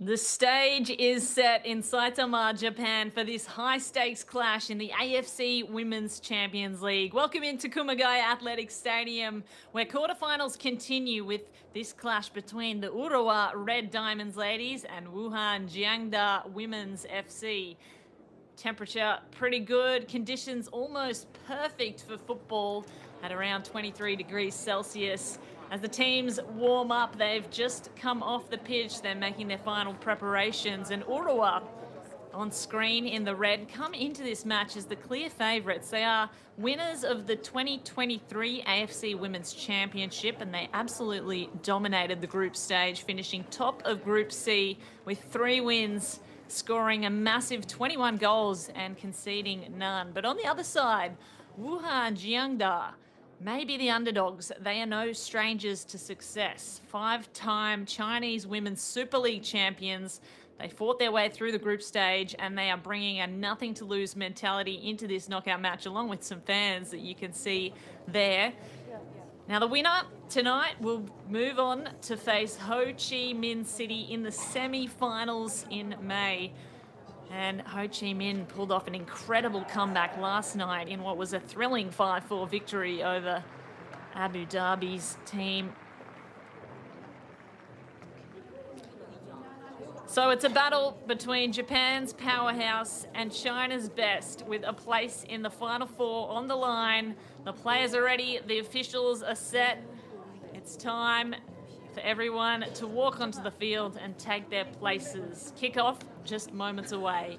The stage is set in Saitama, Japan for this high-stakes clash in the AFC Women's Champions League. Welcome into Kumagai Athletic Stadium, where quarterfinals continue with this clash between the Urawa Red Diamonds ladies and Wuhan Jiangda Women's FC. Temperature pretty good, conditions almost perfect for football at around 23 degrees Celsius. As the teams warm up, they've just come off the pitch. They're making their final preparations. And Urawa, on screen in the red, come into this match as the clear favourites. They are winners of the 2023 AFC Women's Championship, and they absolutely dominated the group stage, finishing top of Group C with 3 wins, scoring a massive 21 goals and conceding none. But on the other side, Wuhan Jiangda may be the underdogs. They are no strangers to success. 5-time Chinese Women's Super League champions. They fought their way through the group stage, and they are bringing a nothing-to-lose mentality into this knockout match, along with some fans that you can see there. Now, the winner tonight will move on to face Ho Chi Minh City in the semi-finals in May. And Ho Chi Minh pulled off an incredible comeback last night in what was a thrilling 5-4 victory over Abu Dhabi's team. So it's a battle between Japan's powerhouse and China's best, with a place in the Final Four on the line. The players are ready, the officials are set. It's time for everyone to walk onto the field and take their places. Kick-off just moments away.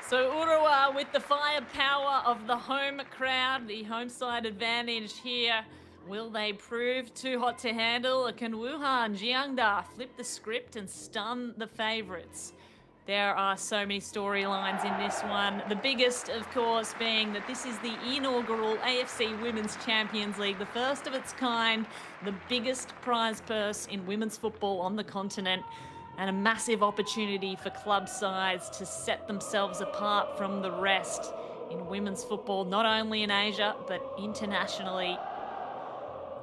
So Urawa, with the firepower of the home crowd, the home side advantage here, will they prove too hot to handle, or can Wuhan Jiangda flip the script and stun the favourites? There are so many storylines in this one. The biggest, of course, being that this is the inaugural AFC Women's Champions League, the first of its kind, the biggest prize purse in women's football on the continent, and a massive opportunity for club sides to set themselves apart from the rest in women's football, not only in Asia, but internationally.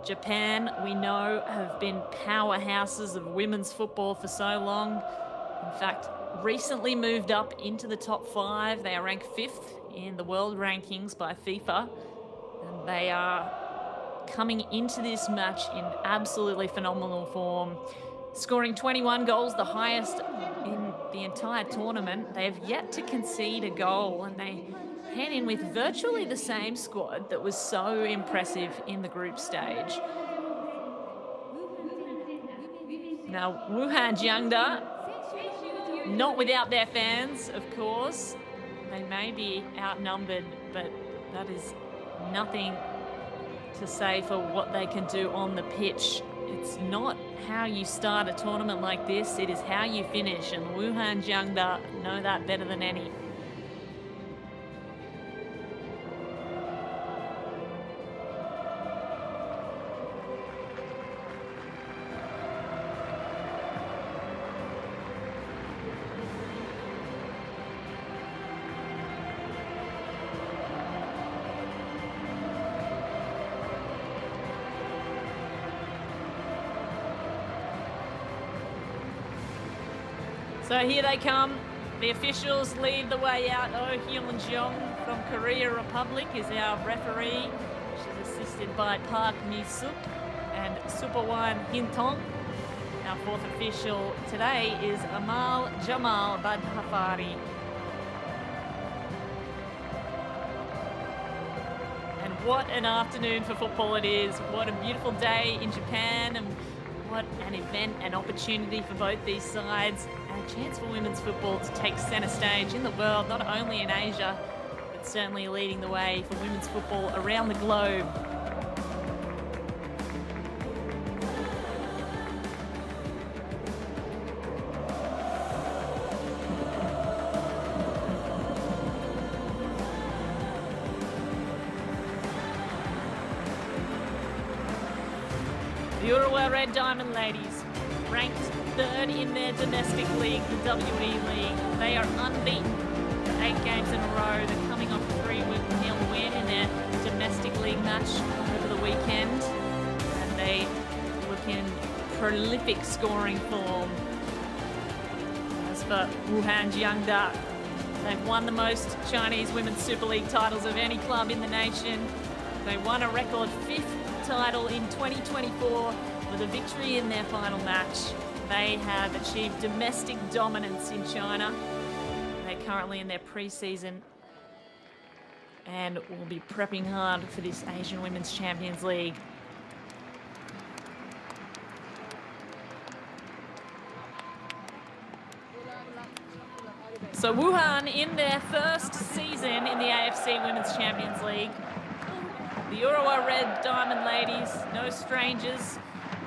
Japan, we know, have been powerhouses of women's football for so long. In fact, recently moved up into the top 5. They are ranked 5th in the world rankings by FIFA, and they are coming into this match in absolutely phenomenal form, scoring 21 goals, the highest in the entire tournament. They have yet to concede a goal, and they head in with virtually the same squad that was so impressive in the group stage. Now, Wuhan Jiangda, not without their fans, of course. They may be outnumbered, but that is nothing to say for what they can do on the pitch. It's not how you start a tournament like this, it is how you finish, and Wuhan Jiangda know that better than any. So here they come. The officials lead the way out. Oh Hyun-jong from Korea Republic is our referee. She's assisted by Park Mi-suk and Superwan Hintong. Our 4th official today is Amal Jamal Badhafari. And what an afternoon for football it is. What a beautiful day in Japan, and What an event, an opportunity for both these sides, and a chance for women's football to take centre stage in the world, not only in Asia, but certainly leading the way for women's football around the globe. The Urawa Red Diamond ladies, ranked third in their domestic league, the WE League. They are unbeaten for 8 games in a row. They're coming off a 3-0 win in their domestic league match over the weekend. And they look in prolific scoring form. As for Wuhan Jiangda, they've won the most Chinese Women's Super League titles of any club in the nation. They won a record 5th title in 2024 with a victory in their final match. They have achieved domestic dominance in China. They're currently in their pre-season and will be prepping hard for this Asian Women's Champions League. So Wuhan in their first season in the AFC Women's Champions League. The Urawa Red Diamond ladies, no strangers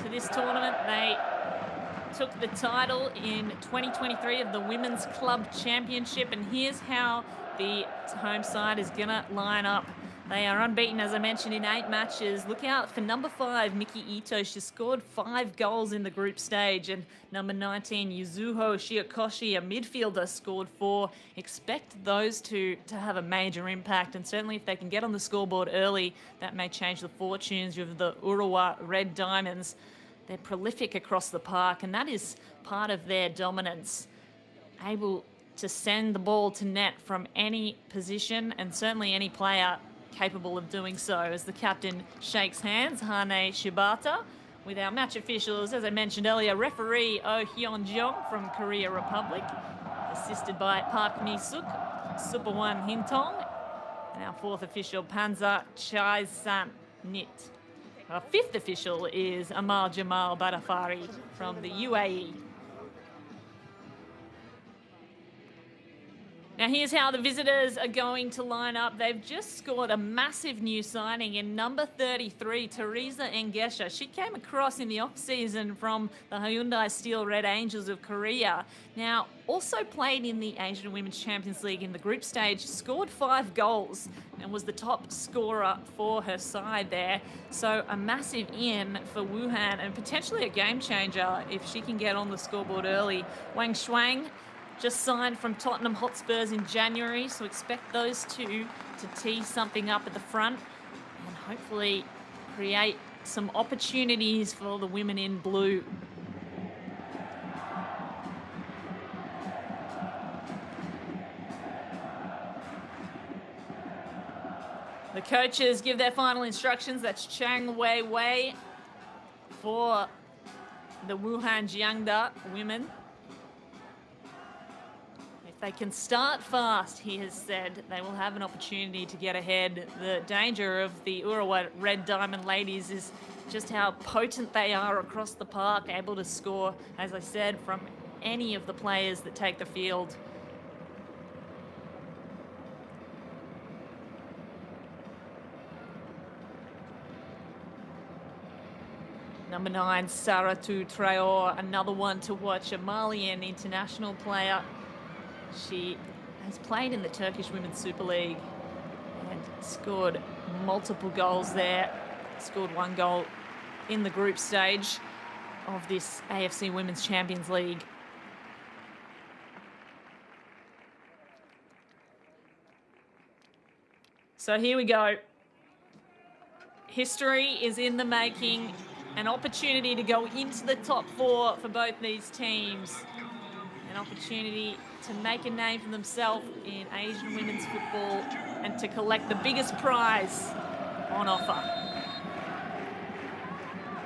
to this tournament. They took the title in 2023 of the Women's Club Championship, and here's how the home side is going to line up. They are unbeaten, as I mentioned, in 8 matches. Look out for number 5, Miki Ito. She scored 5 goals in the group stage. And number 19, Yuzuho Shiokoshi, a midfielder, scored 4. Expect those two to have a major impact. And certainly if they can get on the scoreboard early, that may change the fortunes of the Urawa Red Diamonds. They're prolific across the park, and that is part of their dominance. Able to send the ball to net from any position, and certainly any player capable of doing so, as the captain shakes hands, Hane Shibata, with our match officials, as I mentioned earlier, referee Oh Hyun-jong from Korea Republic, assisted by Park Mi-suk, Superwan Hintong, and our 4th official, Panza Chai-san Nit. Our 5th official is Amal Jamal Badafari from the UAE. Now here's how the visitors are going to line up. They've just scored a massive new signing in number 33, Teresa Engesha. She came across in the off-season from the Hyundai Steel Red Angels of Korea. Now, also played in the Asian Women's Champions League in the group stage, scored 5 goals and was the top scorer for her side there. So a massive in for Wuhan, and potentially a game changer if she can get on the scoreboard early. Wang Shuang just signed from Tottenham Hotspurs in January, so expect those two to tee something up at the front and hopefully create some opportunities for the women in blue. The coaches give their final instructions. That's Chang Wei Wei for the Wuhan Jiangda women. If they can start fast, he has said, they will have an opportunity to get ahead. The danger of the Urawa Red Diamond ladies is just how potent they are across the park, able to score, as I said, from any of the players that take the field. Number 9, Saratu Traore, another one to watch, a Malian international player. She has played in the Turkish Women's Super League and scored multiple goals there. Scored 1 goal in the group stage of this AFC Women's Champions League. So here we go. History is in the making. An opportunity to go into the top 4 for both these teams. An opportunity to make a name for themselves in Asian women's football and to collect the biggest prize on offer.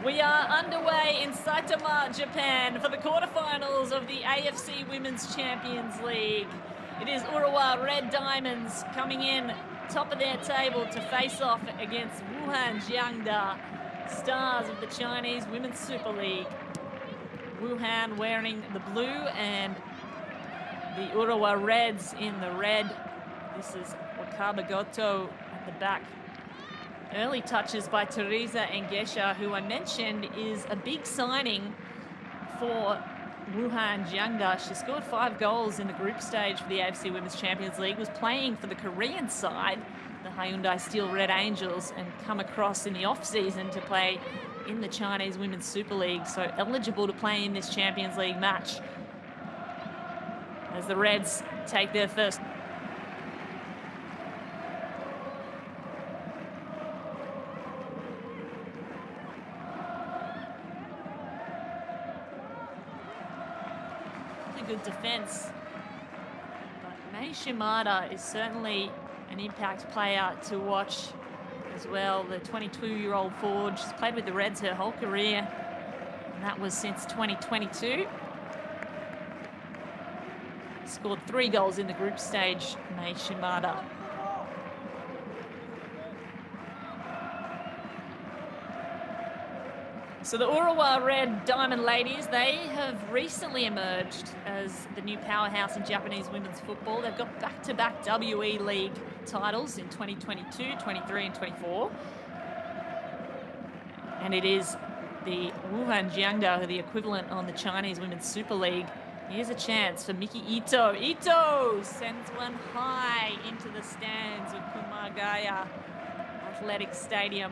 We are underway in Saitama, Japan for the quarterfinals of the AFC Women's Champions League. It is Urawa Red Diamonds coming in top of their table to face off against Wuhan Jiangda. stars of the Chinese Women's Super League. Wuhan wearing the blue and the Urawa Reds in the red. This is Wakabagoto at the back. Early touches by Teresa Engesha, who I mentioned is a big signing for Wuhan Jiangda. She scored 5 goals in the group stage for the AFC Women's Champions League, was playing for the Korean side, the Hyundai Steel Red Angels, and come across in the off-season to play in the Chinese Women's Super League, so eligible to play in this Champions League match as the Reds take their first. Good defense, but Mei Shimada is certainly an impact player to watch as well. The 22-year-old forward, she's played with the Reds her whole career, and that was since 2022. Scored 3 goals in the group stage, Mei Shimada. So the Urawa Red Diamond Ladies, they have recently emerged as the new powerhouse in Japanese women's football. They've got back-to-back WE League titles in 2022, 23 and 24. And it is the Wuhan Jiangda, the equivalent on the Chinese Women's Super League. Here's a chance for Miki Ito. Ito sends one high into the stands of Kumagaya Athletic Stadium.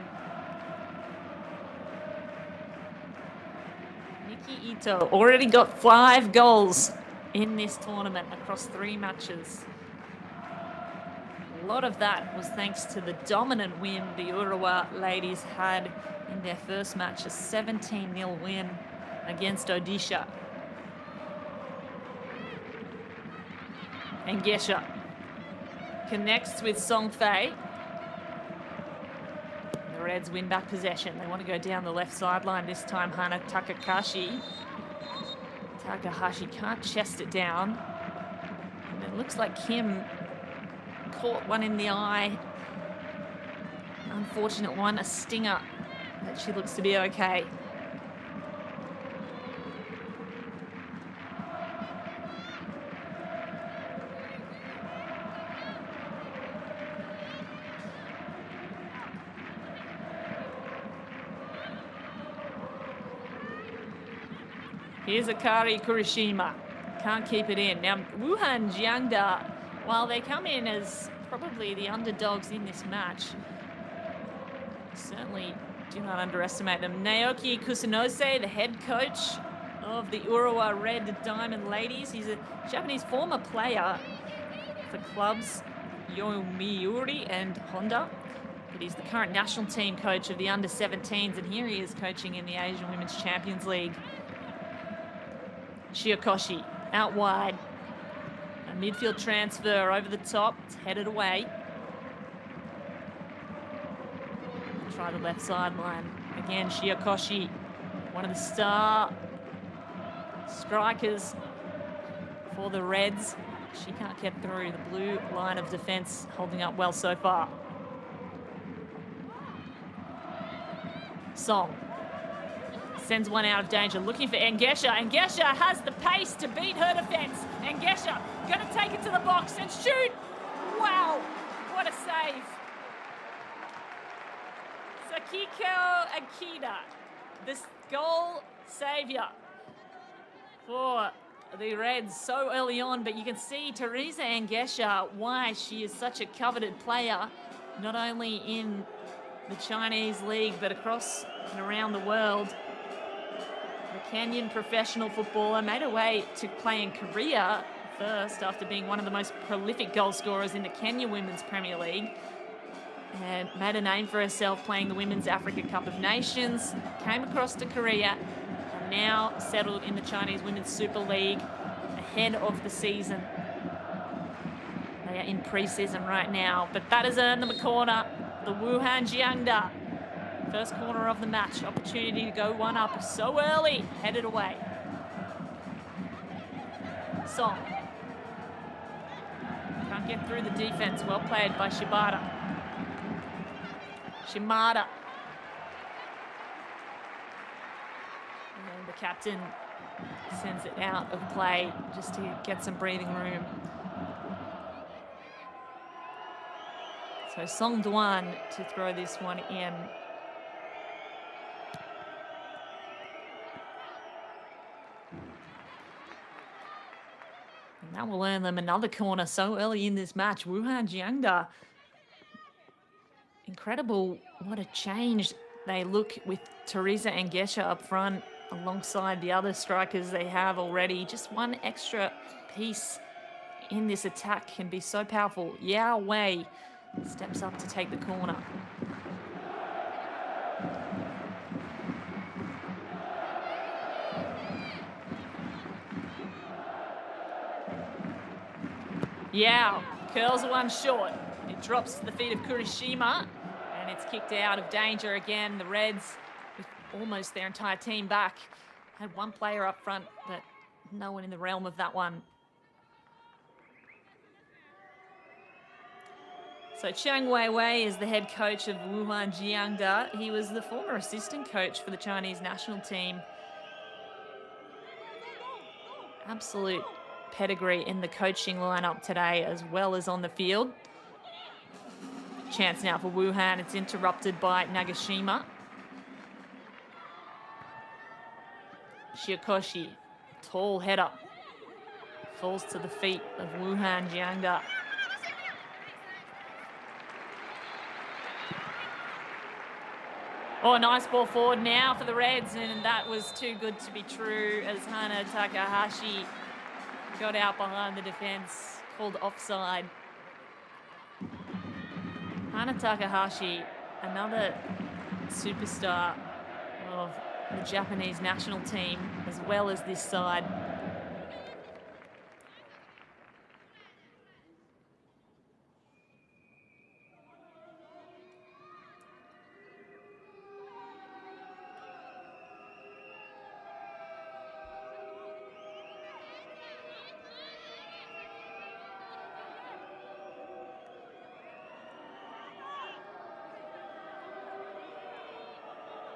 Miki Ito already got 5 goals in this tournament across 3 matches. A lot of that was thanks to the dominant win the Urawa ladies had in their first match, a 17-0 win against Odisha. And Gesha connects with Songfei. The Reds win back possession. They want to go down the left sideline this time. Hana Takahashi. Takahashi can't chest it down. And it looks like Kim caught one in the eye. Unfortunate one, a stinger, but she looks to be okay. Here's Akari Kurishima. Can't keep it in. Now, Wuhan Jiangda, while they come in as probably the underdogs in this match, certainly do not underestimate them. Naoki Kusanose, the head coach of the Urawa Red Diamond Ladies. He's a Japanese former player for clubs Yomiuri and Honda. But he's the current national team coach of the under-17s, and here he is coaching in the Asian Women's Champions League. Shiokoshi out wide. A midfield transfer over the top. It's headed away. Try the left sideline. Again, Shiokoshi, one of the star strikers for the Reds. She can't get through. The blue line of defense holding up well so far. Song sends one out of danger, looking for Engesha. Engesha has the pace to beat her defense. Engesha going to take it to the box and shoot. Wow, what a save. Sakiko Akita, this goal savior for the Reds so early on, but you can see Teresa Engesha, why she is such a coveted player, not only in the Chinese league, but across and around the world. The Kenyan professional footballer made her way to play in Korea first after being one of the most prolific goal scorers in the Kenya Women's Premier League, and made a name for herself playing the Women's Africa Cup of Nations, came across to Korea, and now settled in the Chinese Women's Super League ahead of the season. They are in pre-season right now, but that has earned them a corner. The Wuhan Jiangda, first corner of the match, opportunity to go one up so early, headed away. Song can't get through the defense, well played by Shimada. And the captain sends it out of play just to get some breathing room. So Song Duan to throw this one in. And that will earn them another corner so early in this match. Wuhan Jiangda. Incredible what a change they look with Teresa and Gesha up front alongside the other strikers they have already. Just one extra piece in this attack can be so powerful. Yao Wei steps up to take the corner. Yao curls one short. It drops to the feet of Kurishima, and it's kicked out of danger again. The Reds, with almost their entire team back, had one player up front, but no one in the realm of that one. So Chiang Weiwei is the head coach of Wuhan Jiangda. He was the former assistant coach for the Chinese national team. Absolute pedigree in the coaching lineup today as well as on the field. Chance now for Wuhan. It's interrupted by Nagashima. Shiokoshi, tall header, falls to the feet of Wuhan Jiangda. Oh, nice ball forward now for the Reds, and that was too good to be true as Hana Takahashi got out behind the defense, called offside. Hana Takahashi, another superstar of the Japanese national team, as well as this side.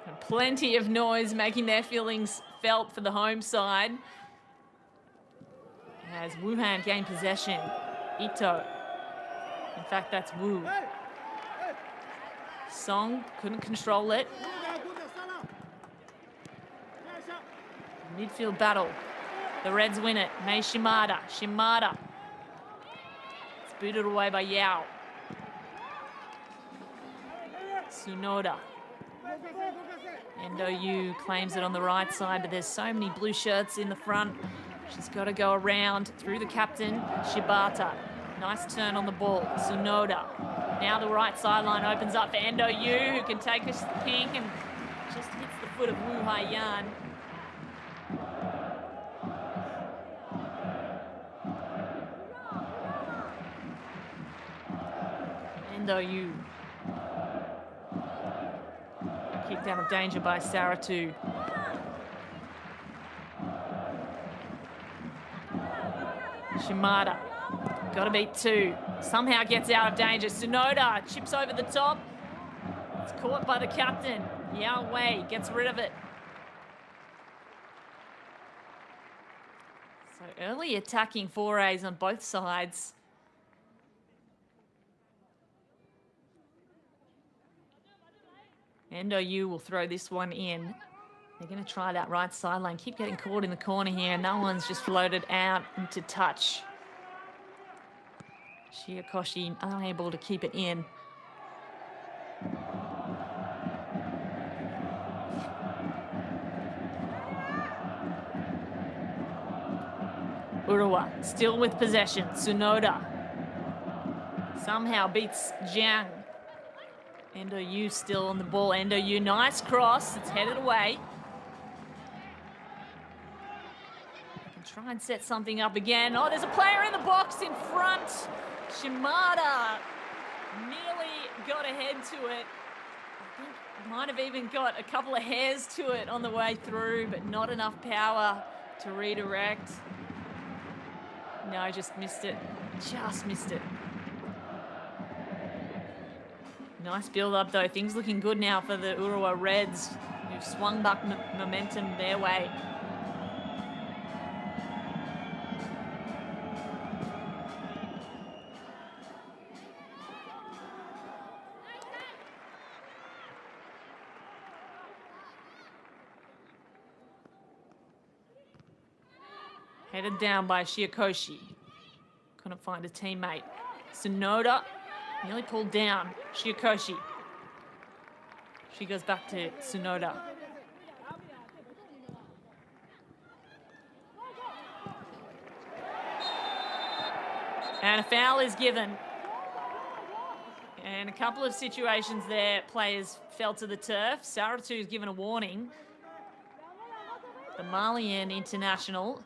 And plenty of noise making their feelings felt for the home side. As Wuhan gained possession, Ito. In fact, that's Wu. Song couldn't control it. Midfield battle. The Reds win it. Mei Shimada. Shimada. It's booted away by Yao. Tsunoda. Endo Yu claims it on the right side, but there's so many blue shirts in the front. She's got to go around through the captain, Shibata. Nice turn on the ball, Tsunoda. Now the right sideline opens up for Endo Yu, who can take us to the pink and just hits the foot of Wu Haiyan. Endo Yu. Kicked out of danger by Saratu. Shimada, got to beat two. Somehow gets out of danger. Tsunoda chips over the top. It's caught by the captain. Yao Wei gets rid of it. So early attacking forays on both sides. Endo Yu will throw this one in. They're going to try that right sideline. Keep getting caught in the corner here, and that one's just floated out into touch. Shiokoshi unable to keep it in. Urawa still with possession. Tsunoda somehow beats Jiang. Endo Yu still on the ball. Endo Yu, nice cross. It's headed away. They can try and set something up again. Oh, there's a player in the box in front. Shimada nearly got ahead to it. I think might have even got a couple of hairs to it on the way through, but not enough power to redirect. No, just missed it. Just missed it. Nice build-up, though. Things looking good now for the Urawa Reds, who've swung back momentum their way. Headed down by Shiokoshi. Couldn't find a teammate. Tsunoda nearly pulled down Shiokoshi. She goes back to Tsunoda. And a foul is given. And a couple of situations there, players fell to the turf. Saratu is given a warning. The Malian international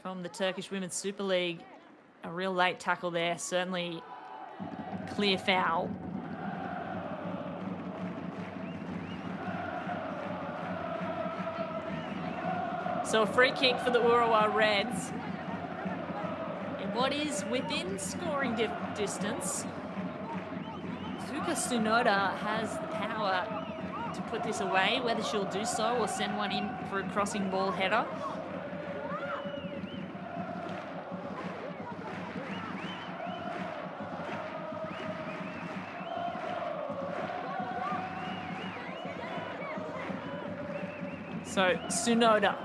from the Turkish Women's Super League, a real late tackle there, certainly clear foul. So a free kick for the Urawa Reds. In what is within scoring distance, Zuka Tsunoda has the power to put this away, whether she'll do so or send one in for a crossing ball header. So Tsunoda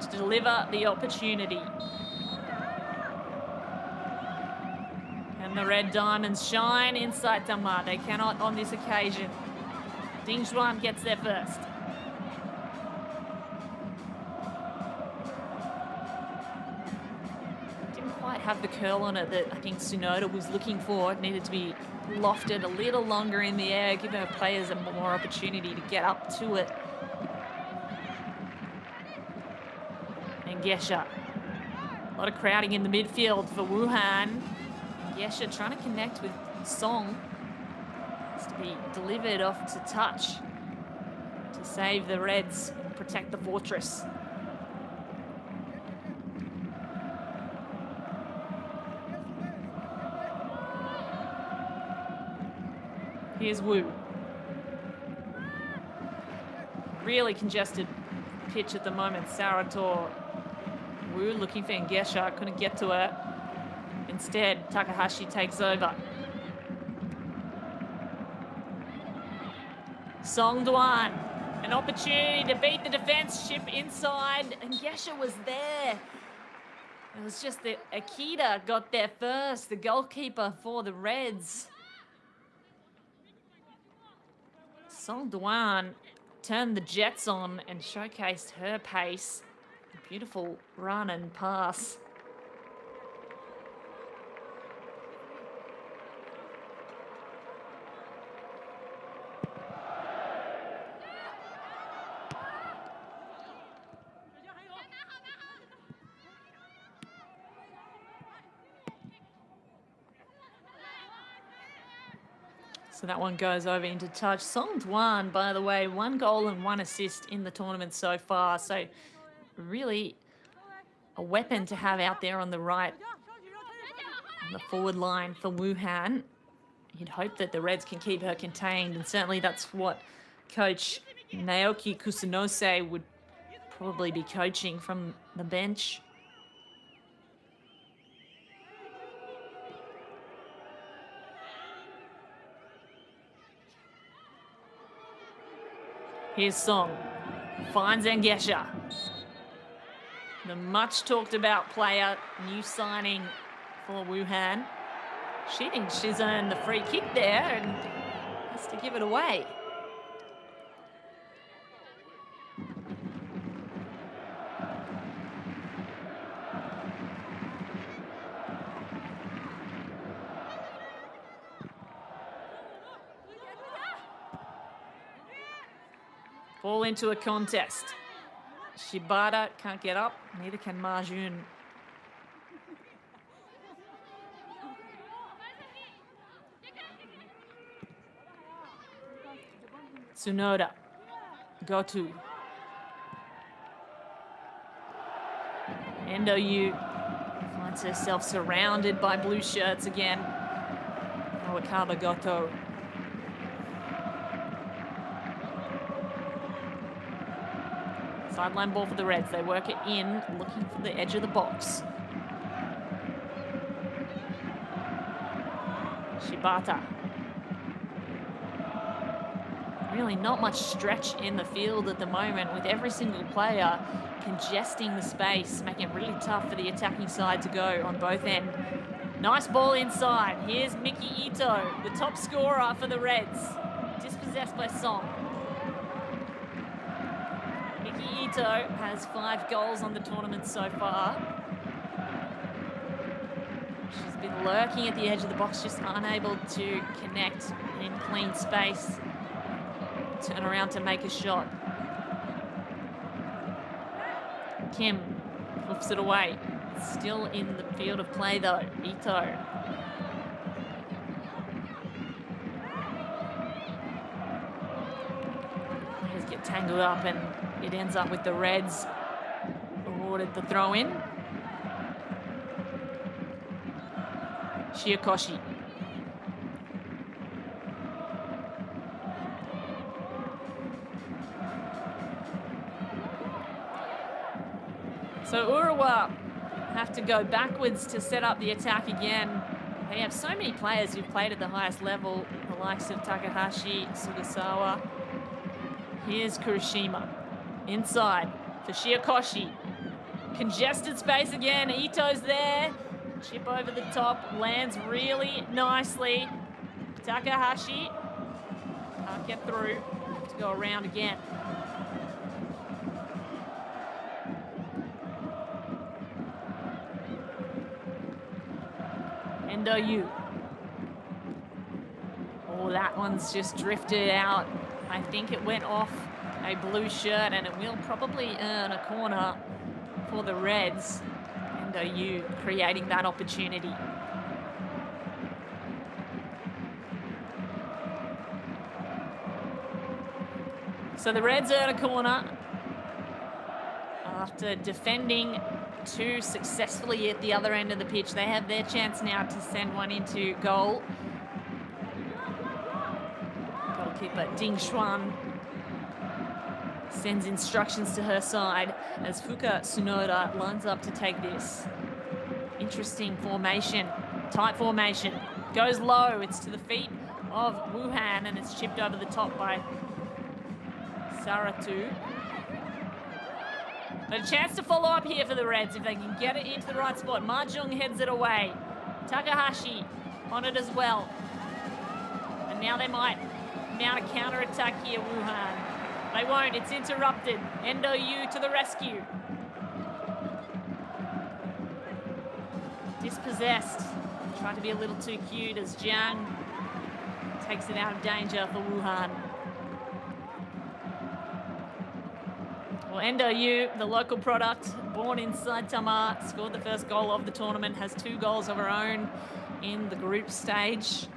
to deliver the opportunity. And the Red Diamonds shine inside Tama. They cannot on this occasion. Ding Zhuan gets there first. Didn't quite have the curl on it that I think Tsunoda was looking for. It needed to be lofted a little longer in the air, giving her players a more opportunity to get up to it. And Gesha. A lot of crowding in the midfield for Wuhan. Gesha trying to connect with Song. Has to be delivered off to touch to save the Reds, protect the fortress. Here's Wu. Really congested pitch at the moment. Sarator. Wu looking for Ngesha, couldn't get to her. Instead, Takahashi takes over. Song Duan, an opportunity to beat the defense ship inside. Ngesha was there. It was just that Akita got there first, the goalkeeper for the Reds. Song Duan turned the jets on and showcased her pace. A beautiful run and pass. So that one goes over into touch. Song Duan, by the way, 1 goal and 1 assist in the tournament so far. So really a weapon to have out there on the right, on the forward line for Wuhan. You'd hope that the Reds can keep her contained, and certainly that's what coach Naoki Kusunose would probably be coaching from the bench. Here's Song, finds Ngesha. The much talked about player, new signing for Wuhan. She thinks she's earned the free kick there and has to give it away. Fall into a contest. Shibata can't get up, neither can Ma Jun. Tsunoda, Goto. Endo Yu finds herself surrounded by blue shirts again. Kawakaba Goto. Sideline ball for the Reds. They work it in, looking for the edge of the box. Shibata. Really not much stretch in the field at the moment, with every single player congesting the space, making it really tough for the attacking side to go on both ends. Nice ball inside. Here's Miki Ito, the top scorer for the Reds. Dispossessed by Song. Miki Ito has 5 goals on the tournament so far. She's been lurking at the edge of the box, just unable to connect in clean space. Turn around to make a shot. Kim flips it away. Still in the field of play though, Ito. Players get tangled up and it ends up with the Reds awarded the throw in. Shiakoshi. So Urawa have to go backwards to set up the attack again. They have so many players who've played at the highest level, the likes of Takahashi, Sugasawa. Here's Kurishima. Inside for Shiakoshi. Congested space again. Ito's there. Chip over the top. Lands really nicely. Takahashi can't get through. Have to go around again. Yu. Oh, that one's just drifted out. I think it went off a blue shirt and it will probably earn a corner for the Reds. Yu creating that opportunity. So the Reds earn a corner after defending 2 successfully at the other end of the pitch. They have their chance now to send one into goal. Goalkeeper Ding Xuan sends instructions to her side as Fuka Tsunoda lines up to take this. Interesting formation, tight formation. Goes low, it's to the feet of Wuhan and it's chipped over the top by Saratu. But a chance to follow up here for the Reds if they can get it into the right spot. Ma Jung heads it away. Takahashi on it as well. And now they might mount a counter-attack here, Wuhan. They won't, it's interrupted. Yu to the rescue. Dispossessed. Tried to be a little too cute as Jiang takes it out of danger for Wuhan. Well, Yu, the local product, born in Saitama, scored the first goal of the tournament, has 2 goals of her own in the group stage.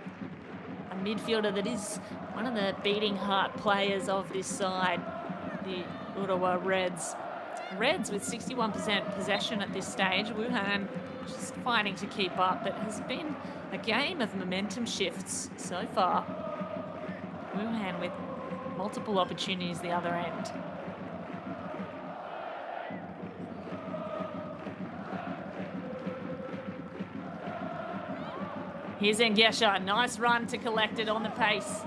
A midfielder that is one of the beating heart players of this side, the Urawa Reds. Reds with 61% possession at this stage. Wuhan just fighting to keep up, but has been a game of momentum shifts so far. Wuhan with multiple opportunities the other end. Here's Engesha, nice run to collect it on the pace.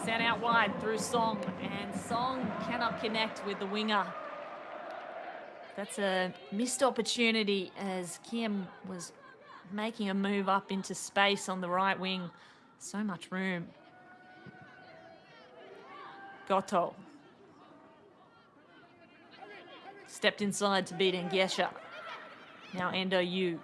Sent out wide through Song, and Song cannot connect with the winger. That's a missed opportunity as Kim was making a move up into space on the right wing. So much room. Goto. Stepped inside to beat Engesha. Now Yu.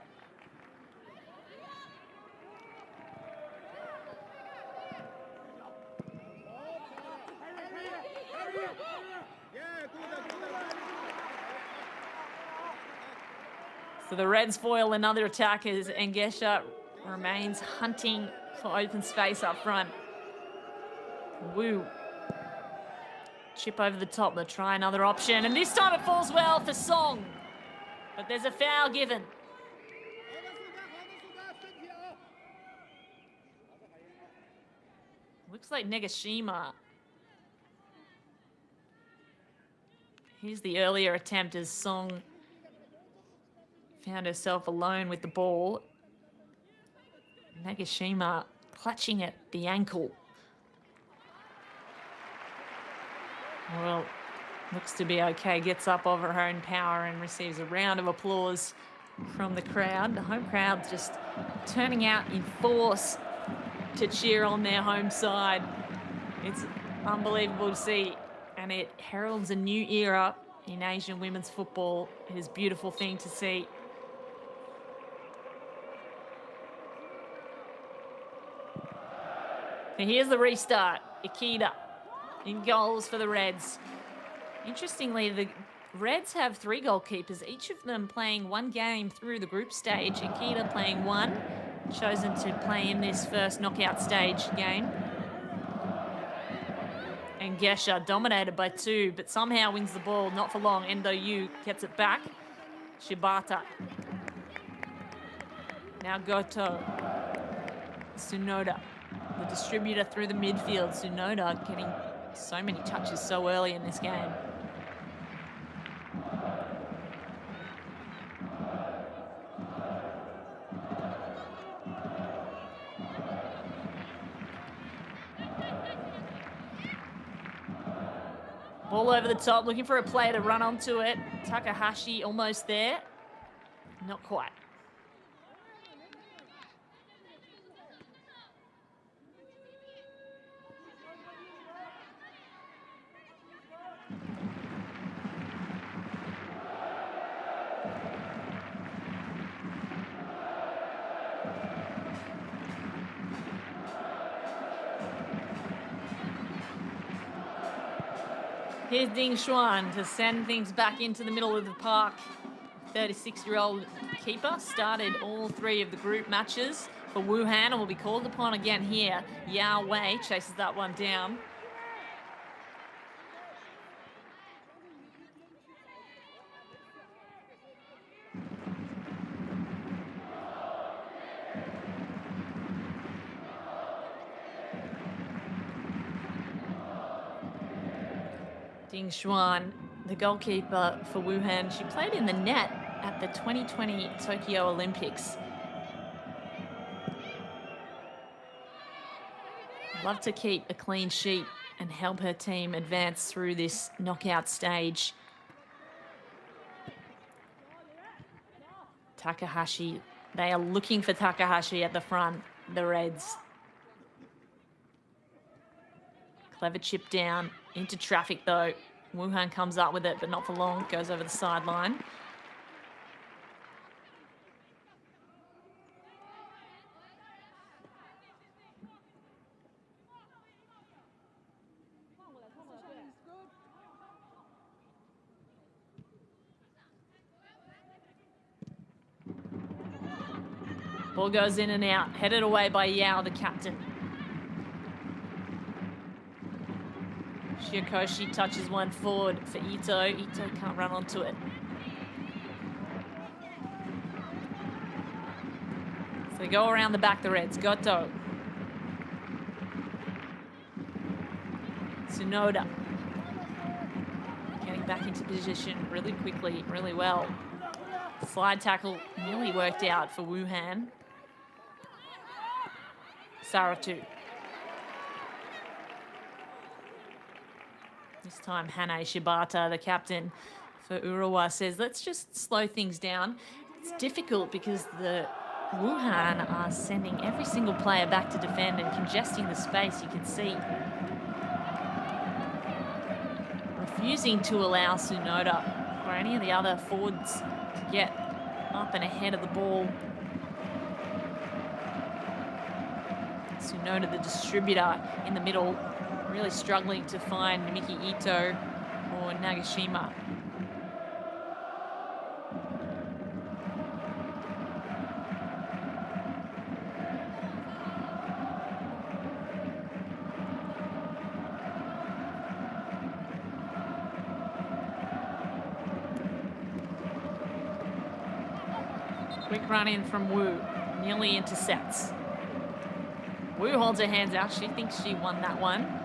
So the Reds foil another attack as Engesha remains hunting for open space up front. Wu. Chip over the top, they'll try another option, and this time it falls well for Song. But there's a foul given. Looks like Negashima Here's the earlier attempt as Song found herself alone with the ball. Nagashima clutching at the ankle. Well, looks to be okay. Gets up over her own power and receives a round of applause from the crowd. The home crowd just turning out in force to cheer on their home side. It's unbelievable to see, and it heralds a new era in Asian women's football. It is a beautiful thing to see. And here's the restart. Ikeda in goals for the Reds. Interestingly, the Reds have 3 goalkeepers, each of them playing 1 game through the group stage. Ikeda playing 1, chosen to play in this first knockout stage game. And Gesha dominated by 2, but somehow wins the ball, not for long. Endo Yu gets it back. Shibata. Now Goto. Tsunoda, the distributor through the midfield. Tsunoda getting so many touches so early in this game. Ball over the top, looking for a player to run onto it. Takahashi almost there. Not quite. Here's Ding Xuan to send things back into the middle of the park. 36-year-old keeper started all 3 of the group matches for Wuhan and will be called upon again here. Yao Wei chases that one down. Ding Xuan, the goalkeeper for Wuhan, she played in the net at the 2020 Tokyo Olympics. Love to keep a clean sheet and help her team advance through this knockout stage. Takahashi, they are looking for Takahashi at the front, the Reds. Clever chip down into traffic though. Wuhan comes up with it, but not for long. Goes over the sideline. Ball goes in and out, headed away by Yao, the captain. Shiokoshi touches one forward for Ito. Ito can't run onto it. So they go around the back, the Reds. Goto. Tsunoda. Getting back into position really quickly, really well. Slide tackle nearly worked out for Wuhan. Saratu. This time, Hane Shibata, the captain for Urawa, says, let's just slow things down. It's difficult because the Wuhan are sending every single player back to defend and congesting the space, you can see. Refusing to allow Tsunoda or any of the other forwards to get up and ahead of the ball. Tsunoda, the distributor in the middle, really struggling to find Miki Ito or Nagashima. Quick run in from Wu, nearly intercepts. Wu holds her hands out. She thinks she won that one.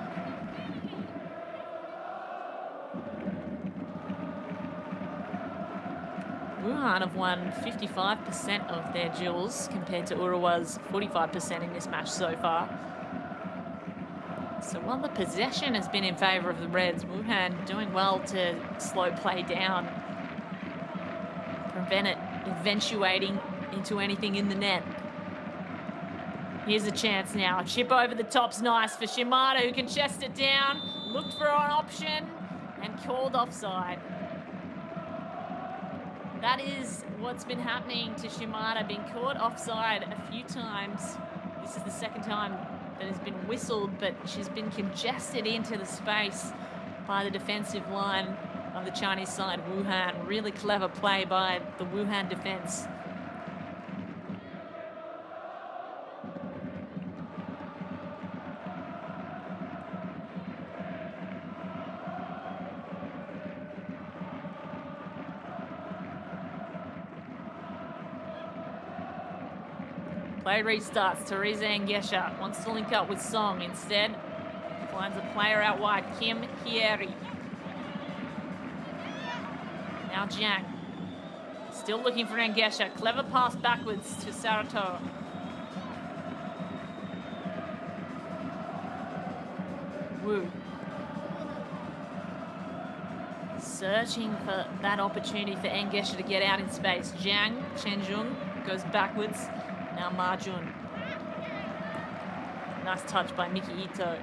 Wuhan have won 55% of their duels compared to Urawa's 45% in this match so far. So while the possession has been in favour of the Reds, Wuhan doing well to slow play down, prevent it eventuating into anything in the net. Here's a chance now. A chip over the top's nice for Shimada, who can chest it down. Looked for an option and called offside. That is what's been happening to Shimada, being caught offside a few times. This is the second time that has been whistled, but she's been congested into the space by the defensive line of the Chinese side, Wuhan. Really clever play by the Wuhan defense. Play restarts. Teresa Engesha wants to link up with Song. Instead, finds a player out wide, Kim Hieri. Now Jiang. Still looking for Engesha. Clever pass backwards to Sarato. Wu. Searching for that opportunity for Engesha to get out in space. Jiang, Chenjung goes backwards. Now Ma Jun. Nice touch by Miki Ito.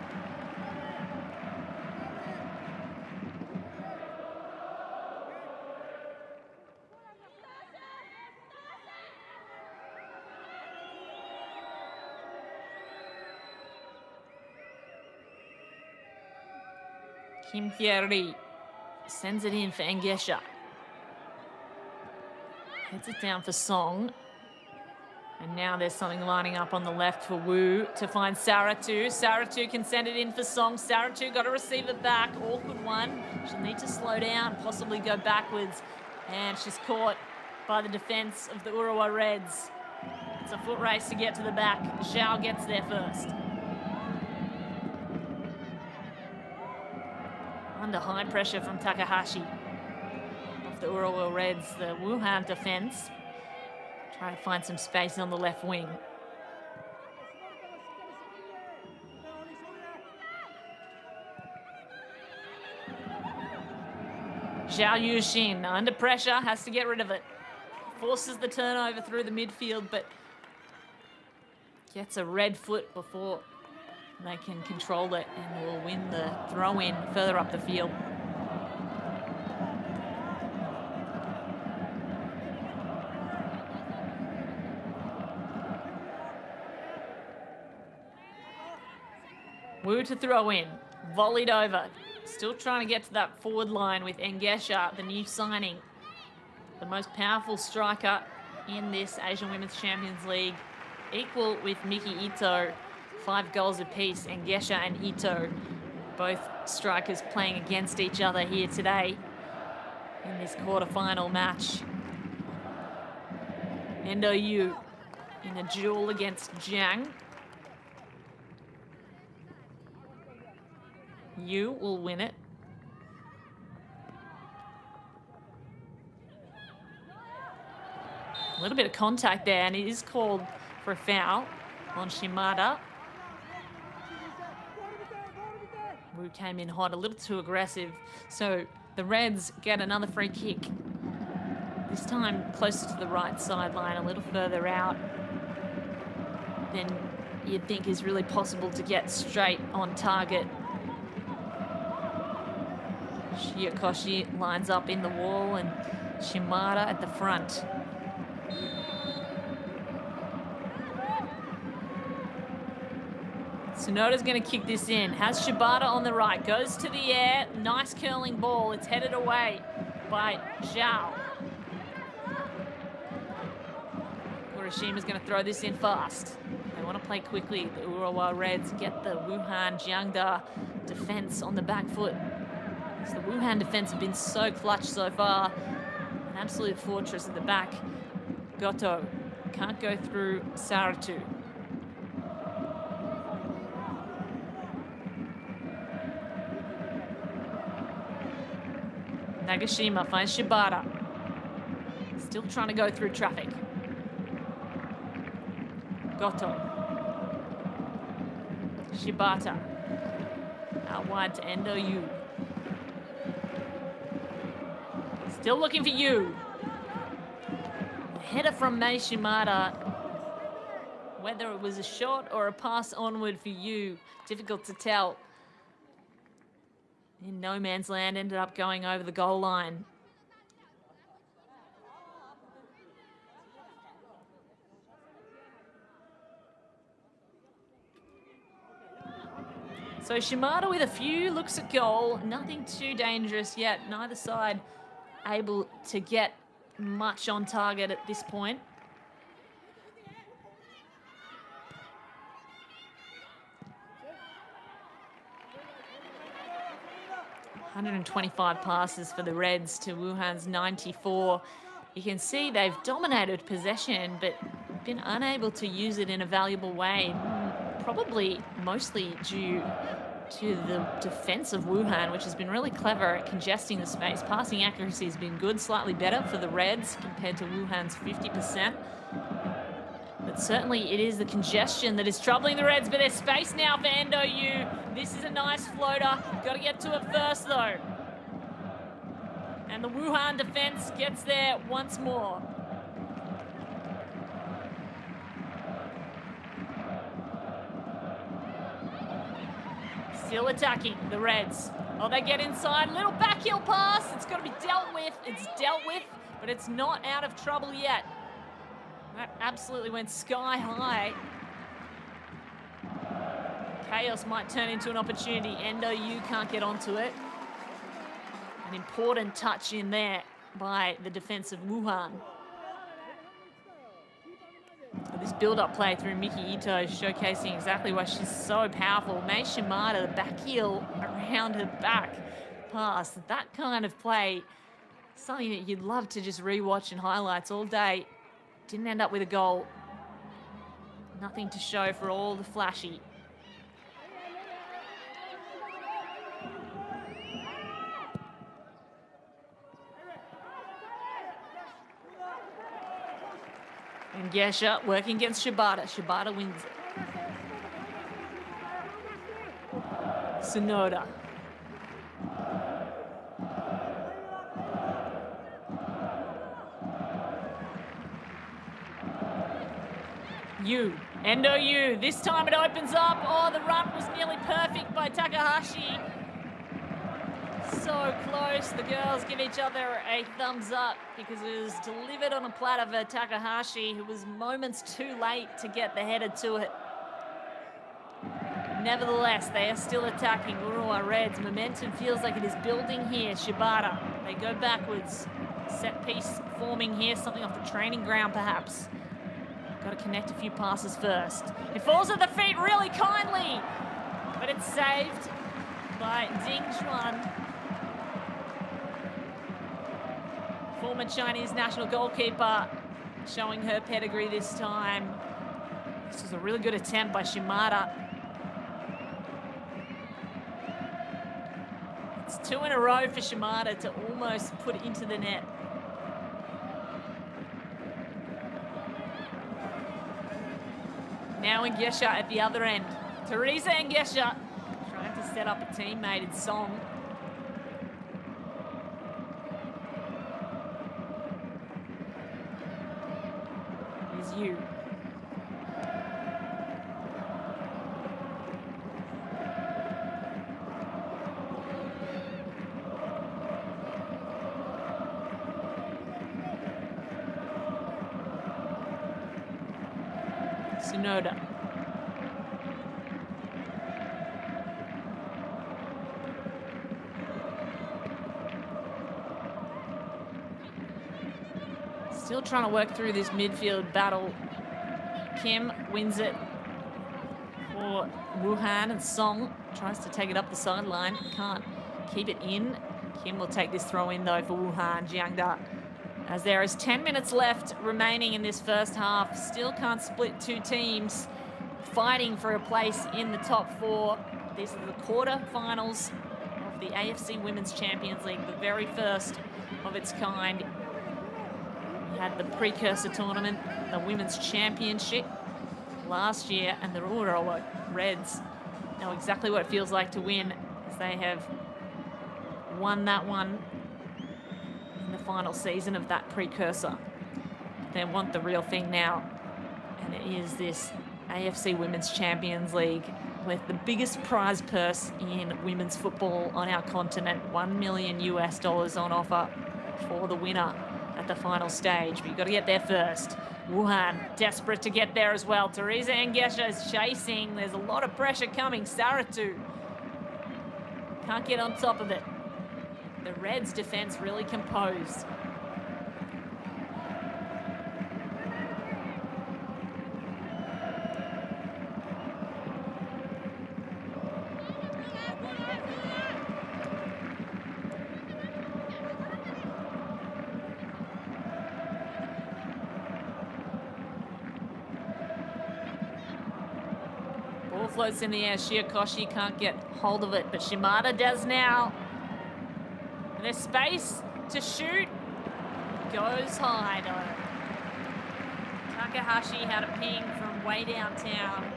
Kim Hieri sends it in for Engesha. Heads it down for Song. And now there's something lining up on the left for Wu to find Saratu. Saratu can send it in for Song. Saratu got to receive it back. Awkward one. She'll need to slow down, possibly go backwards. And she's caught by the defense of the Urawa Reds. It's a foot race to get to the back. Zhao gets there first. Under high pressure from Takahashi of the Urawa Reds, the Wuhan defense. Try to find some space on the left wing. Zhao Yuxin under pressure, has to get rid of it. Forces the turnover through the midfield, but gets a red foot before they can control it and will win the throw-in further up the field. Wu to throw in, volleyed over. Still trying to get to that forward line with Engesha, the new signing. The most powerful striker in this Asian Women's Champions League. Equal with Miki Ito, 5 goals apiece. Engesha and Ito, both strikers playing against each other here today in this quarterfinal match. Endo Yu in a duel against Jiang. Yu will win it. A little bit of contact there, and it is called for a foul on Shimada. Wu came in hot, a little too aggressive. So the Reds get another free kick. This time closer to the right sideline, a little further out than you'd think is really possible to get straight on target. Shiyakoshi lines up in the wall and Shimada at the front. Tsunoda's going to kick this in. Has Shibata on the right. Goes to the air. Nice curling ball. It's headed away by Zhao. Urishima's going to throw this in fast. They want to play quickly. The Urawa Reds get the Wuhan Jiangda defense on the back foot. The Wuhan defense have been so clutch so far. An absolute fortress at the back. Goto can't go through Saratu. Nagashima finds Shibata. Still trying to go through traffic. Goto. Shibata. Out wide to Endo Yu. Still looking for Yu. Header from Mei Shimada. Whether it was a shot or a pass onward for Yu, difficult to tell. In no man's land, ended up going over the goal line. So Shimada with a few looks at goal, nothing too dangerous yet. Neither side able to get much on target at this point. ...125 passes for the Reds to Wuhan's 94. You can see they've dominated possession, but been unable to use it in a valuable way. Probably mostly due to the defense of Wuhan, which has been really clever at congesting the space. Passing accuracy has been good, slightly better for the Reds compared to Wuhan's 50%. But certainly it is the congestion that is troubling the Reds, but there's space now for Endo Yu. This is a nice floater. Got to get to it first, though. And the Wuhan defense gets there once more. Still attacking the Reds. Oh, they get inside. Little backheel pass. It's got to be dealt with. It's dealt with, but it's not out of trouble yet. That absolutely went sky high. Chaos might turn into an opportunity. Endo Yu can't get onto it. An important touch in there by the defense of Wuhan. This build-up play through Miki Ito is showcasing exactly why she's so powerful. Mei Shimada, the back heel around her back pass. That kind of play, something that you'd love to just rewatch in highlights all day. Didn't end up with a goal. Nothing to show for all the flashy. And Gesha working against Shibata. Shibata wins it. Tsunoda. Yu. Endo Yu. This time it opens up. Oh, the run was nearly perfect by Takahashi. So close. The girls give each other a thumbs up because it was delivered on a platter for Takahashi, who was moments too late to get the header to it. Nevertheless, they are still attacking Urawa Reds. Momentum feels like it is building here. Shibata. They go backwards. Set piece forming here. Something off the training ground, perhaps. Got to connect a few passes first. It falls at the feet really kindly, but it's saved by Ding Xuan. Former Chinese national goalkeeper, showing her pedigree this time. This was a really good attempt by Shimada. It's 2 in a row for Shimada to almost put it into the net. Now Ngesha at the other end. Teresa Ngesha trying to set up a teammate in Song. Here's Yu. Tsunoda. Still trying to work through this midfield battle. Kim wins it for Wuhan, and Song tries to take it up the sideline. Can't keep it in. Kim will take this throw in though for Wuhan Jiangda. As there is 10 minutes left remaining in this first half. Still can't split two teams fighting for a place in the top 4. These are the quarter-finals of the AFC Women's Champions League, the very first of its kind We had the precursor tournament, the Women's Championship last year, and the Urawa Reds know exactly what it feels like to win, as they have won that one in the final season of that precursor. They want the real thing now, and it is this AFC Women's Champions League with the biggest prize purse in women's football on our continent, $1 million on offer for the winner at the final stage. But you've got to get there first. Wuhan desperate to get there as well. Teresa Engesha is chasing. There's a lot of pressure coming. Saratu can't get on top of it. The Reds' defense really composed. Ball floats in the air. Shiokoshi can't get hold of it, but Shimada does now. And there's space to shoot. Goes high, though. Takahashi had a ping from way downtown.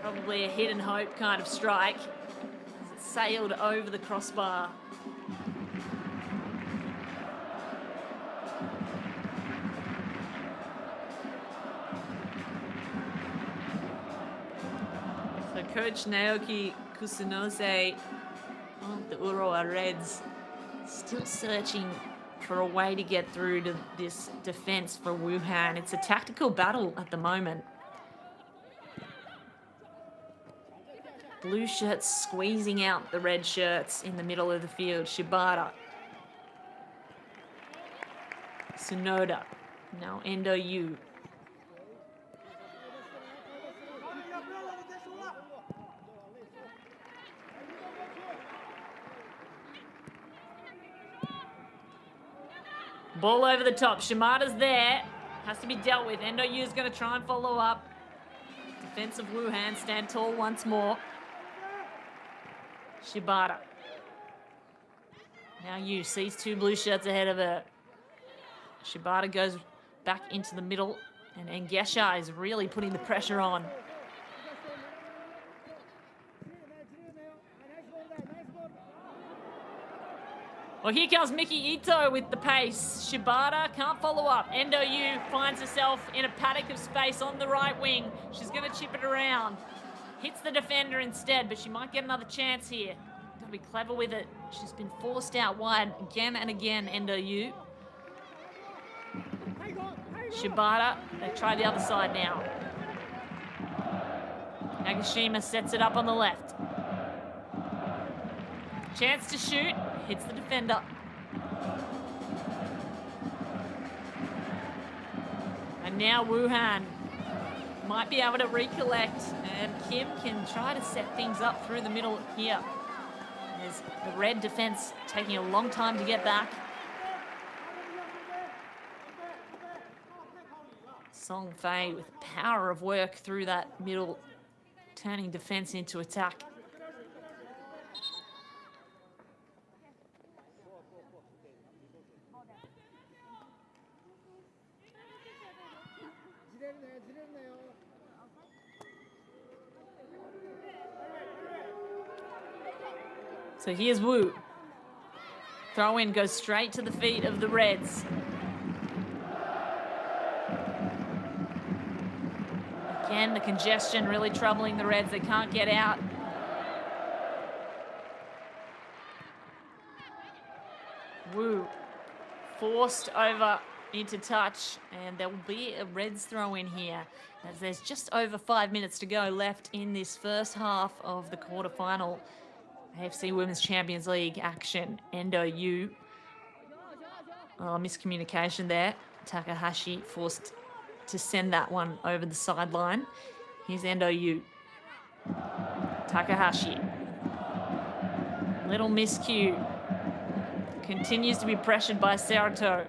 Probably a hit and hope kind of strike, as it sailed over the crossbar. So Coach Naoki Kusunose of the Urawa Reds still searching for a way to get through to this defense for Wuhan. It's a tactical battle at the moment. Blue shirts squeezing out the red shirts in the middle of the field. Shibata. Tsunoda. Now Endo Yu. Ball over the top. Shimada's there. Has to be dealt with. Endo Yu's going to try and follow up. Defense of Wuhan stand tall once more. Shibata. Now Yu sees two blue shirts ahead of her. Shibata goes back into the middle, and Engesha is really putting the pressure on. Well, here comes Miki Ito with the pace. Shibata can't follow up. Endo Yu finds herself in a paddock of space on the right wing. She's going to chip it around. Hits the defender instead, but she might get another chance here. Got to be clever with it. She's been forced out wide again and again, Endo Yu. Shibata, they try the other side now. Nagashima sets it up on the left. Chance to shoot. Hits the defender. And now Wuhan might be able to recollect, and Kim can try to set things up through the middle here. There's the red defense taking a long time to get back. Song Fei with power of work through that middle, turning defense into attack. So here's Wu. Throw in goes straight to the feet of the Reds. Again, the congestion really troubling the Reds. They can't get out. Wu forced over into touch, and there will be a Reds throw in here, as there's just over 5 minutes to go left in this first half of the quarterfinal AFC Women's Champions League action. Endo Yu. Oh, miscommunication there. Takahashi forced to send that one over the sideline. Here's Endo Yu. Takahashi. Little miscue. Continues to be pressured by Serato.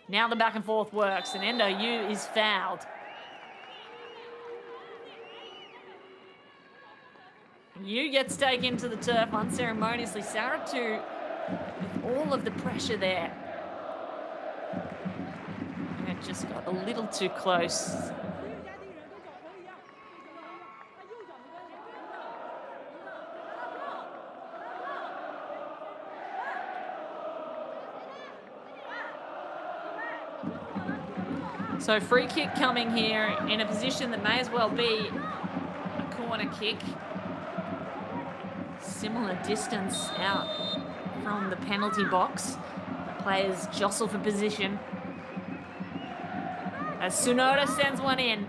Now the back and forth works, and Endo Yu is fouled. Yu gets taken to the turf unceremoniously. Saratu with all of the pressure there. And it just got a little too close. So free kick coming here in a position that may as well be a corner kick. Similar distance out from the penalty box. Players jostle for position. As Tsunoda sends one in.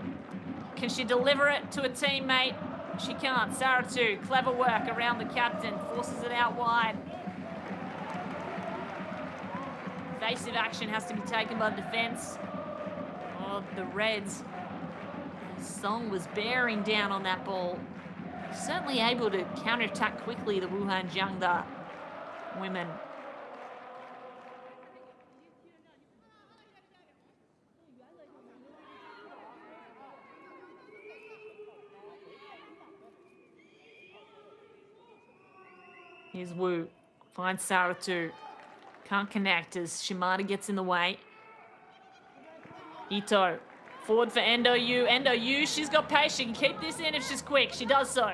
Can she deliver it to a teammate? She can't. Saratu, clever work around the captain, forces it out wide. Evasive action has to be taken by the defence of the Reds. Song was bearing down on that ball. Certainly able to counter-attack quickly, the Wuhan Jiangda women. Here's Wu, finds Saratu. Can't connect as Shimada gets in the way. Ito, forward for Endo Yu. Endo Yu, she's got pace. She can keep this in if she's quick. She does so.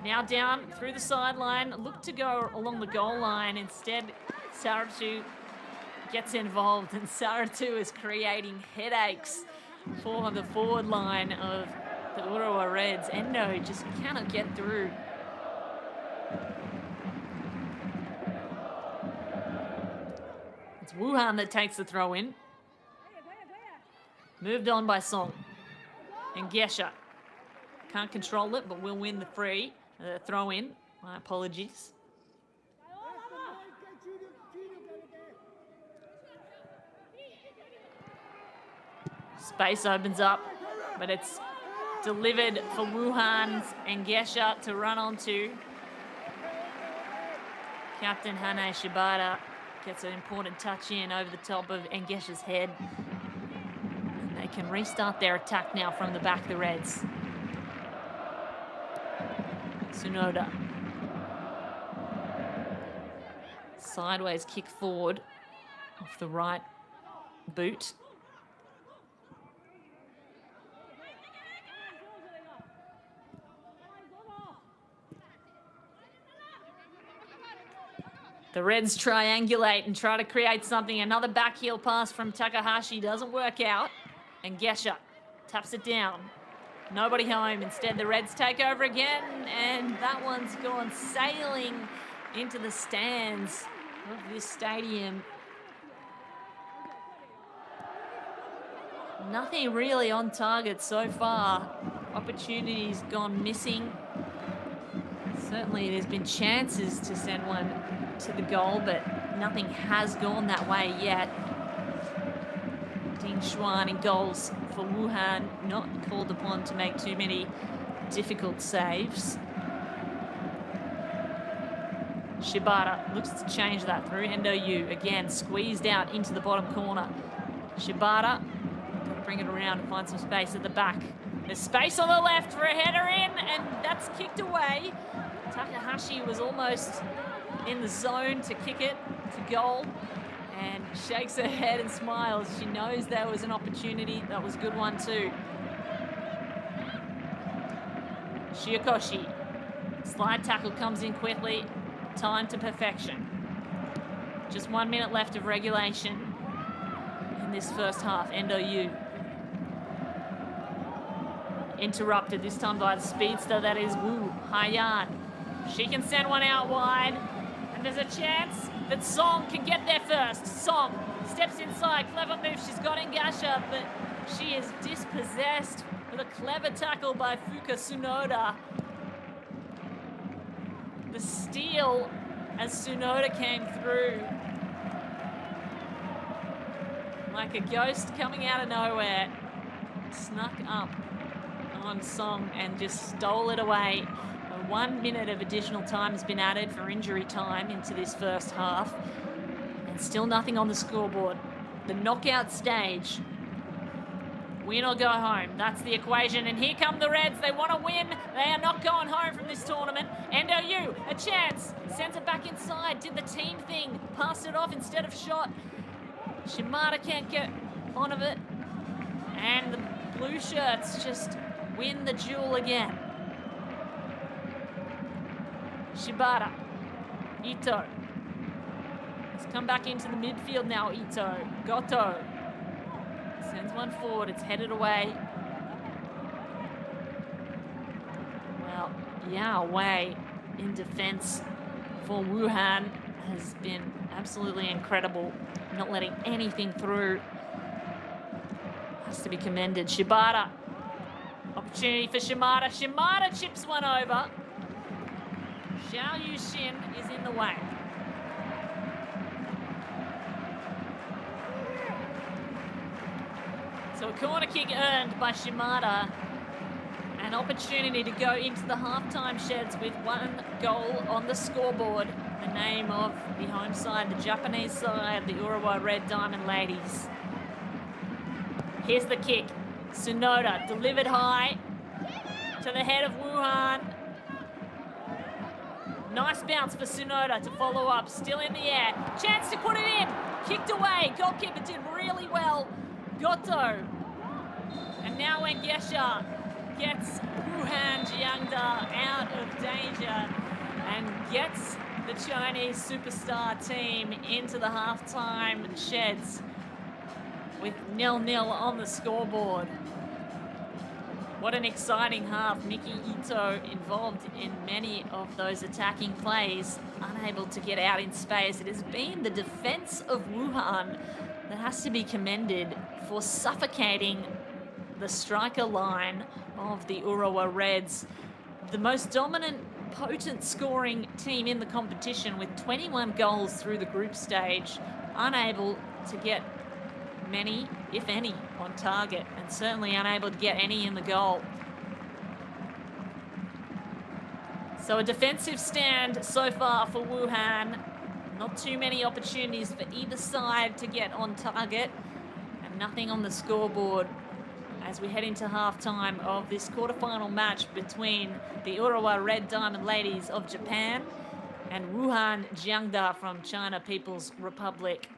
Now down through the sideline. Look to go along the goal line. Instead, Saratu gets involved, and Saratu is creating headaches for the forward line of the Urawa Reds. Endo just cannot get through. It's Wuhan that takes the throw in. Moved on by Song. And Gesha can't control it, but will win the throw in. My apologies. Space opens up, but it's delivered for Wuhan's and Gesha to run onto. Captain Hane Shibata gets an important touch in over the top of Engesha's head. And they can restart their attack now from the back, the Reds. Tsunoda. Sideways kick forward off the right boot. The Reds triangulate and try to create something. Another back heel pass from Takahashi doesn't work out. And Gesha taps it down. Nobody home. Instead, the Reds take over again. And that one's gone sailing into the stands of this stadium. Nothing really on target so far. Opportunities gone missing. Certainly there's been chances to send one to the goal, but nothing has gone that way yet. Ding Xuan in goals for Wuhan, not called upon to make too many difficult saves. Shibata looks to change that through Endo Yu. Again, squeezed out into the bottom corner. Shibata, got to bring it around and find some space at the back. There's space on the left for a header in, and that's kicked away. Takahashi was almost in the zone to kick it to goal and shakes her head and smiles. She knows there was an opportunity. That was a good one too. Shiokoshi. Slide tackle comes in quickly. Time to perfection. Just 1 minute left of regulation in this first half. Endo Yu. Interrupted this time by the speedster that is Wu Haiyan. She can send one out wide. And there's a chance that Song can get there first. Song steps inside. Clever move. She's got Engasha, but she is dispossessed with a clever tackle by Fuka Tsunoda. The steal as Tsunoda came through. Like a ghost coming out of nowhere. Snuck up on Song and just stole it away. 1 minute of additional time has been added for injury time into this first half. And still nothing on the scoreboard. The knockout stage Win or go home. That's the equation. And here come the Reds. They want to win. They are not going home from this tournament. NOU, a chance. Sends it back inside. Did the team thing. Passed it off instead of shot. Shimada can't get on of it. And the blue shirts just win the duel again. Shibata. Ito. Let's come back into the midfield now, Ito. Goto. Sends one forward. It's headed away. Well, Yao Wei in defense for Wuhan has been absolutely incredible. Not letting anything through. Has to be commended. Shibata. Opportunity for Shimada. Shimada chips one over. Xiao Yuxin is in the way. So a corner kick earned by Shimada. An opportunity to go into the halftime sheds with 1 goal on the scoreboard. The name of the home side, the Japanese side, the Urawa Red Diamond Ladies. Here's the kick. Tsunoda delivered high to the head of Wuhan. Nice bounce for Tsunoda to follow up. Still in the air. Chance to put it in. Kicked away. Goalkeeper did really well. Goto. And now Wengesha gets Wuhan Jiangda out of danger and gets the Chinese superstar team into the halftime sheds with 0-0 on the scoreboard. What an exciting half. Miki Ito involved in many of those attacking plays, unable to get out in space. It has been the defense of Wuhan that has to be commended for suffocating the striker line of the Urawa Reds. The most dominant, potent scoring team in the competition with 21 goals through the group stage, unable to get many, if any, on target, and certainly unable to get any in the goal. So a defensive stand so far for Wuhan. Not too many opportunities for either side to get on target, and nothing on the scoreboard as we head into halftime of this quarterfinal match between the Urawa Red Diamond Ladies of Japan and Wuhan Jiangda from China People's Republic.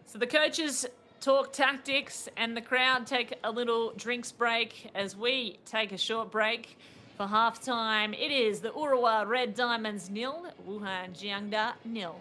So the coaches talk tactics and the crowd take a little drinks break as we take a short break for halftime. It is the Urawa Red Diamonds 0, Wuhan Jiangda 0.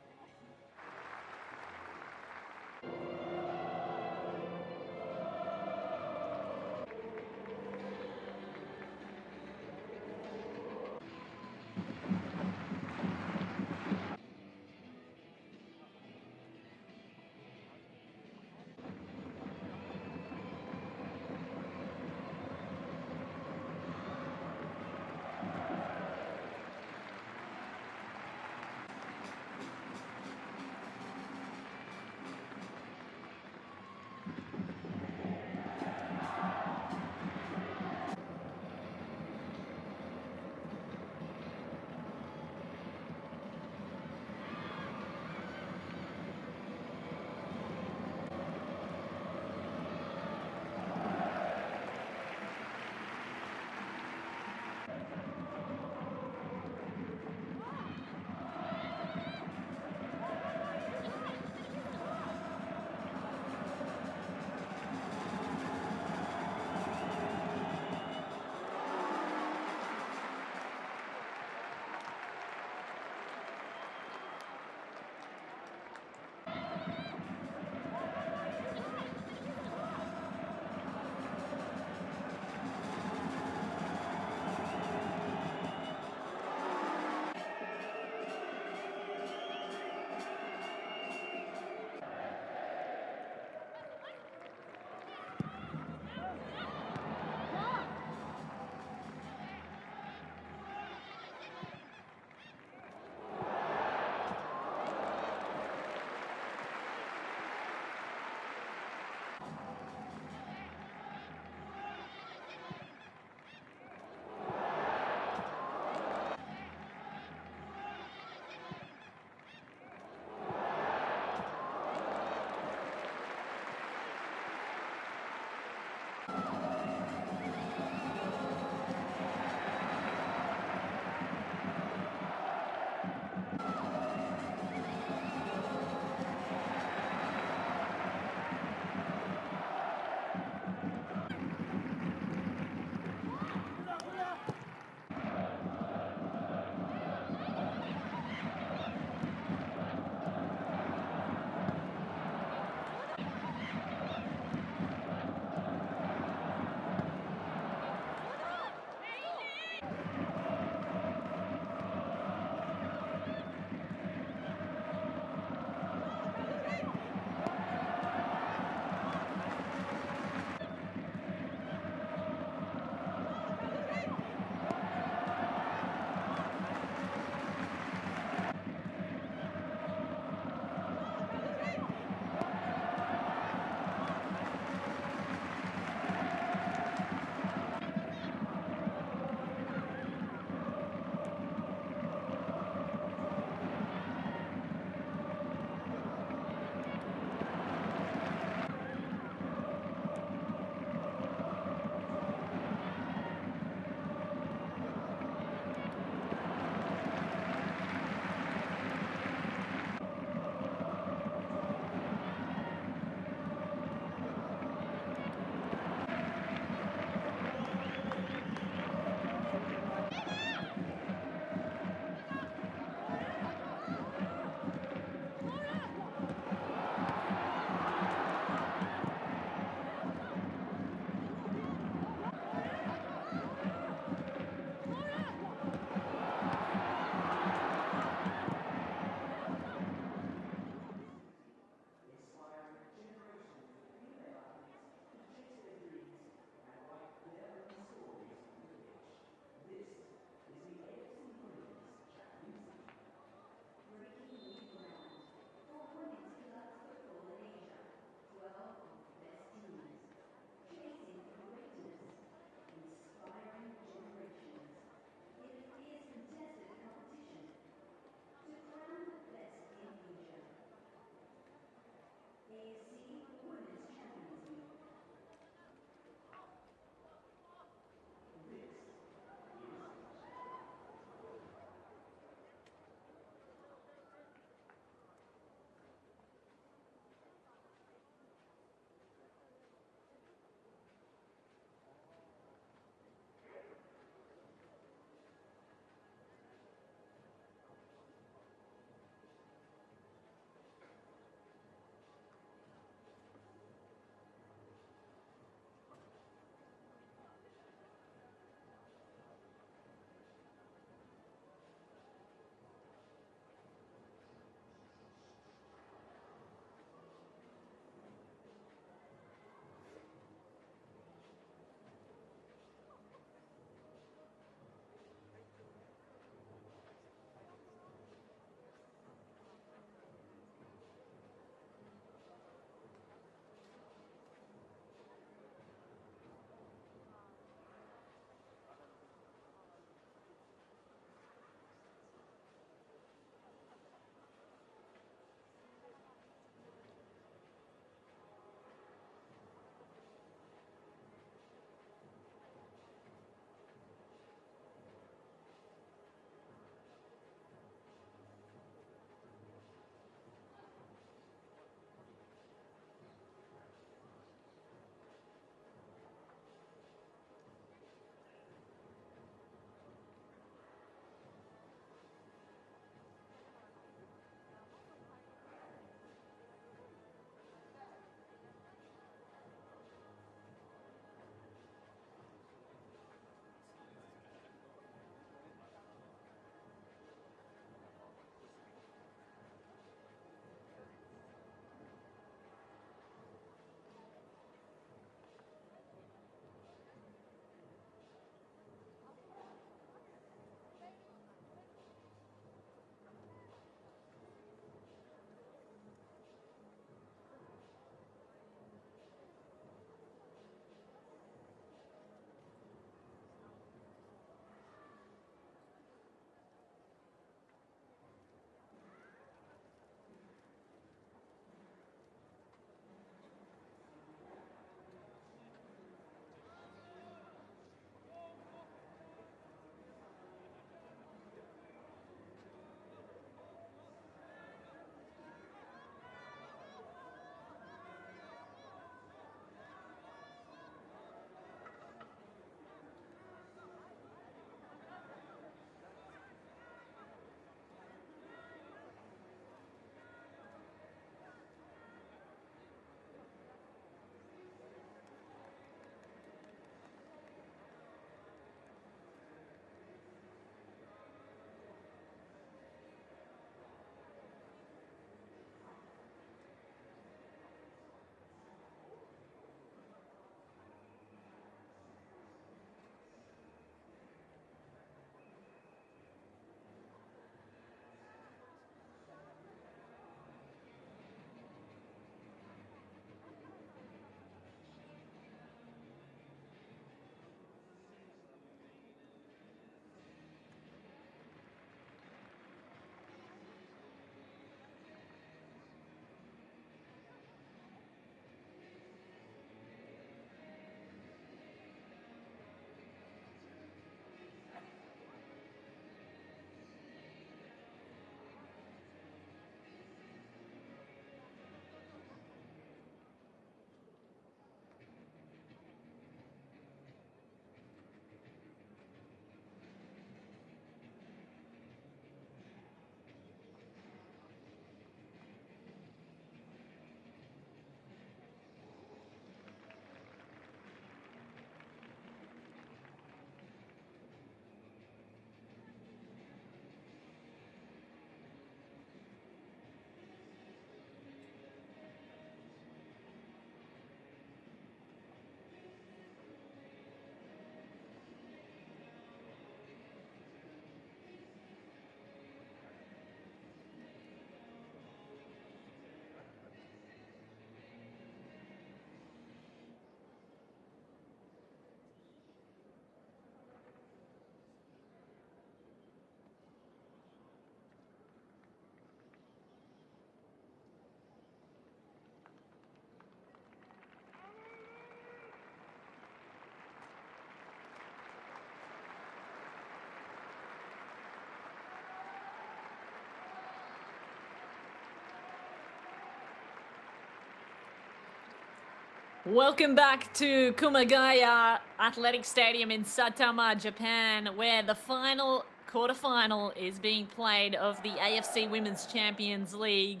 Welcome back to Kumagaya Athletic Stadium in Saitama, Japan, where the final quarterfinal is being played of the AFC Women's Champions League.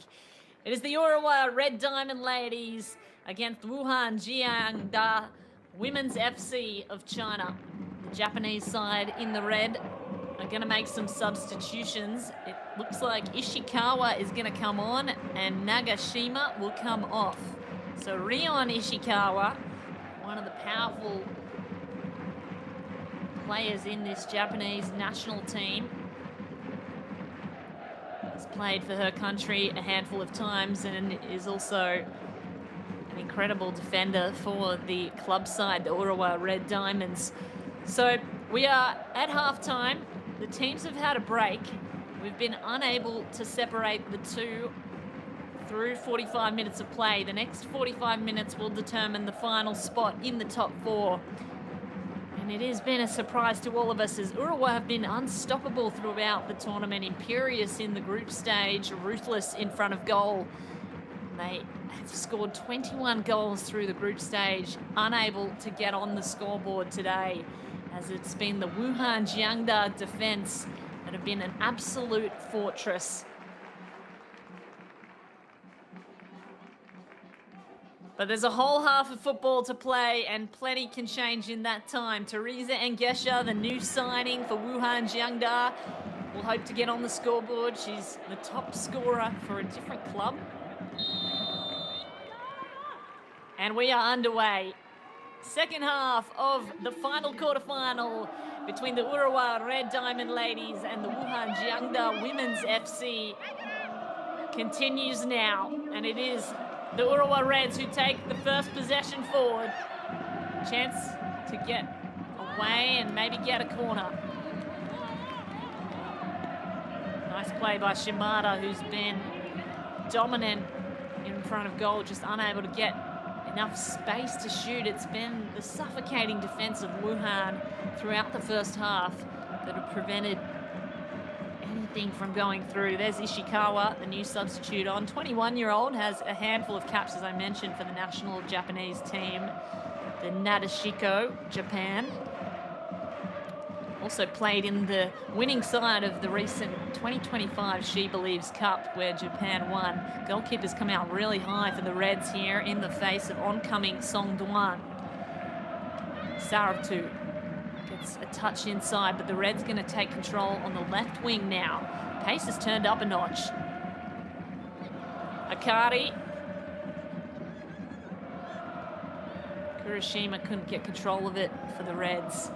It is the Urawa Red Diamond ladies against Wuhan Jiangda Women's FC of China. The Japanese side in the red are going to make some substitutions. It looks like Ishikawa is going to come on and Nagashima will come off. So Rion Ishikawa, one of the powerful players in this Japanese national team, has played for her country a handful of times and is also an incredible defender for the club side, the Urawa Red Diamonds. So we are at halftime. The teams have had a break. We've been unable to separate the two through 45 minutes of play. The next 45 minutes will determine the final spot in the top four. And it has been a surprise to all of us as Urawa have been unstoppable throughout the tournament, imperious in the group stage, ruthless in front of goal. They have scored 21 goals through the group stage, unable to get on the scoreboard today, as it's been the Wuhan Jiangda defense that have been an absolute fortress. But there's a whole half of football to play and plenty can change in that time. Teresa Engesha, the new signing for Wuhan Jiangda, will hope to get on the scoreboard. She's the top scorer for a different club. And we are underway. Second half of the final quarterfinal between the Urawa Red Diamond ladies and the Wuhan Jiangda Women's FC continues now. And it is the Urawa Reds who take the first possession forward. Chance to get away and maybe get a corner. Nice play by Shimada, who's been dominant in front of goal, just unable to get enough space to shoot. It's been the suffocating defense of Wuhan throughout the first half that have prevented anything from going through. There's Ishikawa, the new substitute on. 21-year-old, has a handful of caps, as I mentioned, for the national Japanese team, the Nadeshiko, Japan. Also played in the winning side of the recent 2025 She Believes Cup, where Japan won. Goalkeepers come out really high for the Reds here in the face of oncoming Song Duan. Saratu gets a touch inside, but the Reds going to take control on the left wing now. Pace has turned up a notch. Akari. Kurashima couldn't get control of it for the Reds.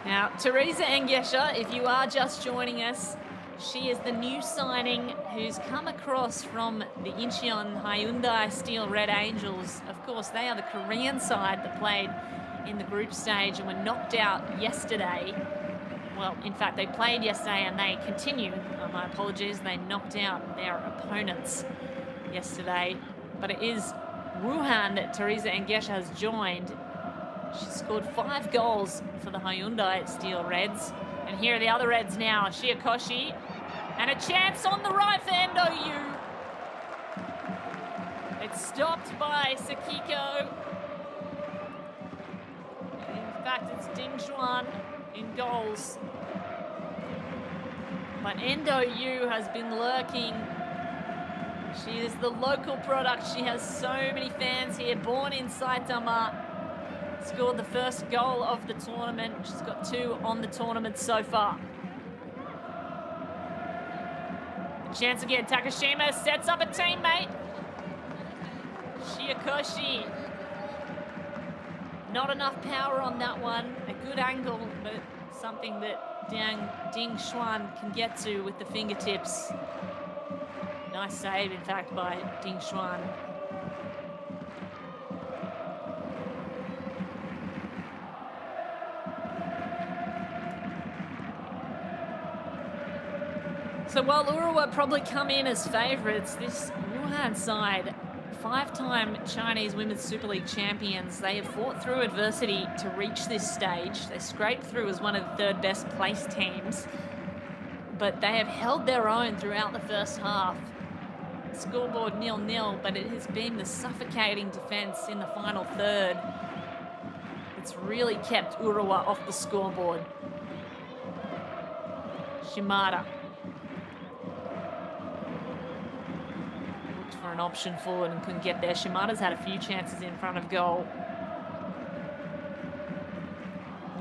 Now, Teresa Engesha, if you are just joining us, she is the new signing who's come across from the Incheon Hyundai Steel Red Angels. Of course, they are the Korean side that played in the group stage and were knocked out yesterday. Well, in fact, they played yesterday and they continued. My apologies, they knocked out their opponents yesterday. But it is Wuhan that Teresa Engesha has joined. She scored 5 goals for the Hyundai Steel Reds. And here are the other Reds now. Shiakoshi. And a chance on the right for Endo. It's stopped by Sakiko. In fact, it's Ding Xuan in goals. But Endo Yu has been lurking. She is the local product. She has so many fans here, born in Saitama. Scored the first goal of the tournament. She's got 2 on the tournament so far. Chance again. Takashima sets up a teammate. Shiakoshi. Not enough power on that one. A good angle, but something that Ding Xuan can get to with the fingertips. Nice save, in fact, by Ding Xuan. So while Urawa probably come in as favourites, this Wuhan side, 5-time Chinese Women's Super League champions, they have fought through adversity to reach this stage. They scraped through as one of the 3rd best placed teams, but they have held their own throughout the first half. Scoreboard 0-0, but it has been the suffocating defense in the final third. It's really kept Urawa off the scoreboard. Shimada looked for an option forward and couldn't get there. Shimada's had a few chances in front of goal.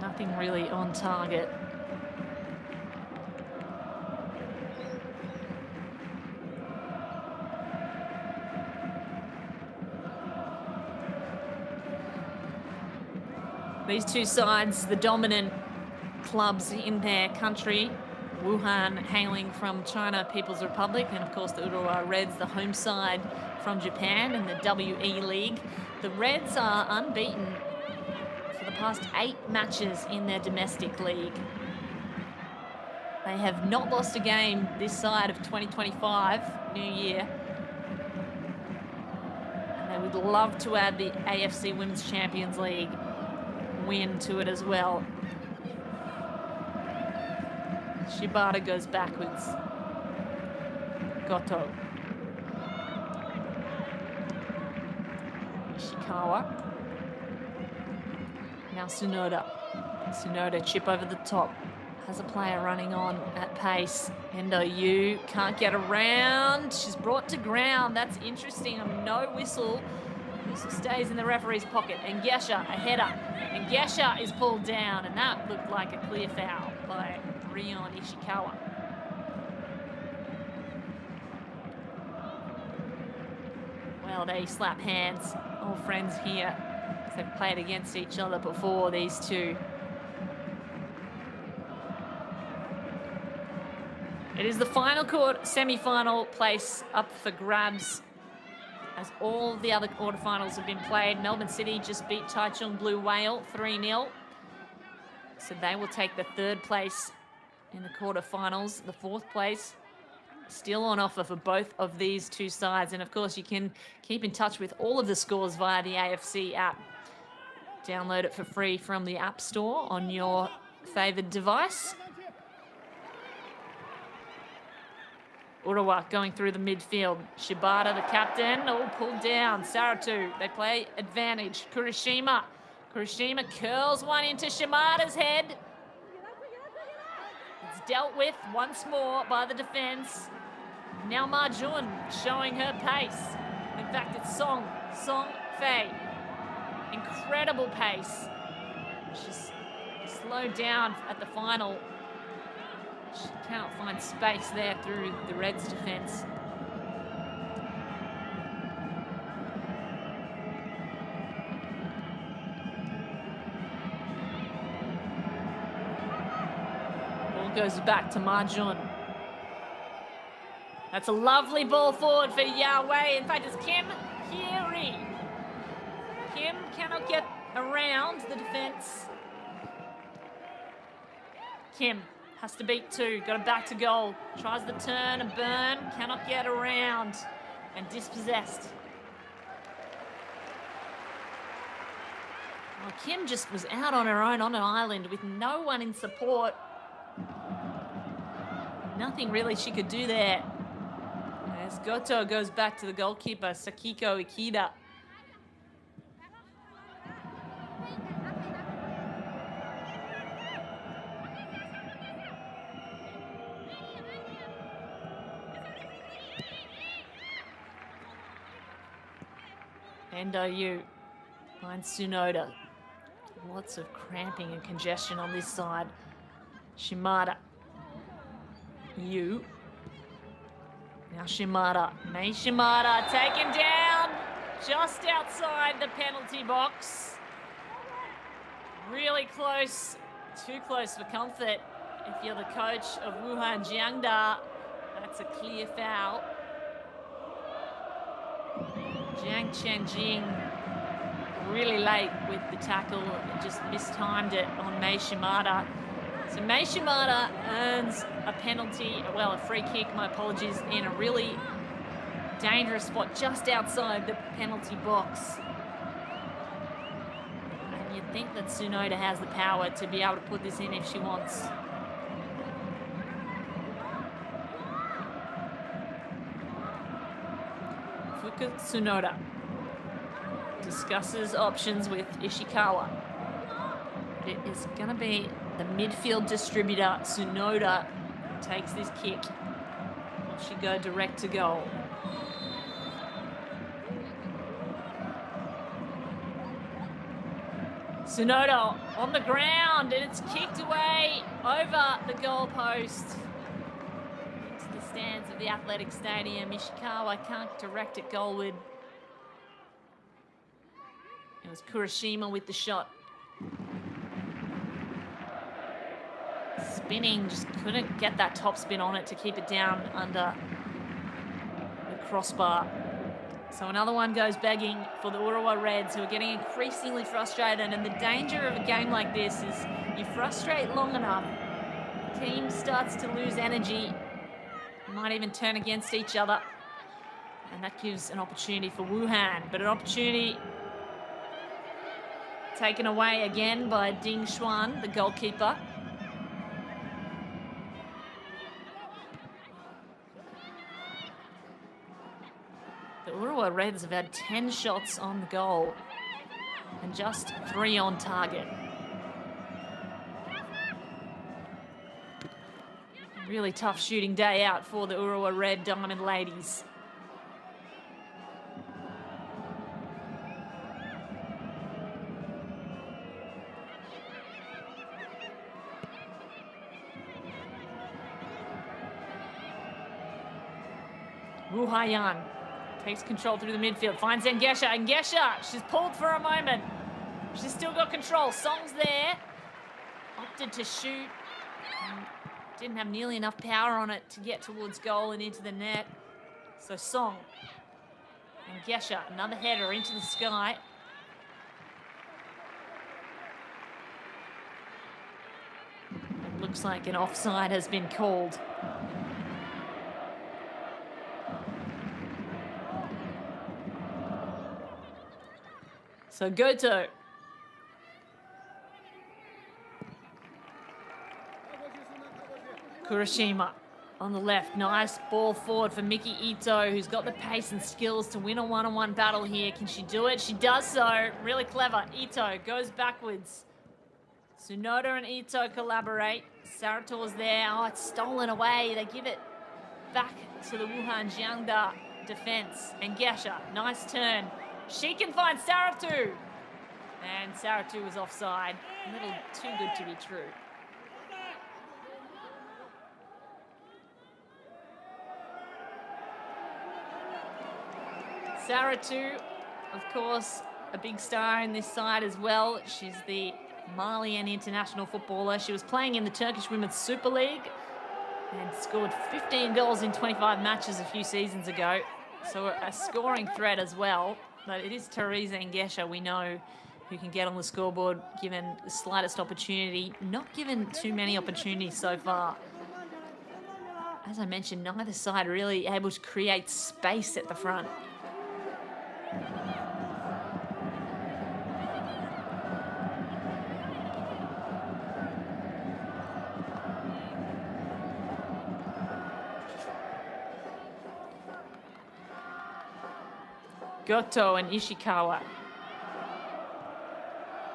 Nothing really on target. These two sides, the dominant clubs in their country, Wuhan hailing from China People's Republic, and of course the Urawa Reds, the home side from Japan in the WE League. The Reds are unbeaten for the past 8 matches in their domestic league. They have not lost a game this side of 2025, New Year. And they would love to add the AFC Women's Champions League win to it as well. Shibata goes backwards. Goto. Ishikawa. Now Tsunoda. Tsunoda chip over the top. Has a player running on at pace. Endo Yu can't get around. She's brought to ground. That's interesting. No whistle. Whistle stays in the referee's pocket. And Gesha, a header. And Gesha is pulled down, and that looked like a clear foul by Rion Ishikawa. Well, they slap hands. Old friends here. They've played against each other before, these two. It is the final semi-final place up for grabs, as all the other quarterfinals have been played. Melbourne City just beat Taichung Blue Whale 3-0. So they will take the 3rd place in the quarterfinals. The 4th place still on offer for both of these two sides. And of course, you can keep in touch with all of the scores via the AFC app. Download it for free from the App Store on your favored device. Urawa going through the midfield. Shibata, the captain, all pulled down. Saratu, they play advantage. Kurishima. Kurishima curls one into Shimada's head. It's dealt with once more by the defense. Now Marjun showing her pace. In fact, it's Song Fei. Incredible pace. She's slowed down at the final. She cannot find space there through the Reds' defense. Ball goes back to Marjun. That's a lovely ball forward for Yahweh. In fact, it's Kim Kiri. Kim cannot get around the defense. Kim has to beat 2, got it back to goal. Tries the turn and burn, cannot get around, and dispossessed. Well, Kim just was out on her own on an island with no one in support. Nothing really she could do there. As Goto goes back to the goalkeeper, Sakiko Ikeda. Endo Yu finds Tsunoda. Lots of cramping and congestion on this side. Shimada. Yu. Now Shimada. Mei Shimada taken down just outside the penalty box. Really close. Too close for comfort. If you're the coach of Wuhan Jiangda, that's a clear foul. Jiang Chenjing really late with the tackle, just mistimed it on Mei Shimada. So Mei Shimada earns a penalty, well, a free kick, my apologies, in a really dangerous spot just outside the penalty box. And you'd think that Tsunoda has the power to be able to put this in if she wants. Tsunoda discusses options with Ishikawa. It is going to be the midfield distributor, Tsunoda, who takes this kick. Will she go direct to goal? Tsunoda on the ground, and it's kicked away over the goalpost into the stands of the Athletic Stadium. Ishikawa can't direct it goalward. It was Kurashima with the shot. Spinning, just couldn't get that top spin on it to keep it down under the crossbar. So another one goes begging for the Urawa Reds, who are getting increasingly frustrated. And the danger of a game like this is you frustrate long enough, the team starts to lose energy, might even turn against each other. And that gives an opportunity for Wuhan, but an opportunity taken away again by Ding Xuan, the goalkeeper. The Urawa Reds have had 10 shots on the goal and just 3 on target. Really tough shooting day out for the Urawa Red Diamond Ladies. Wuhan takes control through the midfield, finds Ngesha. Ngesha, she's pulled for a moment. She's still got control. Song's there. Opted to shoot. Didn't have nearly enough power on it to get towards goal and into the net. So Song and Ngesha, another header into the sky. It looks like an offside has been called. So Goto. Kurashima on the left. Nice ball forward for Miki Ito, who's got the pace and skills to win a one-on-one battle here. Can she do it? She does so. Really clever. Ito goes backwards. Tsunoda and Ito collaborate. Sarator's there. Oh, it's stolen away. They give it back to the Wuhan Jiangda defense. And Gesha, nice turn. She can find Saratu. And Saratu was offside. A little too good to be true. Saratu, of course, a big star in this side as well. She's the Malian international footballer. She was playing in the Turkish Women's Super League and scored 15 goals in 25 matches a few seasons ago. So a scoring threat as well. But it is Teresa Ngesha, we know, who can get on the scoreboard given the slightest opportunity. Not given too many opportunities so far. As I mentioned, neither side really able to create space at the front. Goto and Ishikawa.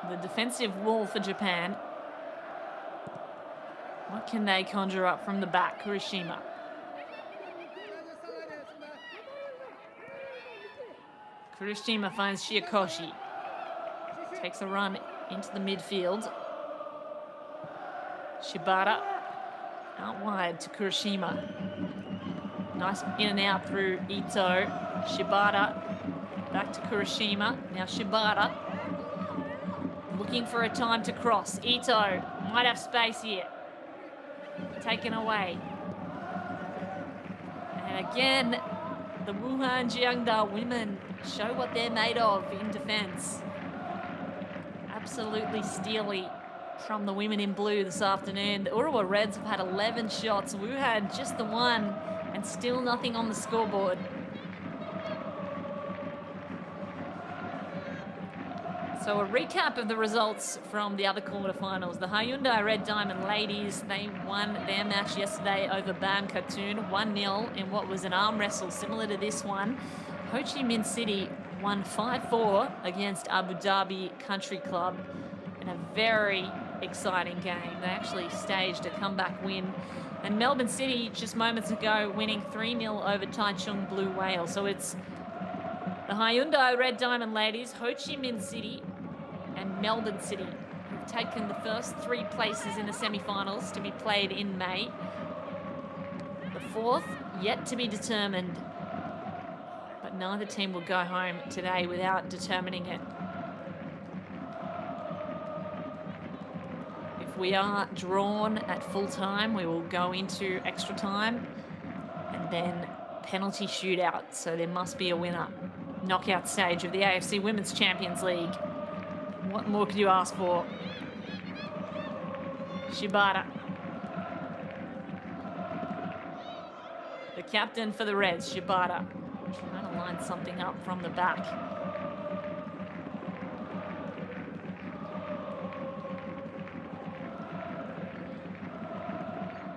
The defensive wall for Japan. What can they conjure up from the back? Kurashima. Kurashima finds Shiakoshi. Takes a run into the midfield. Shibata out wide to Kurashima. Nice in and out through Ito. Shibata back to Kurashima. Now Shibata looking for a time to cross. Ito might have space here. Taken away. And again, the Wuhan Jiangda women show what they're made of in defense. Absolutely steely from the women in blue this afternoon. The Urawa Reds have had 11 shots. Wuhan just the one, and still nothing on the scoreboard. So a recap of the results from the other quarterfinals. The Hyundai Red Diamond Ladies, they won their match yesterday over Bam Katoon 1-0 in what was an arm wrestle similar to this one. Ho Chi Minh City won 5-4 against Abu Dhabi Country Club in a very exciting game. They actually staged a comeback win. And Melbourne City, just moments ago, winning 3-0 over Taichung Blue Whale. So it's the Hyundai Red Diamond ladies, Ho Chi Minh City and Melbourne City, who've taken the first 3 places in the semi-finals to be played in May. The 4th yet to be determined, but neither team will go home today without determining it. If we are drawn at full time, we will go into extra time and then penalty shootout. So there must be a winner. Knockout stage of the AFC Women's Champions League. What more could you ask for? Shibata, the captain for the Reds, Shibata, trying to line something up from the back.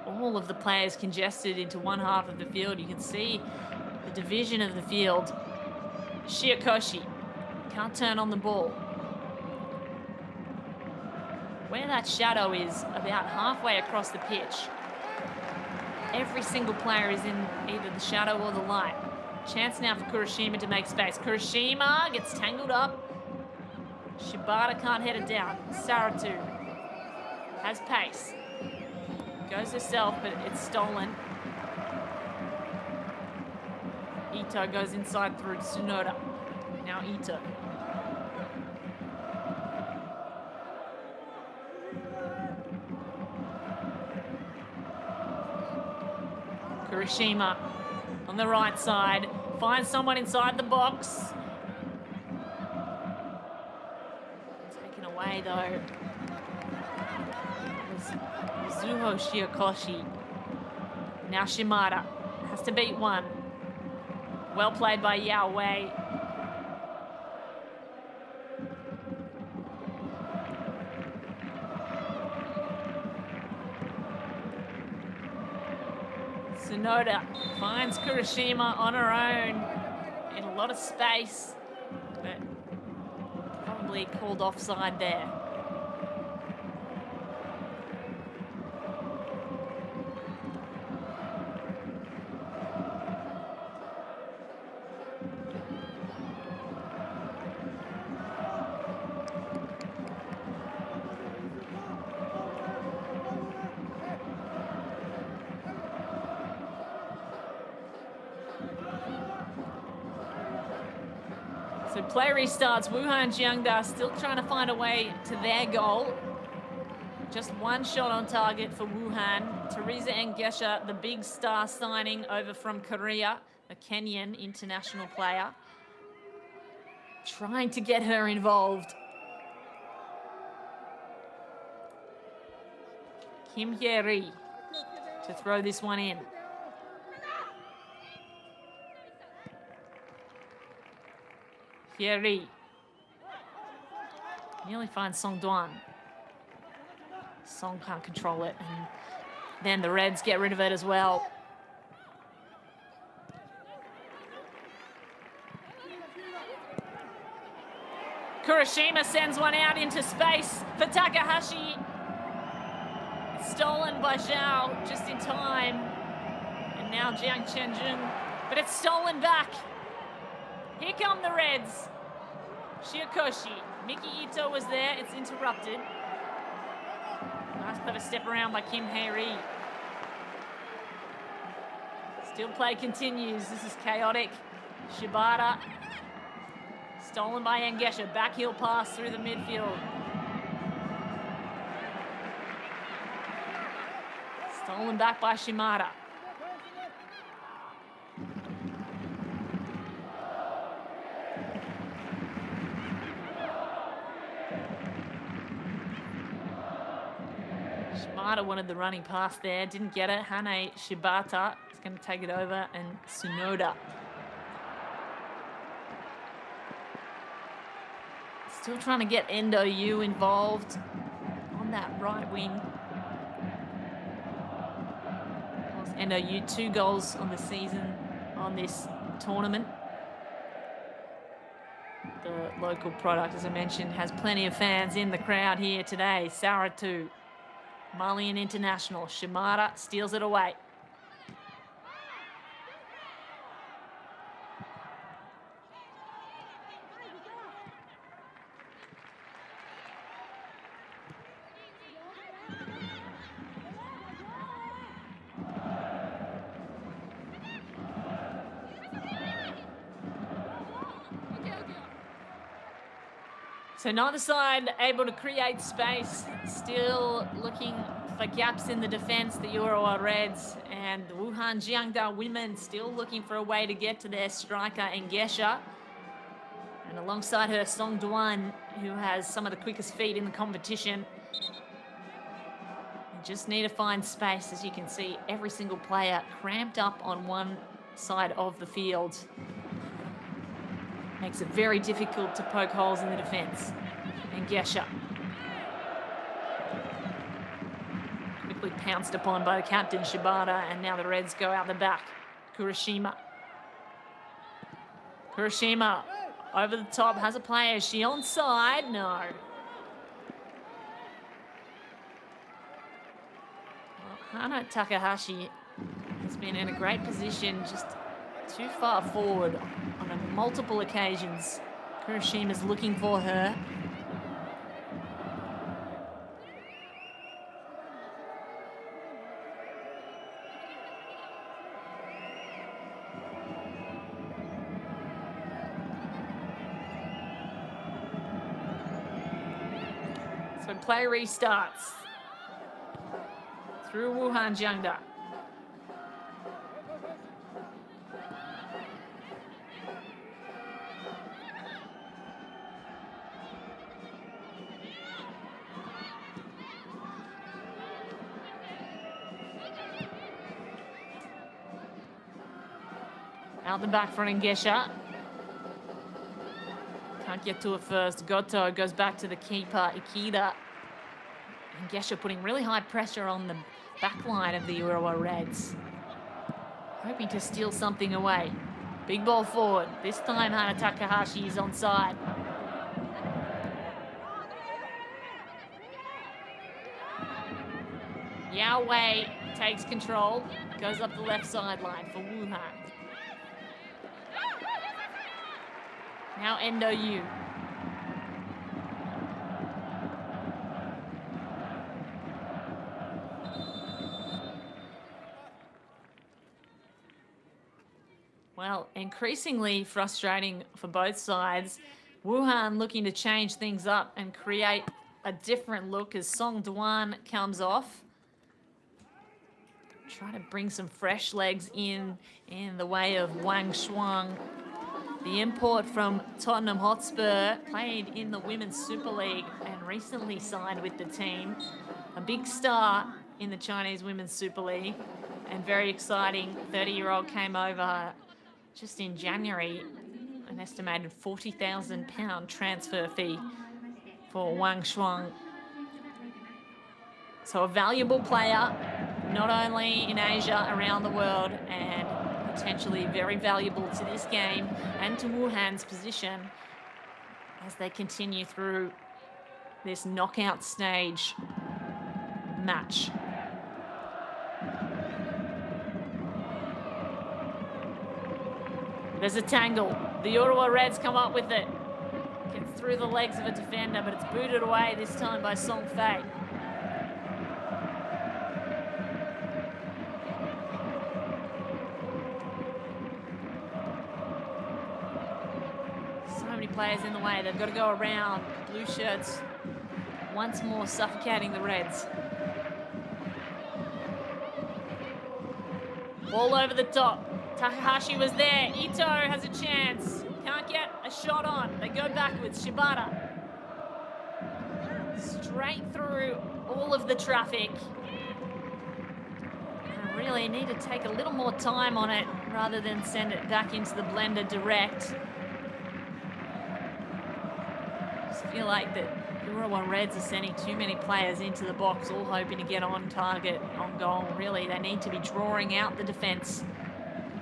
All of the players congested into one half of the field. You can see the division of the field. Shiokoshi can't turn on the ball. Where that shadow is about halfway across the pitch, every single player is in either the shadow or the light. Chance now for Kurashima to make space. Kurashima gets tangled up. Shibata can't head it down. Saratu has pace. Goes herself, but it's stolen. Ito goes inside through Tsunoda. Now Ito. Kurashima on the right side. Finds someone inside the box. Taken away though. Zuho Shiokoshi. Now Shimada has to beat one. Well played by Yao Wei. Tsunoda finds Kurashima on her own in a lot of space, but probably called offside there. So play restarts. Wuhan Jiangda still trying to find a way to their goal. Just one shot on target for Wuhan. Teresa Ngesha, the big star signing over from Korea, a Kenyan international player. Trying to get her involved. Kim Hye-ri to throw this one in. Hye-ri nearly finds Song Duan. Song can't control it, and then the Reds get rid of it as well. Kurashima sends one out into space for Takahashi. It's stolen by Zhao just in time. And now Jiang Chenjun, but it's stolen back. Here come the Reds. Shiokoshi. Miki Ito was there. It's interrupted. Nice clever step around by Kim Hye-ri. Still play continues. This is chaotic. Shibata. Stolen by Ngesha. Backheel pass through the midfield. Stolen back by Shimada. Shimada wanted the running pass there, didn't get it. Hane Shibata is going to take it over, and Tsunoda. Still trying to get Endo Yu involved on that right wing. Endo Yu, 2 goals on the season on this tournament. The local product, as I mentioned, has plenty of fans in the crowd here today. Saratu, Malian international. Shimada steals it away. So neither side able to create space, still looking for gaps in the defense, the Urawa Reds, and the Wuhan Jiangda women still looking for a way to get to their striker, Ngesha. And alongside her, Song Duan, who has some of the quickest feet in the competition. They just need to find space. As you can see, every single player cramped up on one side of the field. Makes it very difficult to poke holes in the defense. And Gesha. Quickly pounced upon by the captain, Shibata, and now the Reds go out the back. Kurashima. Kurashima over the top, has a player. Is she onside? No. Well, Hana Takahashi has been in a great position, just too far forward on multiple occasions. Kurashima's looking for her. So play restarts through Wuhan Jiangda. Out the back for Ngesha. Can't get to it first. Goto goes back to the keeper, Ikeda. Ngesha putting really high pressure on the back line of the Urawa Reds. Hoping to steal something away. Big ball forward. This time Hana Takahashi is onside. Yao Wei takes control. Goes up the left sideline for Wuhan. Now Endo Yu. Well, increasingly frustrating for both sides. Wuhan looking to change things up and create a different look as Song Duan comes off. Try to bring some fresh legs in the way of Wang Shuang. The import from Tottenham Hotspur, played in the Women's Super League and recently signed with the team. A big star in the Chinese Women's Super League and very exciting. 30-year-old came over just in January, an estimated £40,000 transfer fee for Wang Shuang. So a valuable player, not only in Asia, around the world, and potentially very valuable to this game and to Wuhan's position as they continue through this knockout stage match. There's a tangle. The Urawa Reds come up with it. Gets through the legs of a defender, but it's booted away this time by Song Fei. Players in the way. They've got to go around. Blue shirts once more suffocating the Reds. Ball over the top. Takahashi was there. Ito has a chance. Can't get a shot on. They go backwards. Shibata. Straight through all of the traffic. I really need to take a little more time on it rather than send it back into the blender direct. I feel like the Urawa Reds are sending too many players into the box, all hoping to get on target, on goal. Really, they need to be drawing out the defense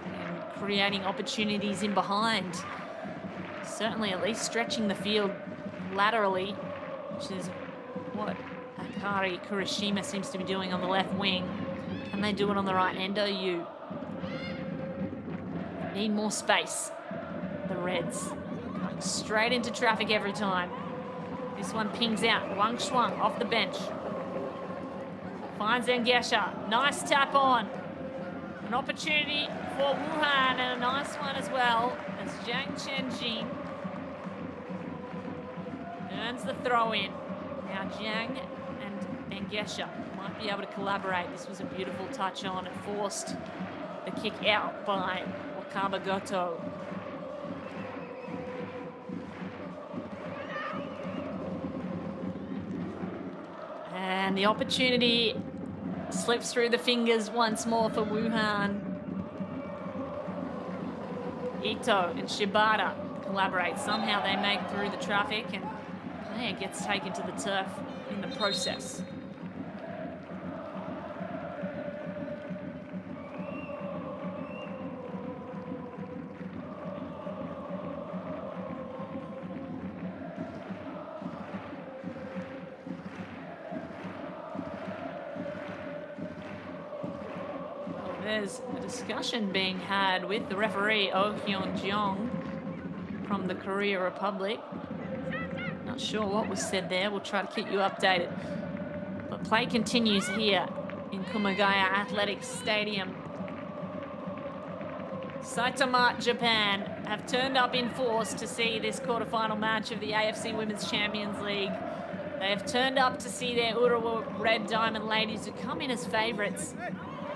and creating opportunities in behind. Certainly at least stretching the field laterally, which is what Akari Kurishima seems to be doing on the left wing. Can they do it on the right? NOU need more space. The Reds going straight into traffic every time. This one pings out. Wang Shuang off the bench. Finds Engesha. Nice tap on. An opportunity for Wuhan and a nice one as well as Zhang Chenjin earns the throw in. Now Jiang and Engesha might be able to collaborate. This was a beautiful touch on. It forced the kick out by Wakabagoto. And the opportunity slips through the fingers once more for Wuhan. Ito and Shibata collaborate. Somehow they make through the traffic and player gets taken to the turf in the process. There's a discussion being had with the referee, Oh Hyun Jeong, from the Korea Republic. Not sure what was said there. We'll try to keep you updated. But play continues here in Kumagaya Athletics Stadium. Saitama, Japan have turned up in force to see this quarterfinal match of the AFC Women's Champions League. They have turned up to see their Urawa Red Diamond ladies who come in as favourites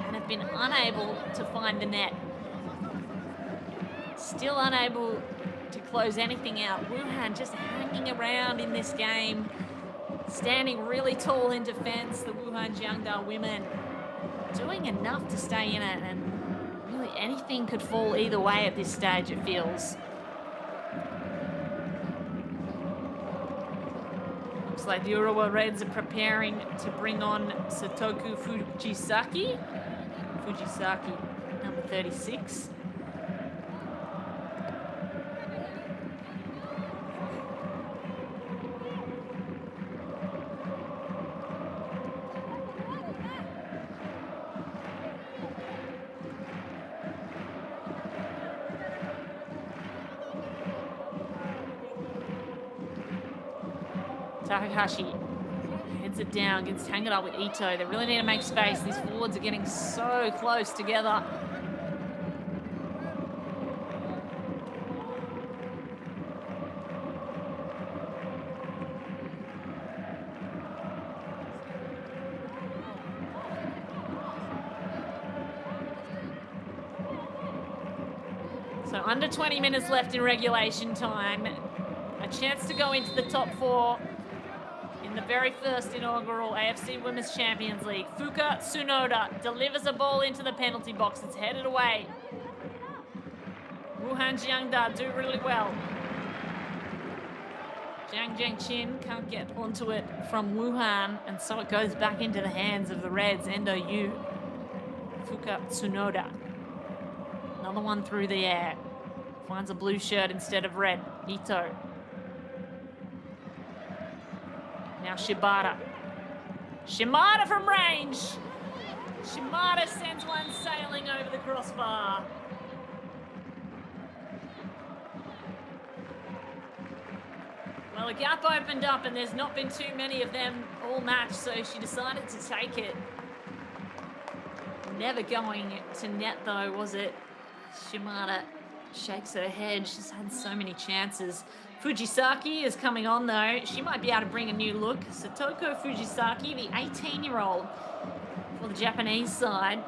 and have been unable to find the net. Still unable to close anything out. Wuhan just hanging around in this game, standing really tall in defence. The Wuhan Jiangda women doing enough to stay in it, and really anything could fall either way at this stage, it feels. Looks like the Urawa Reds are preparing to bring on Satoku Fujisaki, number 36. Takahashi heads it down, gets tangled up with Ito. They really need to make space. These forwards are getting so close together. So under 20 minutes left in regulation time. A chance to go into the top 4 in the very first inaugural AFC Women's Champions League. Fuka Tsunoda delivers a ball into the penalty box. It's headed away. Wuhan Jiangda do really well. Zhang Zhengqin can't get onto it from Wuhan, and so it goes back into the hands of the Reds. NOU. Fuka Tsunoda. Another one through the air. Finds a blue shirt instead of red. Ito. Now Shibata. Shimada from range. Shimada sends one sailing over the crossbar. Well, a gap opened up and there's not been too many of them all match, so she decided to take it. Never going to net though, was it? Shimada shakes her head. She's had so many chances. Fujisaki is coming on though. She might be able to bring a new look. Satoko Fujisaki, the 18-year-old for the Japanese side,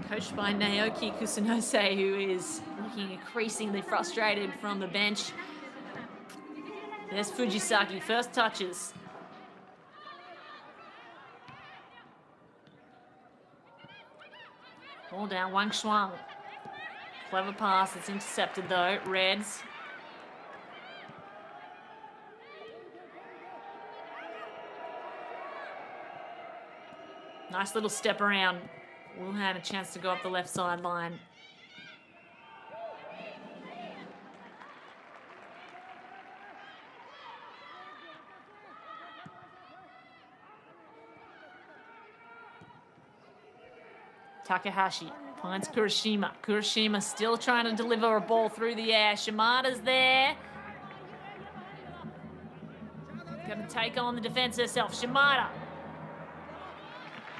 coached by Naoki Kusanose, who is looking increasingly frustrated from the bench. There's Fujisaki, first touches. Ball down, Wang Shuang. Clever pass, it's intercepted though. Reds. Nice little step around. Wuhan a chance to go up the left sideline. Takahashi finds Kurashima. Kurashima still trying to deliver a ball through the air. Shimada's there. Going to take on the defense herself. Shimada.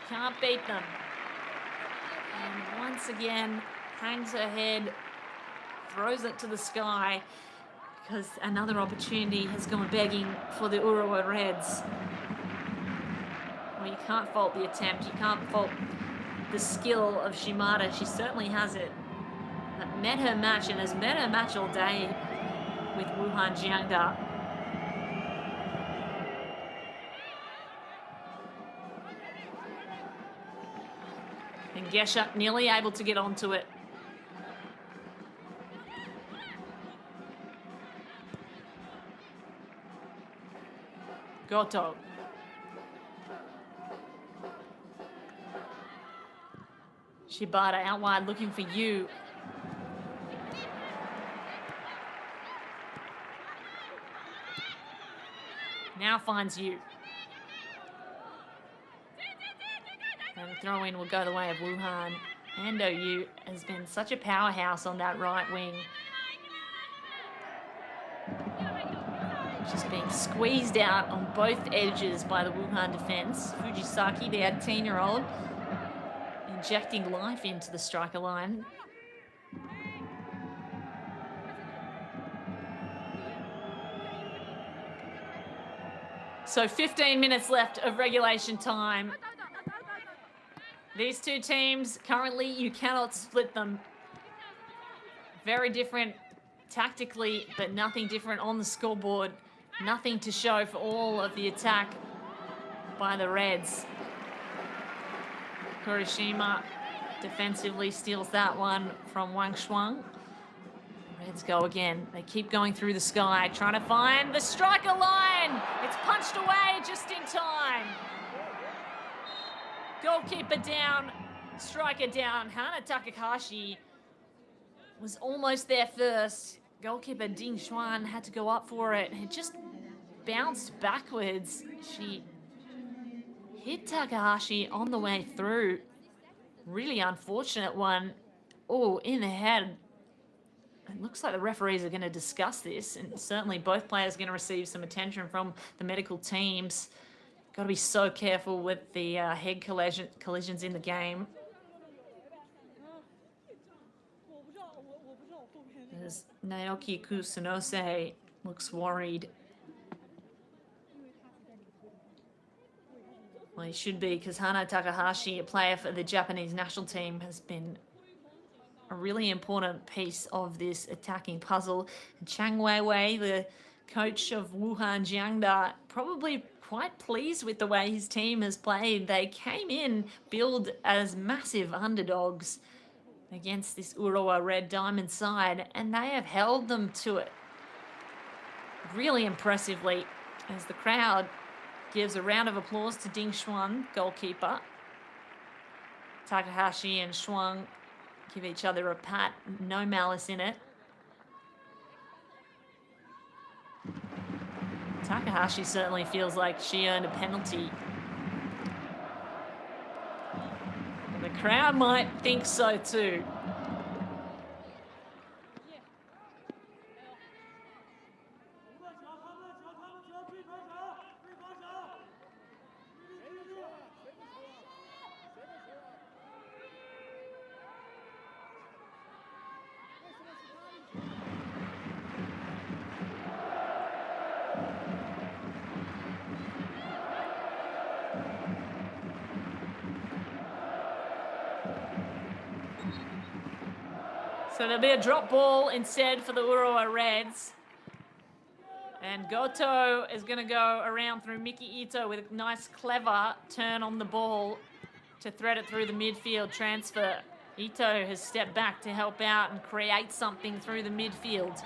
Can't beat them. And once again, hangs her head, throws it to the sky, because another opportunity has gone begging for the Urawa Reds. Well, you can't fault the attempt. You can't fault the skill of Shimada. She certainly has it. But met her match and has met her match all day with Wuhan Jiangda. And Gesha nearly able to get onto it. Goto. Shibata out wide looking for you. Now finds you. And the throw-in will go the way of Wuhan. And OU has been such a powerhouse on that right wing. Just being squeezed out on both edges by the Wuhan defense. Fujisaki, the 18-year-old, injecting life into the striker line. So 15 minutes left of regulation time. These two teams, currently, you cannot split them. Very different tactically, but nothing different on the scoreboard. Nothing to show for all of the attack by the Reds. Kurashima defensively steals that one from Wang Shuang. Reds go again. They keep going through the sky, trying to find the striker line. It's punched away just in time. Goalkeeper down, striker down. Hana Takahashi was almost there first. Goalkeeper Ding Xuan had to go up for it. It just bounced backwards. She hit Takahashi on the way through. Really unfortunate one. Oh, in the head. It looks like the referees are going to discuss this, and certainly both players are going to receive some attention from the medical teams. Got to be so careful with the head collisions in the game. As Naoki Kusanose looks worried. Well, he should be, because Hana Takahashi, a player for the Japanese national team, has been a really important piece of this attacking puzzle. Chang Weiwei, the coach of Wuhan Jiangda, probably quite pleased with the way his team has played. They came in billed as massive underdogs against this Urawa Red Diamond side, and they have held them to it really impressively, as the crowd gives a round of applause to Ding Xuan, goalkeeper. Takahashi and Xuan give each other a pat, no malice in it. Takahashi certainly feels like she earned a penalty. And the crowd might think so too. So there'll be a drop ball instead for the Urawa Reds. And Goto is going to go around through Miki Ito with a nice, clever turn on the ball to thread it through the midfield transfer. Ito has stepped back to help out and create something through the midfield.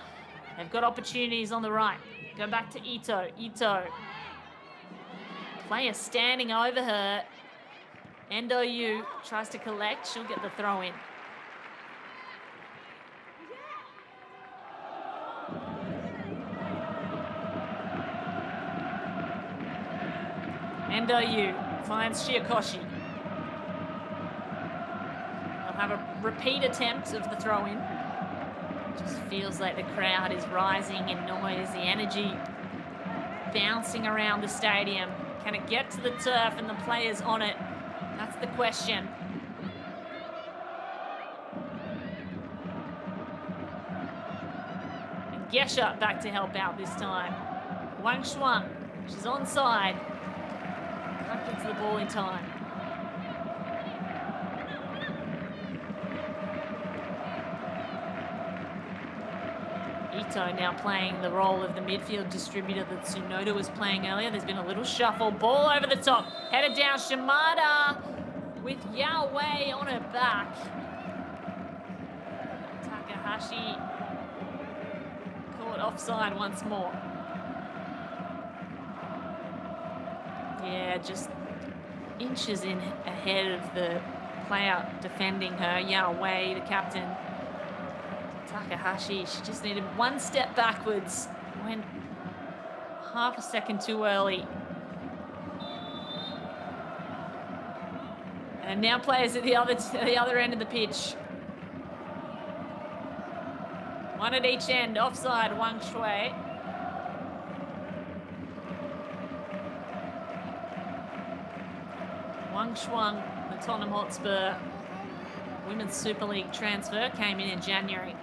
They've got opportunities on the right. Go back to Ito. Ito. Player standing over her. Endo Yu tries to collect. She'll get the throw in. Endo Yu finds Shiokoshi. They'll have a repeat attempt of the throw-in. Just feels like the crowd is rising in noise, the energy bouncing around the stadium. Can it get to the turf and the players on it? That's the question. And Gesha back to help out this time. Wang Shuang, she's onside. Can't get to the ball in time. Ito now playing the role of the midfield distributor that Tsunoda was playing earlier. There's been a little shuffle. Ball over the top. Headed down. Shimada with Yao Wei on her back. Takahashi caught offside once more. Yeah, just inches in ahead of the player defending her. Yao Wei, the captain. Takahashi, she just needed one step backwards. Went half a second too early. And now players at the other end of the pitch. One at each end, offside, Wang Shui. Wang Shuang, the Tottenham Hotspur Women's Super League transfer, came in January.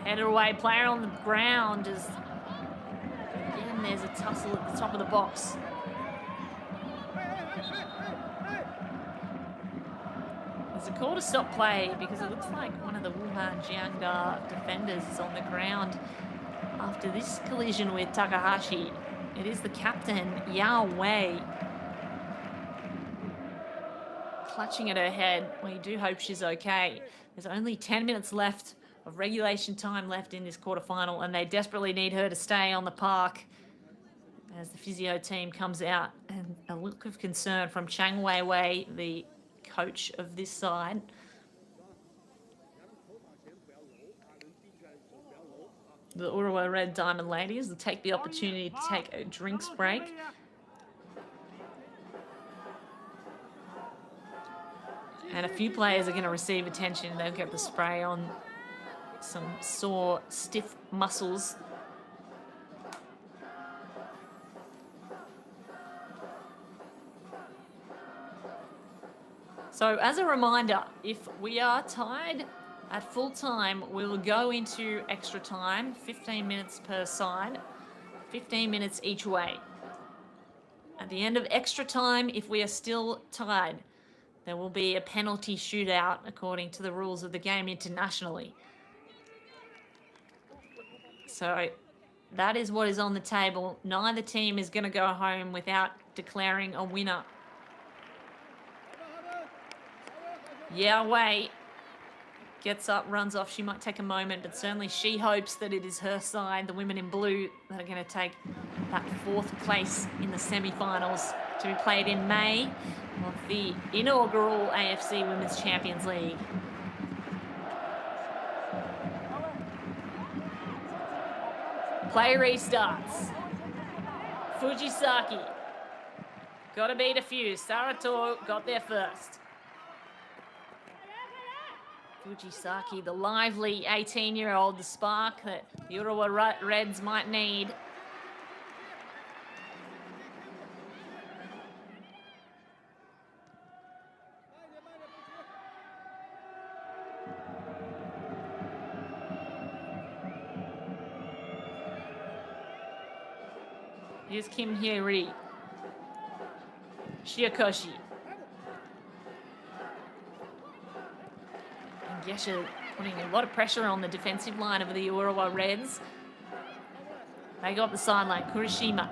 Header away, player on the ground as again there's a tussle at the top of the box. There's a call to stop play because it looks like one of the Wuhan Jiangda defenders is on the ground after this collision with Takahashi. It is the captain, Yao Wei, clutching at her head. We do hope she's okay. There's only 10 minutes left of regulation time left in this quarterfinal, and they desperately need her to stay on the park as the physio team comes out. And a look of concern from Chang Wei Wei, the coach of this side. The Urawa Red Diamond Ladies will take the opportunity to take a drinks break. And a few players are going to receive attention. They'll get the spray on some sore, stiff muscles. So as a reminder, if we are tied at full time, we will go into extra time, 15 minutes per side, 15 minutes each way. At the end of extra time, if we are still tied, there will be a penalty shootout according to the rules of the game internationally. So that is what is on the table. Neither team is going to go home without declaring a winner. Yao Wei gets up, runs off. She might take a moment, but certainly she hopes that it is her side, the women in blue, that are going to take that 4th place in the semi-finals to be played in May of the inaugural AFC Women's Champions League. Play restarts. Fujisaki got to beat a few. Sarato got there first. Fujisaki, the lively 18-year-old, the spark that the Urawa Reds might need. Here's Kim Hye-ri. Shiokoshi. And Gesha putting a lot of pressure on the defensive line of the Urawa Reds. They got the sideline. Kurishima.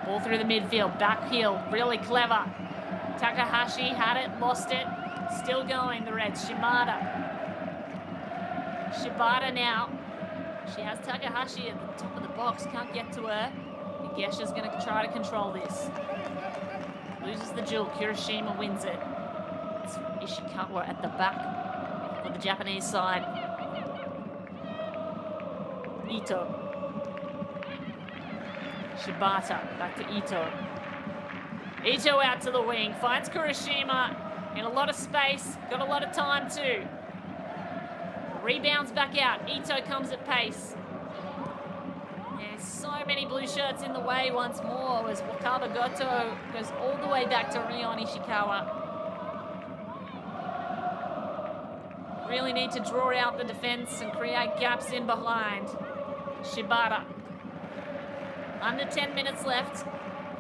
Ball through the midfield. Back heel. Really clever. Takahashi had it. Lost it. Still going, the Reds. Shimada now. She has Takahashi at the top of the box. Can't get to her. And Gesha's going to try to control this. Loses the duel. Kurishima wins it. It's Ishikawa at the back for the Japanese side. Ito. Shibata back to Ito. Ito out to the wing, finds Kurashima in a lot of space, got a lot of time too. Rebounds back out, Ito comes at pace. There's so many blue shirts in the way once more as Wakaba Goto goes all the way back to Rion Ishikawa. Really need to draw out the defense and create gaps in behind. Shibata. Under 10 minutes left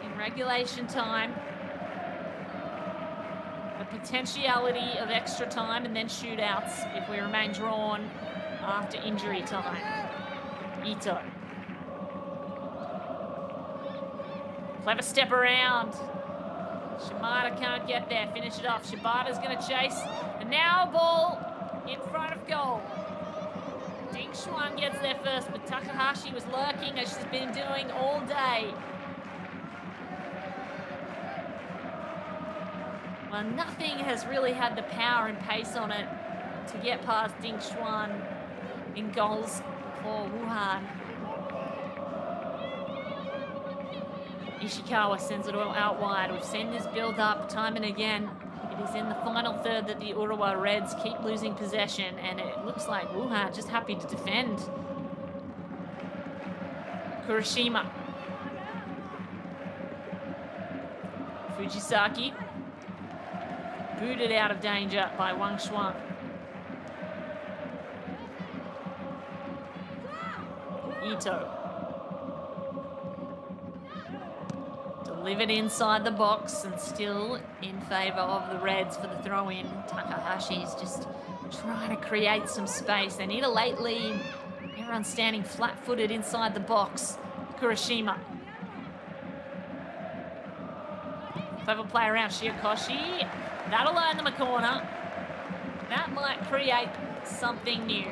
in regulation time. The potentiality of extra time and then shootouts if we remain drawn after injury time. Ito. Clever step around. Shimada can't get there. Finish it off. Shibata's going to chase. And now ball in front of goal. Ding Xuan gets there first, but Takahashi was lurking as she's been doing all day. Well, nothing has really had the power and pace on it to get past Ding Xuan in goals for Wuhan. Ishikawa sends it all out wide. We've seen this build up time and again. It is in the final third that the Urawa Reds keep losing possession, and it looks like Wuhan just happy to defend. Kurashima. Fujisaki. Booted out of danger by Wang Shuang. Ito. Delivered inside the box and still in favour of the Reds for the throw-in. Takahashi's just trying to create some space. They need a late lead. Everyone's standing flat-footed inside the box. Kurashima. Clever play around Shiyakoshi. That'll earn them a corner. That might create something new.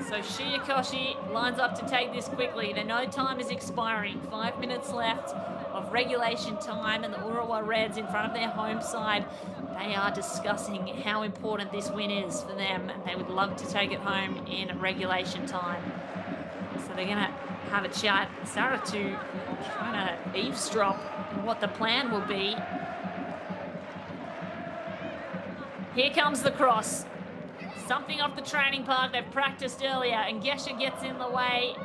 So Shiyakoshi lines up to take this quickly. They know time is expiring. 5 minutes left of regulation time, and the Urawa Reds in front of their home side, they are discussing how important this win is for them, and they would love to take it home in regulation time. So they're going to have a chat. Saratu trying to eavesdrop on what the plan will be. Here comes the cross. Something off the training park they've practiced earlier, and Gesha gets in the way.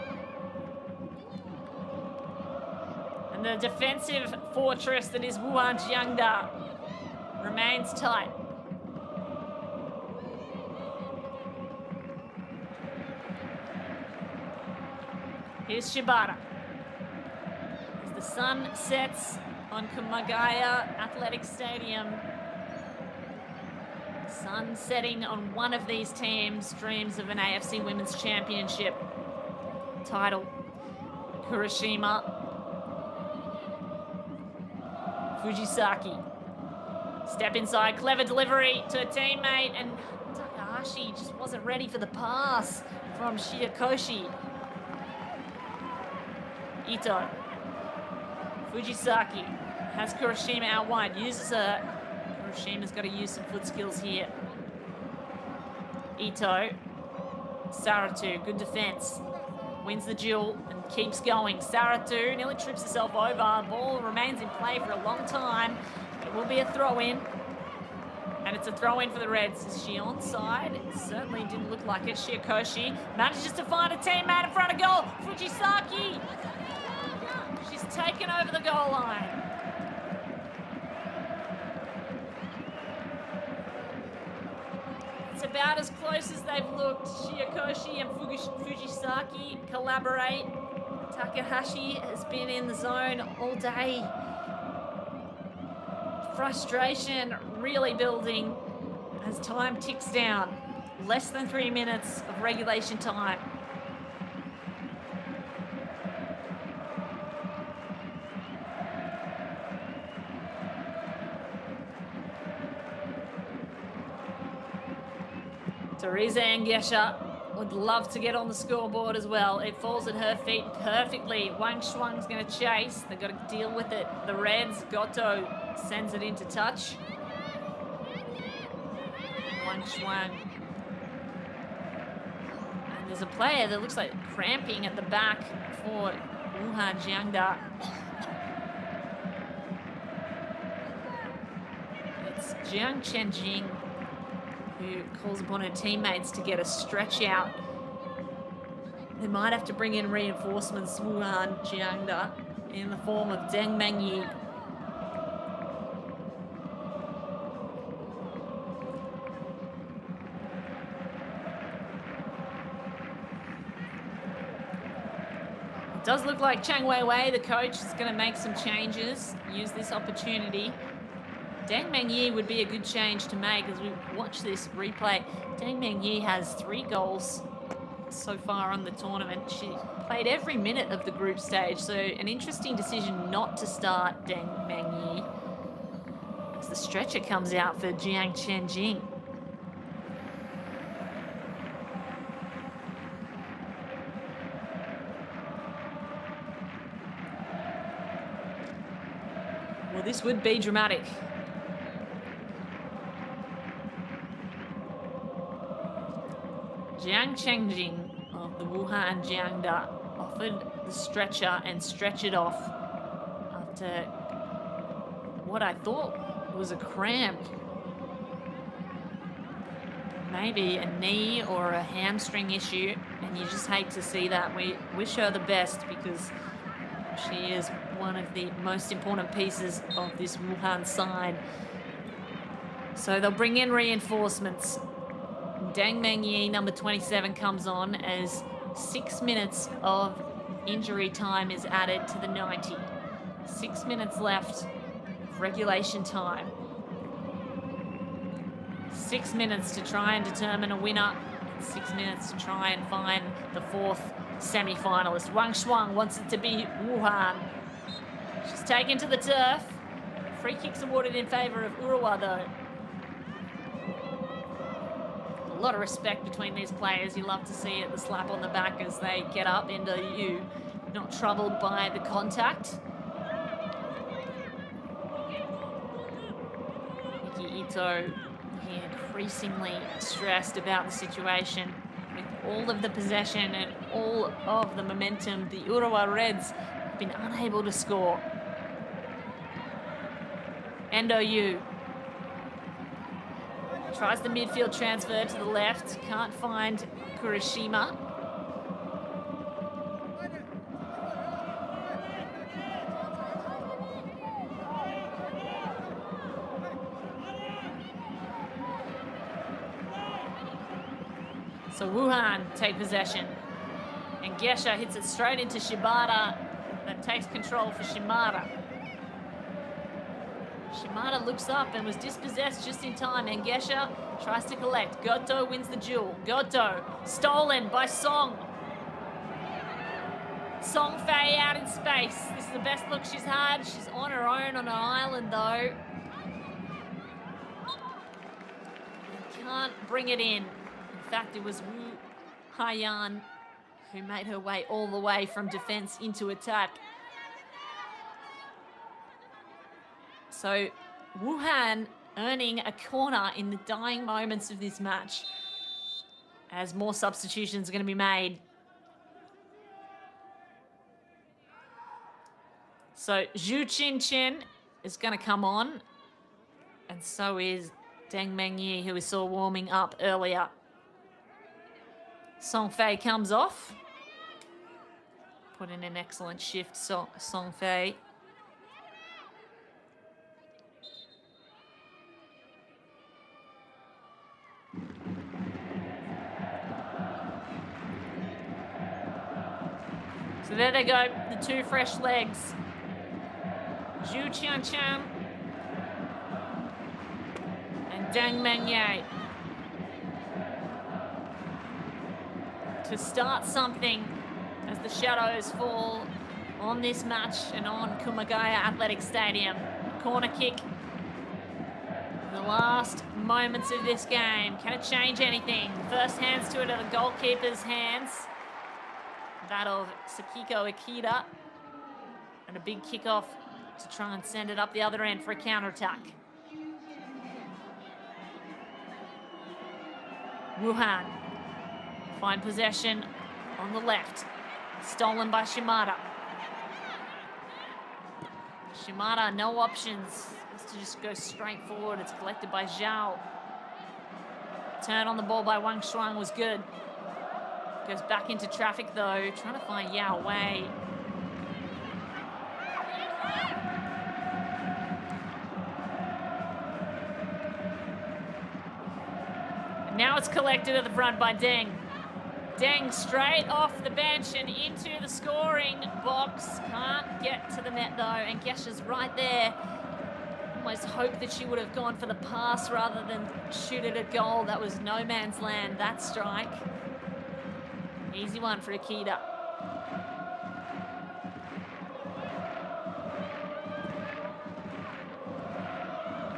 And the defensive fortress that is Wuhan Jiangda remains tight. Here's Shibata. As the sun sets on Kumagaya Athletic Stadium, sun setting on one of these teams' dreams of an AFC Women's Championship title. Kurashima. Fujisaki. Step inside, clever delivery to a teammate, and Takahashi just wasn't ready for the pass from Shiyakoshi. Ito. Fujisaki has Kurashima out wide, uses her. Kurashima's got to use some foot skills here. Ito. Saratu, good defense. Wins the duel and keeps going. Saratu nearly trips herself over. Ball remains in play for a long time. It will be a throw-in. And it's a throw-in for the Reds. Is she onside? It certainly didn't look like it. Shiyakoshi manages to find a teammate in front of goal. Fujisaki. She's taken over the goal line. It's about as close as they've looked. Shiyakoshi and Fujisaki collaborate. Takahashi has been in the zone all day. Frustration really building as time ticks down. Less than 3 minutes of regulation time. Teresa Angesha would love to get on the scoreboard as well. It falls at her feet perfectly. Wang Shuang's going to chase. They've got to deal with it. The Reds, Goto sends it into touch. Wang Shuang. And there's a player that looks like cramping at the back for Wuhan Jiangda. Jiang Chenjing, who calls upon her teammates to get a stretch out. They might have to bring in reinforcements, Wuhan Jiangda, in the form of Deng Mengyi. It does look like Chang Weiwei, the coach, is going to make some changes, use this opportunity. Deng Mengyi would be a good change to make as we watch this replay. Deng Mengyi has 3 goals so far on the tournament. She played every minute of the group stage, so an interesting decision not to start Deng Mengyi as the stretcher comes out for Jiang Chenjing. Well, this would be dramatic. Jiang Chenjing of the Wuhan Jiangda offered the stretcher and stretched it off after what I thought was a cramp. Maybe a knee or a hamstring issue, and you just hate to see that. We wish her the best because she is one of the most important pieces of this Wuhan side. So they'll bring in reinforcements. Deng Mengyi, number 27, comes on as 6 minutes of injury time is added to the 90. 6 minutes left of regulation time. 6 minutes to try and determine a winner, and 6 minutes to try and find the 4th semi-finalist. Wang Shuang wants it to be Wuhan. She's taken to the turf. Free kicks awarded in favor of Urawa, though. A lot of respect between these players. You love to see it, the slap on the back as they get up into you. Not troubled by the contact. Miki Ito increasingly stressed about the situation. With all of the possession and all of the momentum, the Urawa Reds have been unable to score. Endo Yu tries the midfield transfer to the left, can't find Kurishima. So Wuhan take possession, and Gesha hits it straight into Shibata. That takes control for Shimada. Shimada looks up and was dispossessed just in time, and Gesha tries to collect. Goto wins the duel. Goto stolen by Song. Song Fei out in space. This is the best look she's had. She's on her own on an island though. Can't bring it in. In fact, it was Wu Haiyan who made her way all the way from defense into attack. So Wuhan earning a corner in the dying moments of this match as more substitutions are going to be made. So Zhu Qinchen is going to come on, and so is Deng Mengyi, who we saw warming up earlier. Song Fei comes off. Put in an excellent shift, Song Fei. So there they go, the 2 fresh legs. Zhu Qianqian and Deng Mengyi to start something as the shadows fall on this match and on Kumagaya Athletic Stadium. Corner kick. The last moments of this game. Can it change anything? First hands to it are the goalkeeper's hands. That of Sakiko Akita. And a big kickoff to try and send it up the other end for a counter-attack. Wuhan find possession on the left. Stolen by Shimada. Shimada, no options. Has to just go straight forward. It's collected by Zhao. Turn on the ball by Wang Shuang was good. Goes back into traffic though, trying to find Yao Wei. And now it's collected at the front by Deng. Deng straight off the bench and into the scoring box. Can't get to the net though, and Gesha's right there. Almost hoped that she would have gone for the pass rather than shoot it at goal. That was no man's land, that strike. Easy one for Akita.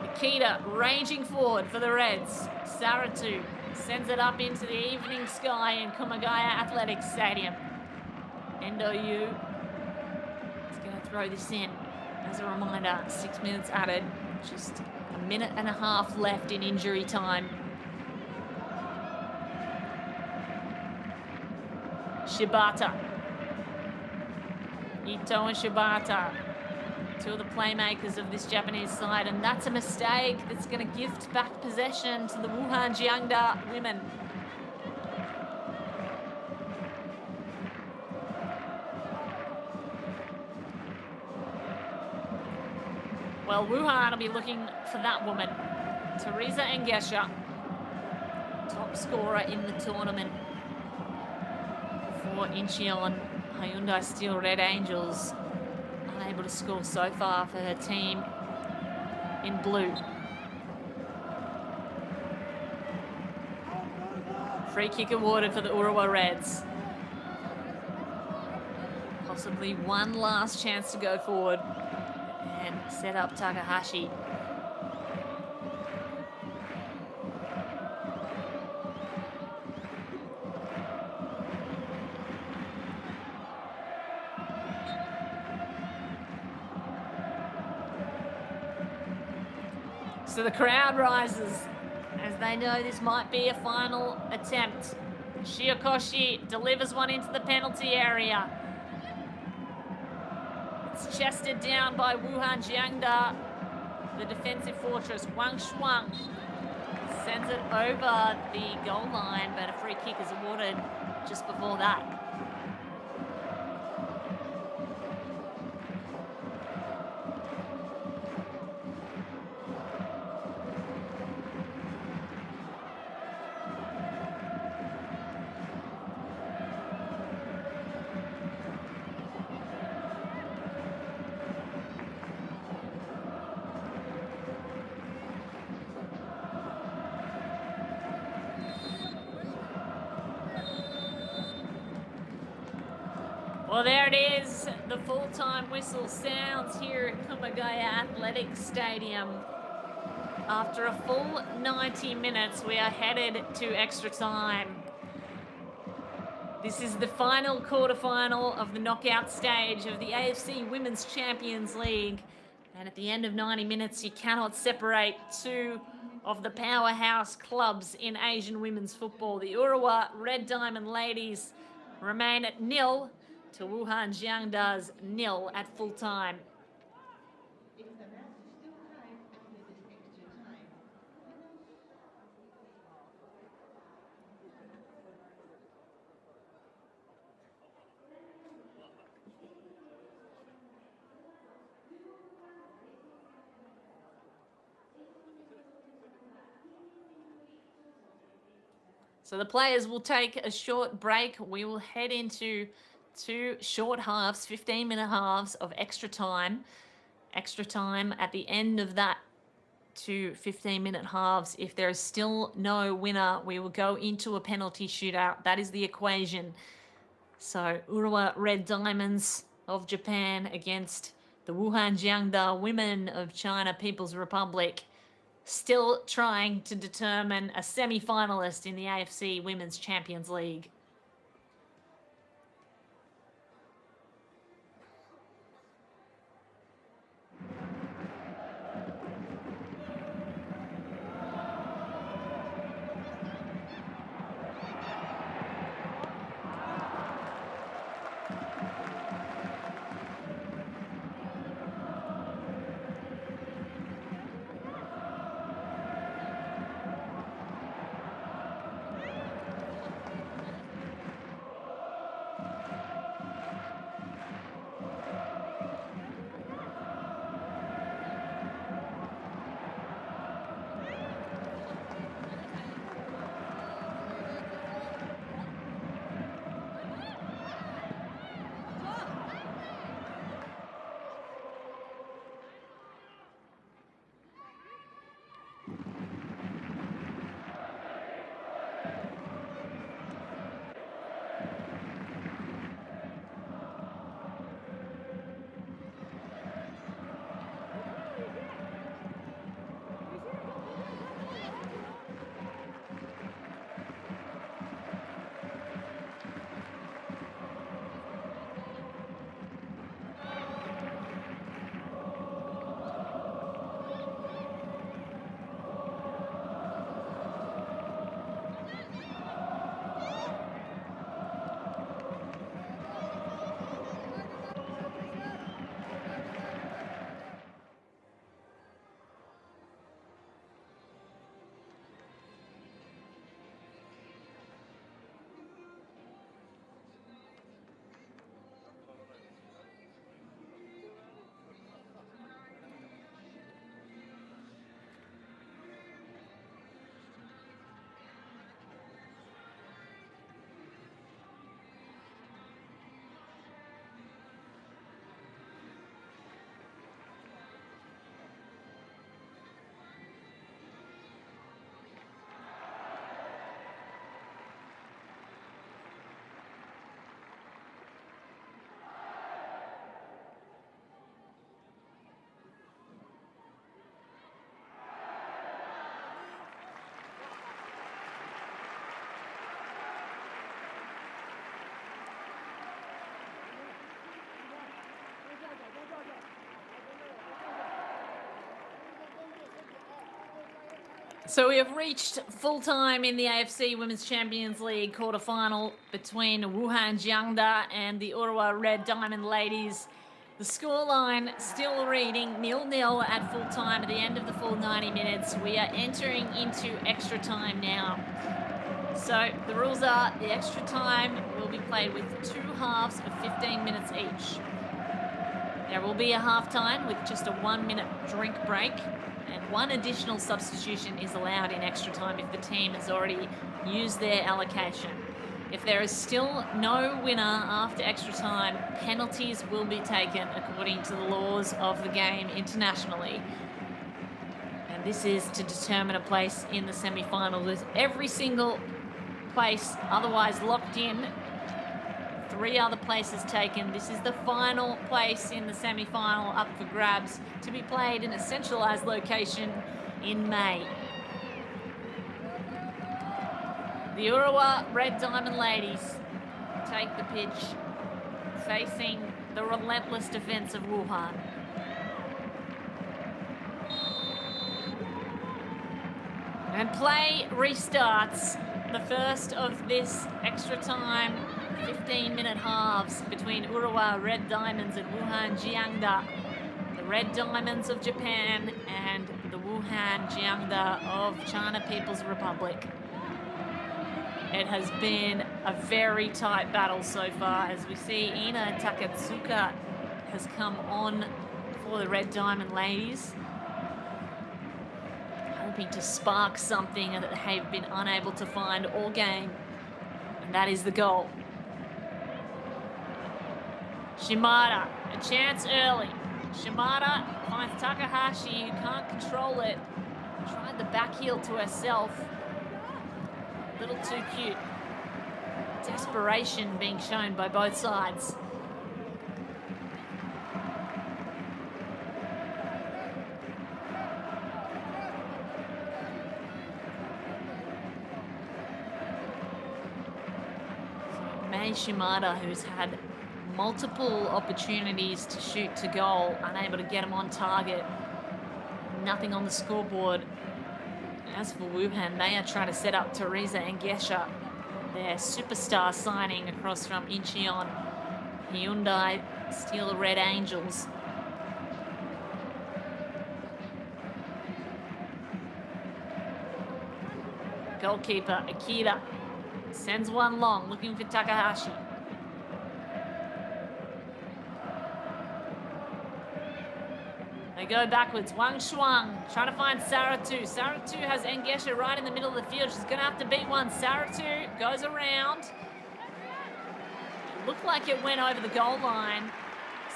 Akita ranging forward for the Reds. Saratu sends it up into the evening sky in Kumagaya Athletics Stadium. Endo Yu is going to throw this in. As a reminder, 6 minutes added, just a minute and a half left in injury time. Shibata. Ito and Shibata, two of the playmakers of this Japanese side, and that's a mistake that's going to gift back possession to the Wuhan Jiangda women. Well, Wuhan will be looking for that woman, Teresa Engesha, top scorer in the tournament for Incheon Hyundai Steel Red Angels. Unable to score so far for her team in blue. Free kick awarded for the Urawa Reds. Possibly one last chance to go forward and set up Takahashi. So the crowd rises as they know this might be a final attempt. Shiokoshi delivers one into the penalty area. It's chested down by Wuhan Jiangda, the defensive fortress. Wang Shuang sends it over the goal line, but a free kick is awarded just before that. Well, there it is. The full-time whistle sounds here at Kumagaya Athletics Stadium. After a full 90 minutes, we are headed to extra time. This is the final quarterfinal of the knockout stage of the AFC Women's Champions League. And at the end of 90 minutes, you cannot separate two of the powerhouse clubs in Asian women's football. The Urawa Red Diamond ladies remain at 0 to Wuhan Jiangda's 0 at full time. So the players will take a short break. We will head into two short halves, 15-minute halves of extra time. Extra time at the end of that two 15-minute halves. If there is still no winner, we will go into a penalty shootout. That is the equation. So Urawa Red Diamonds of Japan against the Wuhan Jiangda Women of China People's Republic. Still trying to determine a semi-finalist in the AFC Women's Champions League. So we have reached full time in the AFC Women's Champions League quarterfinal between Wuhan Jiangda and the Urawa Red Diamond ladies. The scoreline still reading 0-0 at full time at the end of the full 90 minutes. We are entering into extra time now. So the rules are the extra time will be played with 2 halves of 15 minutes each. There will be a half time with just a 1-minute drink break, and 1 additional substitution is allowed in extra time if the team has already used their allocation. If there is still no winner after extra time, penalties will be taken according to the laws of the game internationally. And this is to determine a place in the semi-final. With every single place otherwise locked in, 3 other places taken. This is the final place in the semi-final up for grabs to be played in a centralised location in May. The Urawa Red Diamond ladies take the pitch, facing the relentless defence of Wuhan. And play restarts. The first of this extra time 15-minute halves between Urawa Red Diamonds and Wuhan Jiangda. The Red Diamonds of Japan and the Wuhan Jiangda of China People's Republic. It has been a very tight battle so far, as we see Ina Takatsuka has come on for the Red Diamond ladies, hoping to spark something that they've been unable to find all game, and that is the goal. Shimada, a chance early. Shimada finds Takahashi, who can't control it. Tried the back heel to herself. A little too cute. Desperation being shown by both sides. Mei Shimada, who's had multiple opportunities to shoot to goal, unable to get him on target. Nothing on the scoreboard. As for Wuhan, they are trying to set up Teresa Engesha, their superstar signing across from Incheon Hyundai Steel Red Angels. Goalkeeper Akira sends one long, looking for Takahashi. They go backwards. Wang Shuang trying to find Saratu. Saratu has Engesha right in the middle of the field. She's going to have to beat one. Saratu goes around. It looked like it went over the goal line.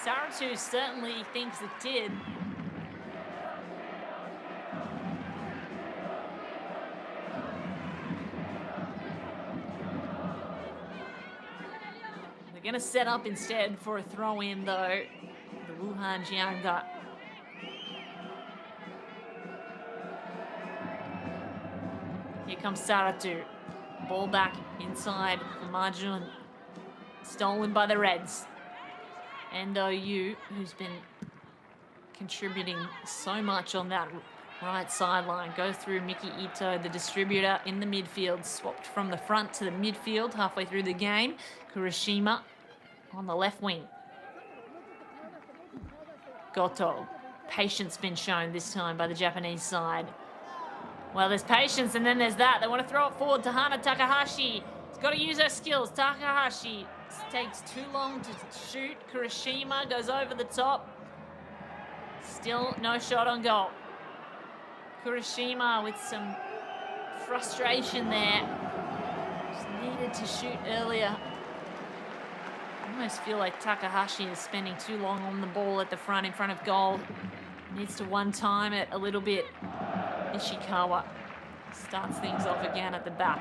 Saratu certainly thinks it did. They're going to set up instead for a throw-in, though. The Wuhan Jiangda. Here comes Saratu. Ball back inside for Marjun. Stolen by the Reds. Endo Yu, who's been contributing so much on that right sideline. Go through Miki Ito, the distributor in the midfield. Swapped from the front to the midfield halfway through the game. Kurashima on the left wing. Goto. Patience been shown this time by the Japanese side. Well, there's patience, and then there's that. They want to throw it forward to Hana Takahashi. She's got to use her skills. Takahashi takes too long to shoot. Kurashima goes over the top. Still no shot on goal. Kurashima with some frustration there. Just needed to shoot earlier. I almost feel like Takahashi is spending too long on the ball at the front, in front of goal. Needs to one-time it a little bit. Ishikawa starts things off again at the back.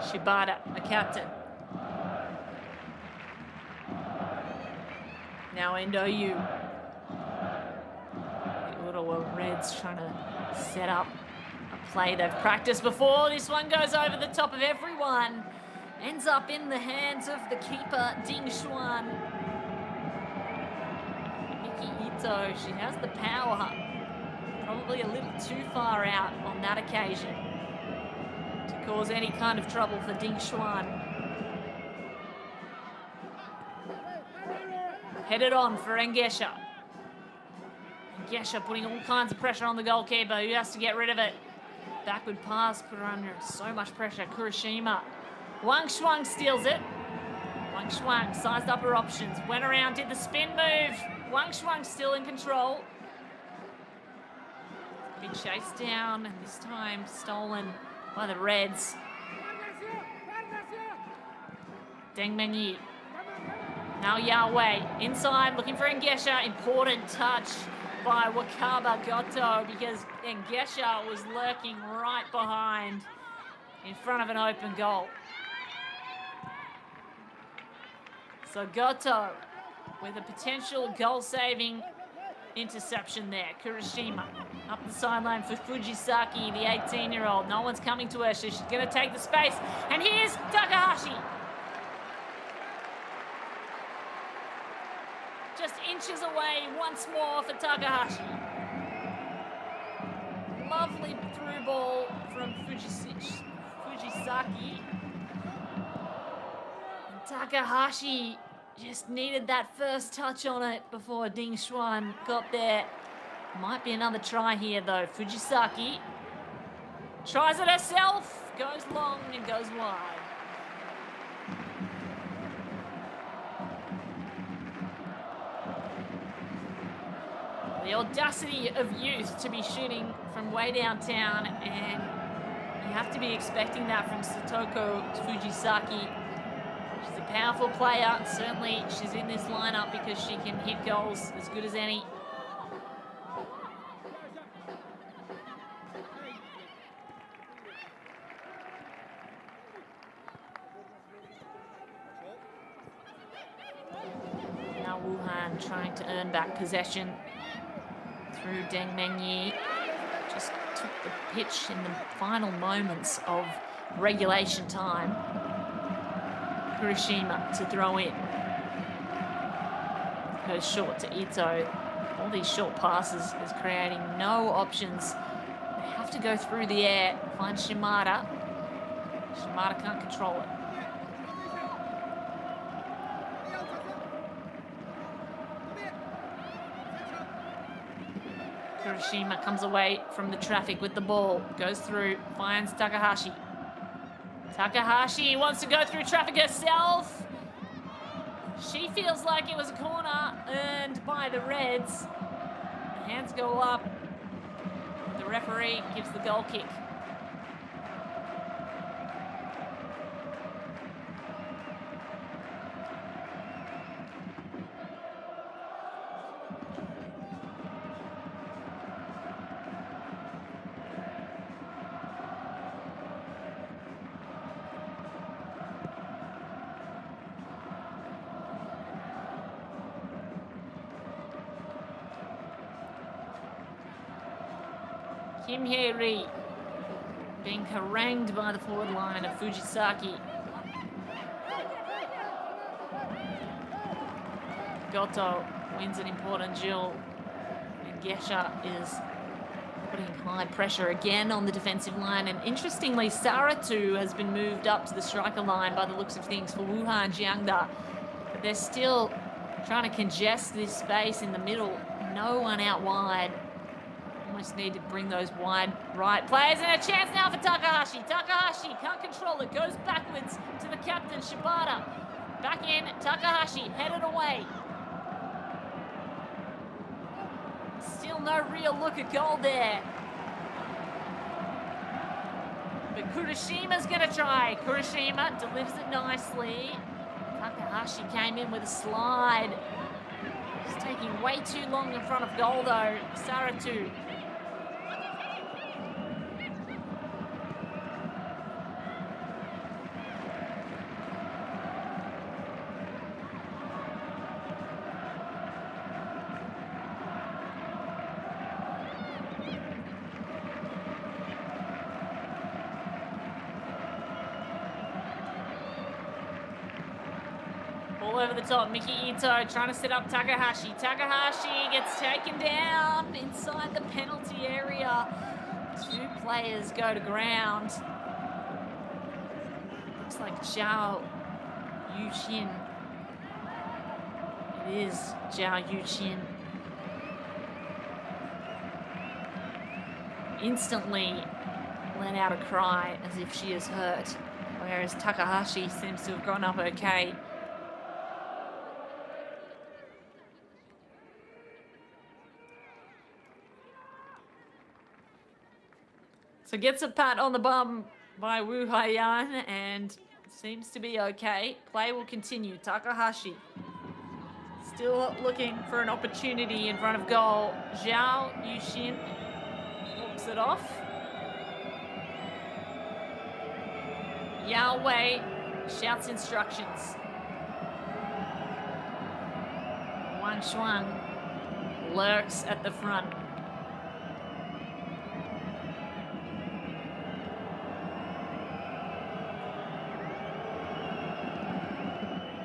Shibata, the captain. Now Endo Yu. The Urawa Reds trying to set up a play they've practiced before. This one goes over the top of everyone. ends up in the hands of the keeper, Ding Xuan. Miki Ito, she has the power. Probably a little too far out on that occasion to cause any kind of trouble for Ding Xuan. Headed on for Engesha. Engesha putting all kinds of pressure on the goalkeeper, who has to get rid of it. Backward pass put her under so much pressure. Kurashima. Wang Shuang steals it. Wang Shuang sized up her options. Went around, did the spin move. Wang Shuang still in control. Big chase down, and this time stolen by the Reds. Deng Menyi. Now Yahweh inside, looking for Engesha. Important touch by Wakaba Goto, because Engesha was lurking right behind in front of an open goal. So Goto with a potential goal-saving interception there. Kurashima up the sideline for Fujisaki, the 18-year-old. No one's coming to her, so she's going to take the space. And here's Takahashi. Just inches away once more for Takahashi. Lovely through ball from Fujisaki. And Takahashi just needed that first touch on it before Ding Xuan got there. Might be another try here though. Fujisaki tries it herself, goes long and goes wide. The audacity of youth to be shooting from way downtown, and you have to be expecting that from Satoko Fujisaki. She's a powerful player. Certainly she's in this lineup because she can hit goals as good as any. Now Wuhan trying to earn back possession through Deng Menyi. Just took the pitch in the final moments of regulation time. Kurashima to throw in. Goes short to Ito. All these short passes is creating no options. They have to go through the air, find Shimada. Shimada can't control it. Kurashima comes away from the traffic with the ball, goes through, finds Takahashi. Takahashi wants to go through traffic herself. She feels like it was a corner earned by the Reds. The hands go up. The referee gives the goal kick. Kim Hye-ri being harangued by the forward line of Fujisaki. Goto wins an important duel, and Gesha is putting high pressure again on the defensive line. And interestingly, Saratu has been moved up to the striker line by the looks of things for Wuhan Jiangda. But they're still trying to congest this space in the middle. No one out wide. Almost need to bring those wide right players, and a chance now for Takahashi. Takahashi can't control it, goes backwards to the captain, Shibata. Back in, Takahashi headed away. Still no real look at goal there. But Kurashima's gonna try. Kurashima delivers it nicely. Takahashi came in with a slide. He's taking way too long in front of goal though. Saratu. Ball over the top. Miki Ito trying to set up Takahashi. Takahashi gets taken down inside the penalty area. 2 players go to ground. Looks like Zhao Yuxin. It is Zhao Yuxin. Instantly let out a cry as if she is hurt, whereas Takahashi seems to have gone up okay. So gets a pat on the bum by Wu Haiyan and seems to be okay. Play will continue. Takahashi still looking for an opportunity in front of goal. Zhao Yuxin walks it off. Yao Wei shouts instructions. Wang Shuang lurks at the front.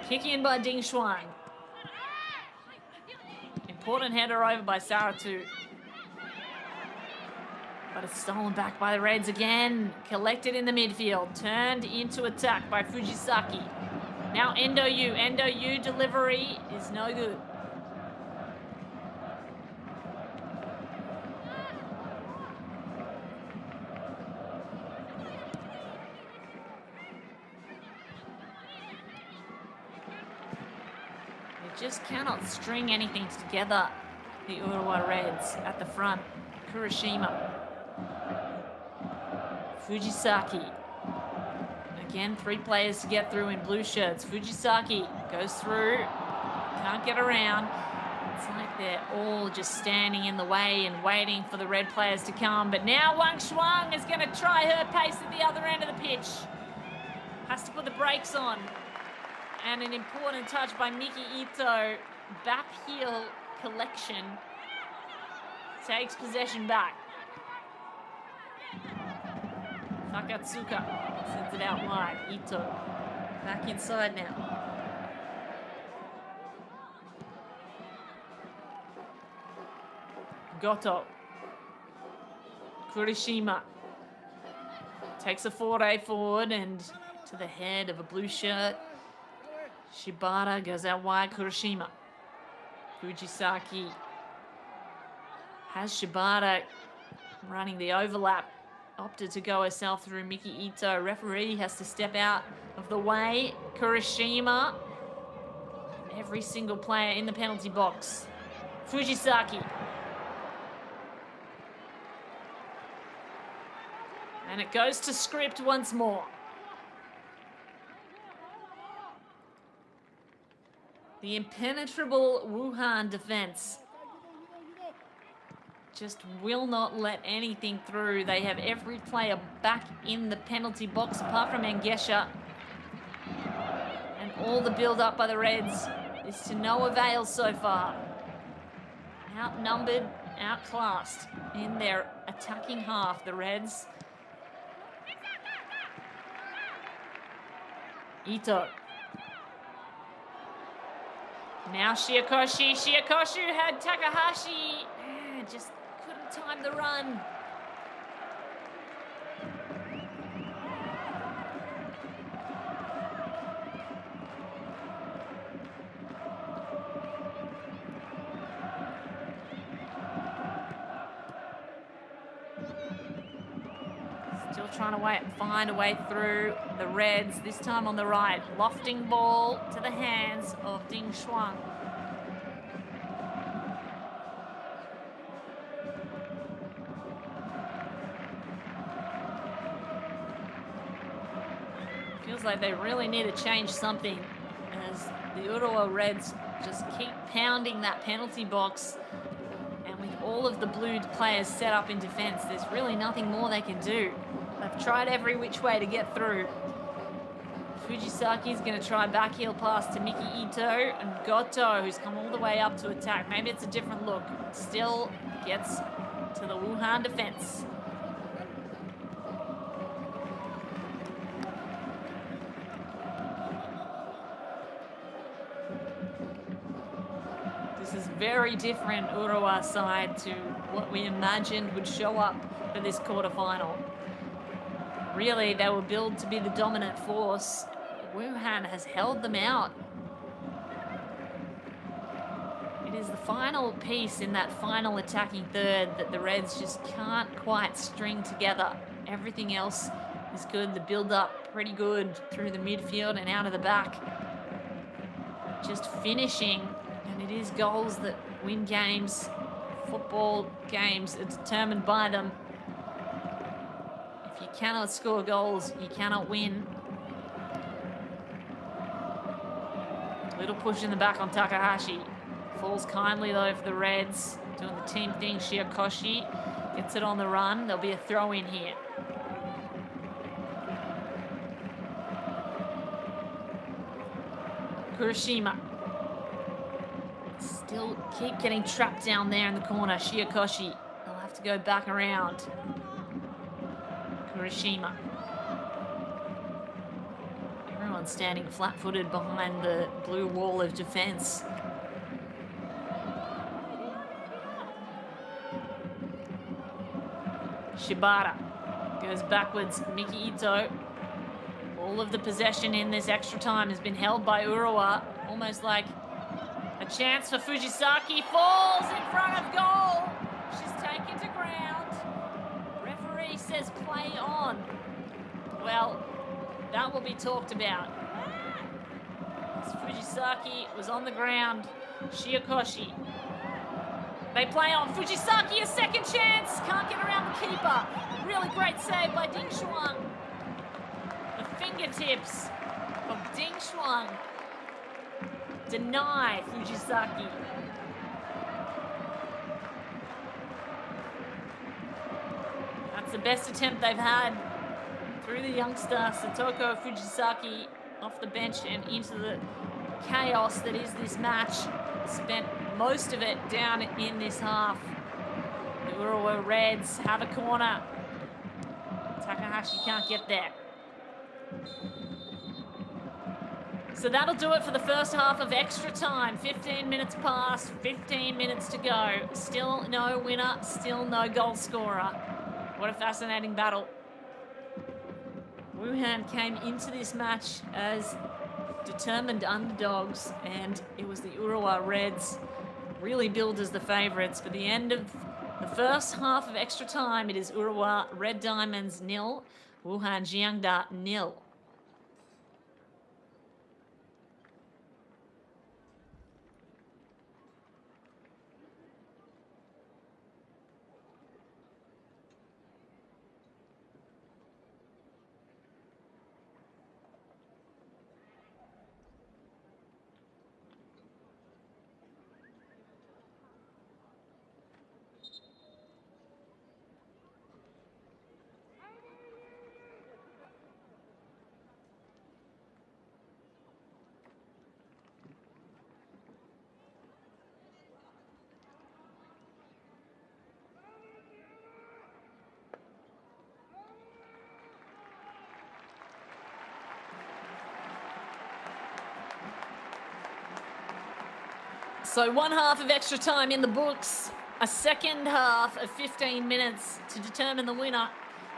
Kick in by Ding Shuang. Important header over by Saratu. But it's stolen back by the Reds again. Collected in the midfield. Turned into attack by Fujisaki. Now Endo Yu. Endo Yu delivery is no good. They just cannot string anything together, the Urawa Reds at the front. Kurashima. Fujisaki. Again, 3 players to get through in blue shirts. Fujisaki goes through, can't get around. It's like they're all just standing in the way and waiting for the red players to come. But now Wang Shuang is going to try her pace at the other end of the pitch. Has to put the brakes on. And an important touch by Miki Ito. Back heel collection. Takes possession back. Takatsuka sends it out wide. Ito back inside now. Goto. Kurishima takes a foray forward and to the head of a blue shirt. Shibata goes out wide. Kurishima. Fujisaki has Shibata running the overlap. Opted to go herself through Miki Ito. Referee has to step out of the way. Kurishima. Every single player in the penalty box. Fujisaki. And it goes to script once more. The impenetrable Wuhan defense just will not let anything through. They have every player back in the penalty box apart from Angesha. And all the build-up by the Reds is to no avail so far. Outnumbered, outclassed in their attacking half, the Reds. Ito. Now Shiokoshu. Shiokoshu had Takahashi. Just couldn't time the run. Still trying to find a way through the Reds, this time on the right. Lofting ball to the hands of Ding Shuang. Feels like they really need to change something as the Urawa Reds just keep pounding that penalty box. And with all of the blue players set up in defense, there's really nothing more they can do. They've tried every which way to get through. Fujisaki's going to try back heel pass to Miki Ito and Goto, who's come all the way up to attack. Maybe it's a different look. Still gets to the Wuhan defense. This is very different Urawa side to what we imagined would show up for this quarterfinal. Really, they were billed to be the dominant force. Wuhan has held them out. It is the final piece in that final attacking third that the Reds just can't quite string together. Everything else is good. The build-up pretty good through the midfield and out of the back. Just finishing, and it is goals that win games. Football games are determined by them. If you cannot score goals, you cannot win. Little push in the back on Takahashi. Falls kindly though for the Reds. Doing the team thing, Shiokoshi gets it on the run. There'll be a throw in here. Kurashima. Still keep getting trapped down there in the corner. Shiokoshi. They'll have to go back around. Kurashima. Everyone standing flat-footed behind the blue wall of defense. Shibata goes backwards. Miki Ito. All of the possession in this extra time has been held by Urawa. Almost like a chance for Fujisaki. Falls in front of goal. She's taken to ground. Referee says play on. Well, that will be talked about. As Fujisaki was on the ground. Shiokoshi. They play on. Fujisaki, a second chance. Can't get around the keeper. Really great save by Ding Shuang. The fingertips of Ding Shuang deny Fujisaki. That's the best attempt they've had through the youngster Satoko Fujisaki off the bench and into the chaos that is this match. Spent most of it down in this half. The Urawa Reds have a corner. Takahashi can't get there. So that'll do it for the first half of extra time. 15 minutes past, 15 minutes to go. Still no winner, still no goal scorer. What a fascinating battle. Wuhan came into this match as determined underdogs, and it was the Urawa Reds really billed as the favourites. For the end of the first half of extra time, it is Urawa Red Diamonds 0, Wuhan Jiangda 0. So one half of extra time in the books, a second half of 15 minutes to determine the winner.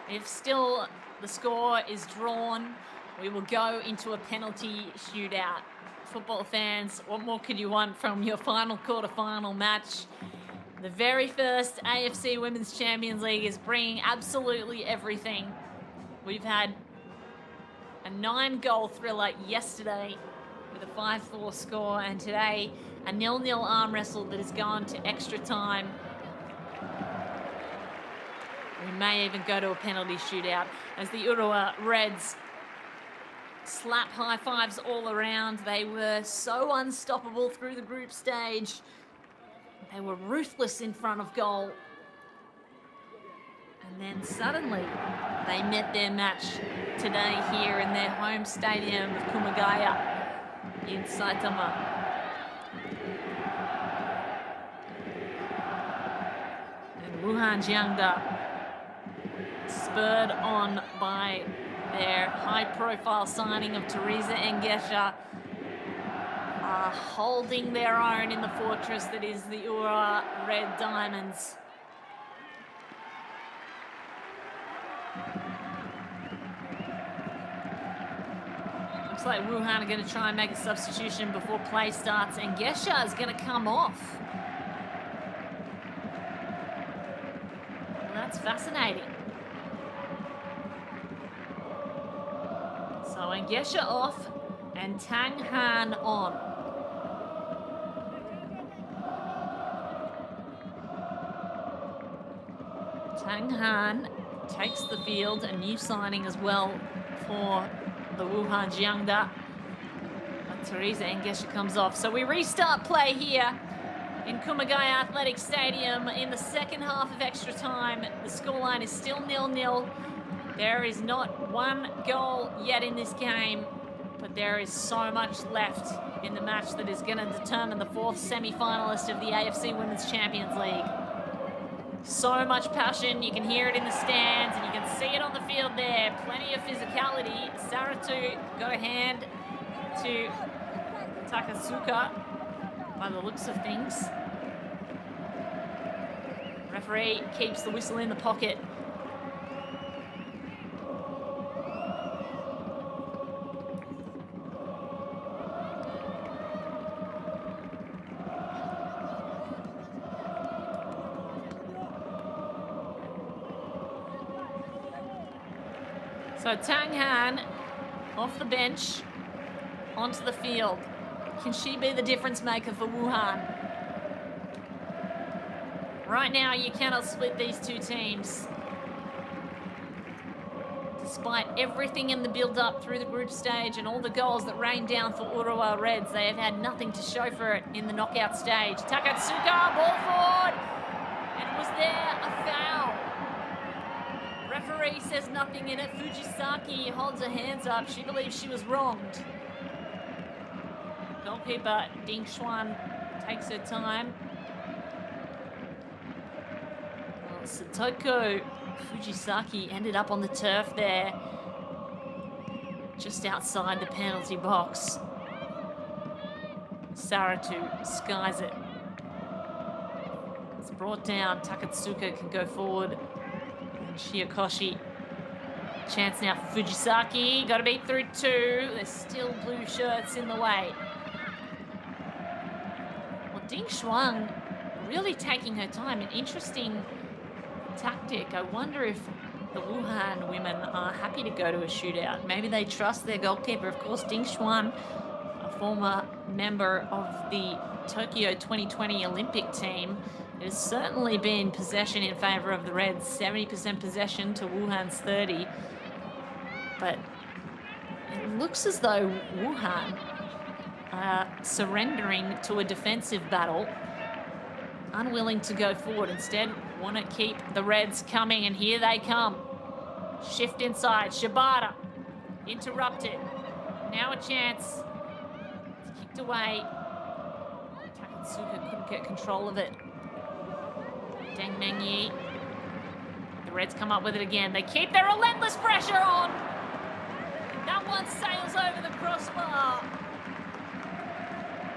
If still the score is drawn, we will go into a penalty shootout. Football fans, what more could you want from your final quarter-final match? The very first AFC Women's Champions League is bringing absolutely everything. We've had a 9-goal thriller yesterday with a 5-4 score, and today a 0-0 arm wrestle that has gone to extra time. We may even go to a penalty shootout as the Urawa Reds slap high fives all around. They were so unstoppable through the group stage. They were ruthless in front of goal. And then suddenly they met their match today here in their home stadium of Kumagaya in Saitama. Wuhan Jiangda, spurred on by their high-profile signing of Teresa Engesha, are holding their own in the fortress that is the Urawa Red Diamonds. Looks like Wuhan are going to try and make a substitution before play starts, and Gesha is going to come off. Well, that's fascinating. So Gesha off and Tang Han on. Tang Han takes the field, a new signing as well for the Wuhan Jiangda. But Teresa Engesha comes off. So we restart play here in Kumagaya Athletic Stadium in the second half of extra time. The scoreline is still 0-0. There is not one goal yet in this game, but there is so much left in the match that is going to determine the fourth semi-finalist of the AFC Women's Champions League. So much passion, you can hear it in the stands, and you can see it on the field there. Plenty of physicality. Saratu got a hand to Takatsuka by the looks of things. Referee keeps the whistle in the pocket. So Tang Han off the bench onto the field. Can she be the difference maker for Wuhan? Right now, you cannot split these two teams. Despite everything in the build-up through the group stage and all the goals that rained down for Urawa Reds, they have had nothing to show for it in the knockout stage. Takatsuka, ball forward, and was there a foul? Referee says nothing in it. Fujisaki holds her hands up. She believes she was wronged. Goalkeeper Ding Xuan takes her time. Well, Satoko Fujisaki ended up on the turf there, just outside the penalty box. Saratu skies it. It's brought down. Takatsuka can go forward. Shiokoshi. Chance now for Fujisaki. Got to beat through two. There's still blue shirts in the way. Well, Ding Xuan really taking her time. An interesting tactic. I wonder if the Wuhan women are happy to go to a shootout. Maybe they trust their goalkeeper. Of course, Ding Xuan, a former member of the Tokyo 2020 Olympic team, there's certainly been possession in favour of the Reds, 70% possession to Wuhan's 30. But it looks as though Wuhan are surrendering to a defensive battle, unwilling to go forward. Instead, want to keep the Reds coming, and here they come. Shift inside, Shibata, interrupted. Now a chance. It's kicked away. Takatsuka couldn't get control of it. Deng Mengyi. The Reds come up with it again. They keep their relentless pressure on. That one sails over the crossbar.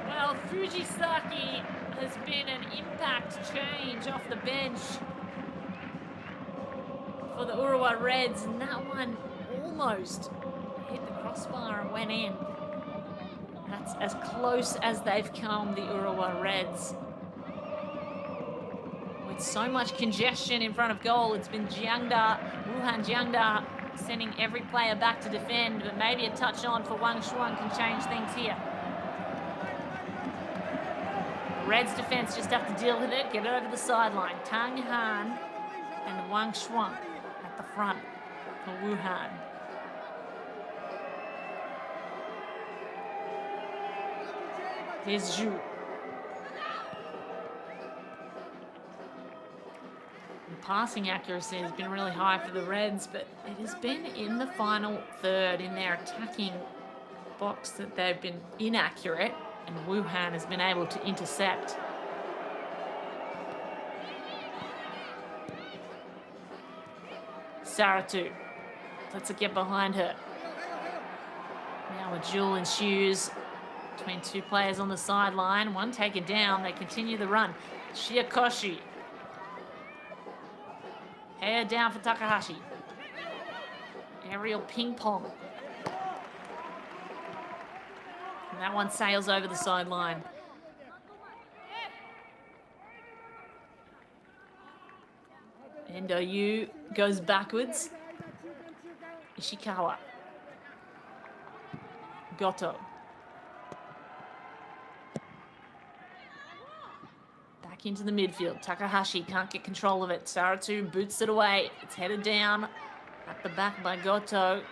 Well, Fujisaki has been an impact change off the bench for the Urawa Reds, and that one almost hit the crossbar and went in. That's as close as they've come, the Urawa Reds. With so much congestion in front of goal, it's been Jiangda, Wuhan Jiangda, sending every player back to defend, but maybe a touch on for Wang Shuang can change things here. The Reds defense just have to deal with it, get it over the sideline. Tang Han and Wang Shuang at the front for Wuhan. Here's Zhu. Passing accuracy has been really high for the Reds, but it has been in the final third in their attacking box that they've been inaccurate, and Wuhan has been able to intercept. Saratu lets it get behind her. Now a duel ensues Between two players on the sideline, one taken down, they continue the run. Shiakoshi. Hair down for Takahashi. Aerial ping pong. And that one sails over the sideline. Endo Yu goes backwards. Ishikawa. Goto. Back into the midfield. Takahashi can't get control of it. Saratu boots it away. It's headed down at the back by Goto.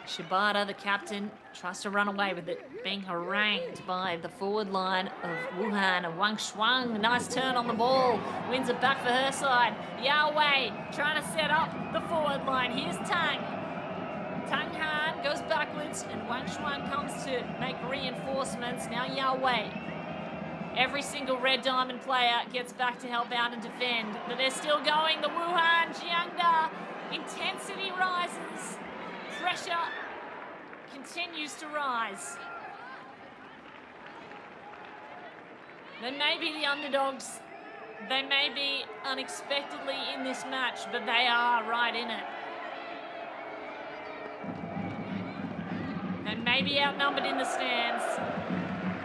Shibata, the captain, tries to run away with it, being harangued by the forward line of Wuhan. And Wang Shuang, nice turn on the ball, wins it back for her side. Yao Wei trying to set up the forward line. Here's Tang. Tang Han goes backwards, and Wang Shuang comes to make reinforcements. Now Yao Wei. Every single Red Diamond player gets back to help out and defend, but they're still going. The Wuhan Jiangda, intensity rises. Pressure continues to rise. They may be the underdogs. They may be unexpectedly in this match, but they are right in it. They may be outnumbered in the stands,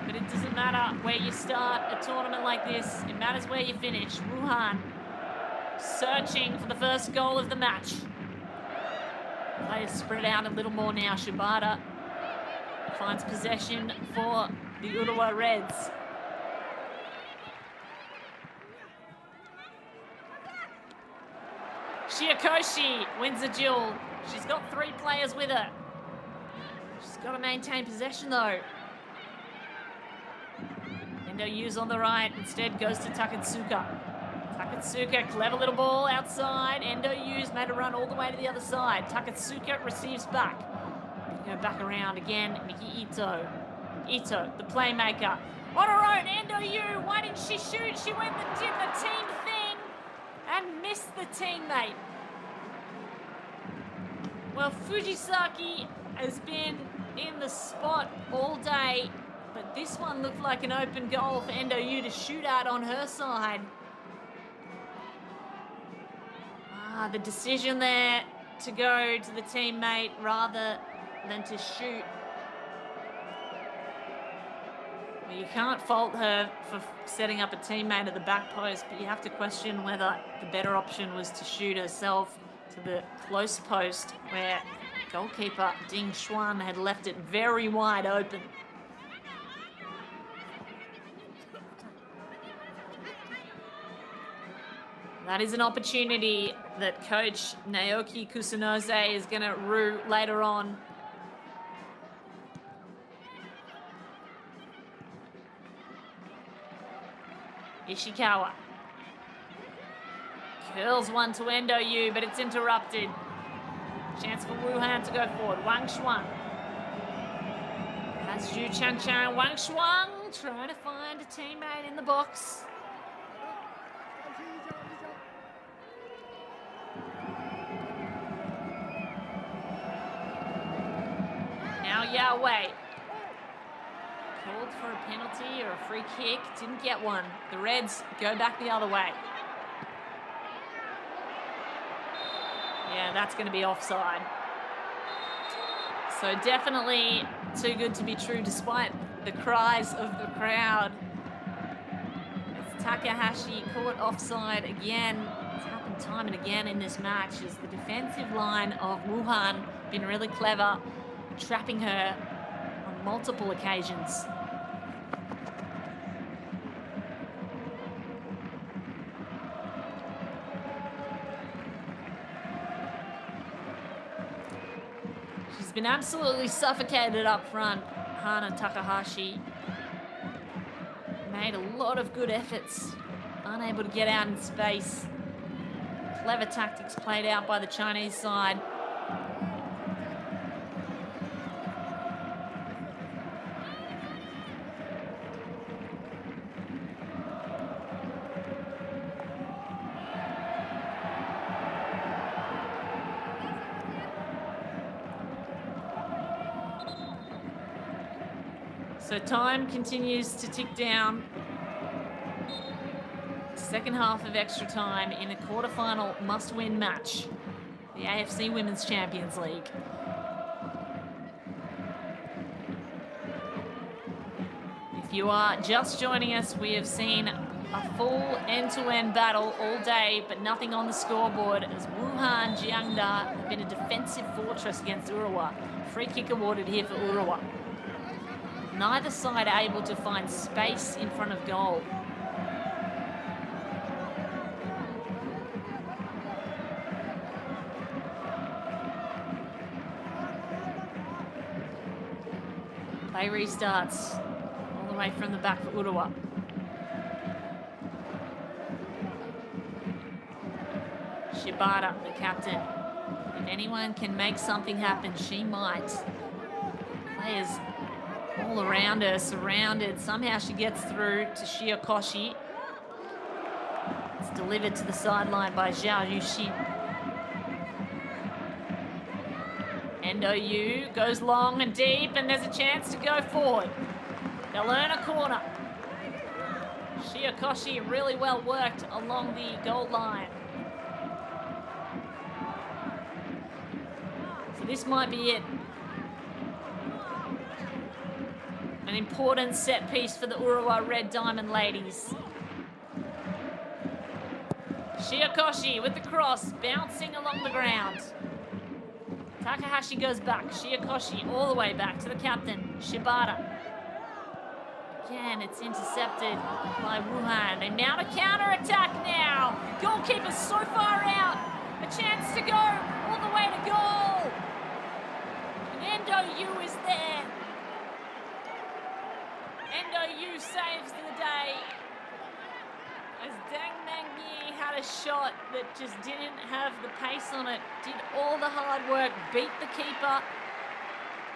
but it doesn't matter where you start a tournament like this. It matters where you finish. Wuhan searching for the first goal of the match. Players spread out a little more now. Shibata finds possession for the Urawa Reds. Shiakoshi wins the duel. She's got 3 players with her. She's got to maintain possession though. Endo Yu's on the right, instead goes to Takatsuka. Takatsuka, clever little ball outside. Endo Yu's made a run all the way to the other side. Takatsuka receives back. Go back around again. Miki Ito. Ito, the playmaker. On her own, Endo Yu. Why didn't she shoot? She went and did the team thing and missed the teammate. Well, Fujisaki has been in the spot all day, but this one looked like an open goal for Endo Yu to shoot at on her side. The decision there to go to the teammate rather than to shoot. Well, you can't fault her for setting up a teammate at the back post, but you have to question whether the better option was to shoot herself to the close post where goalkeeper Ding Xuan had left it very wide open. That is an opportunity that coach Naoki Kusunoze is going to rue later on. Ishikawa. Curls one to Endo Yu, but it's interrupted. Chance for Wuhan to go forward. Wang Shuang. That's Zhu Changchang. Wang Shuang trying to find a teammate in the box. Now Yao Wei. Called for a penalty or a free kick. Didn't get one. The Reds go back the other way. Yeah, that's going to be offside. So definitely too good to be true despite the cries of the crowd. It's Takahashi caught offside again. It's happened time and again in this match as the defensive line of Wuhan been really clever, trapping her on multiple occasions. She's been absolutely suffocated up front, Hana Takahashi. Made a lot of good efforts, unable to get out in space. Clever tactics played out by the Chinese side. So time continues to tick down. Second half of extra time in a quarterfinal must-win match. The AFC Women's Champions League. If you are just joining us, we have seen a full end-to-end battle all day, but nothing on the scoreboard as Wuhan Jiangda have been a defensive fortress against Urawa. Free kick awarded here for Urawa. Neither side able to find space in front of goal. Play restarts all the way from the back for Urawa. Shibata, the captain. If anyone can make something happen, she might. Players all around her, surrounded. Somehow she gets through to Shiokoshi. It's delivered to the sideline by Zhao Yuxi. Endo Yu goes long and deep, and there's a chance to go forward. They'll earn a corner. Shiokoshi really well worked along the goal line. So this might be it. An important set piece for the Urawa Red Diamond ladies. Shiokoshi with the cross, bouncing along the ground. Takahashi goes back. Shiokoshi all the way back to the captain, Shibata. Again, it's intercepted by Wuhan. They mount a counter-attack now. Goalkeeper so far out. A chance to go all the way to goal. And Endo Yu is there. Endo Yu saves the day. As Deng Mengyi had a shot that just didn't have the pace on it, did all the hard work, beat the keeper.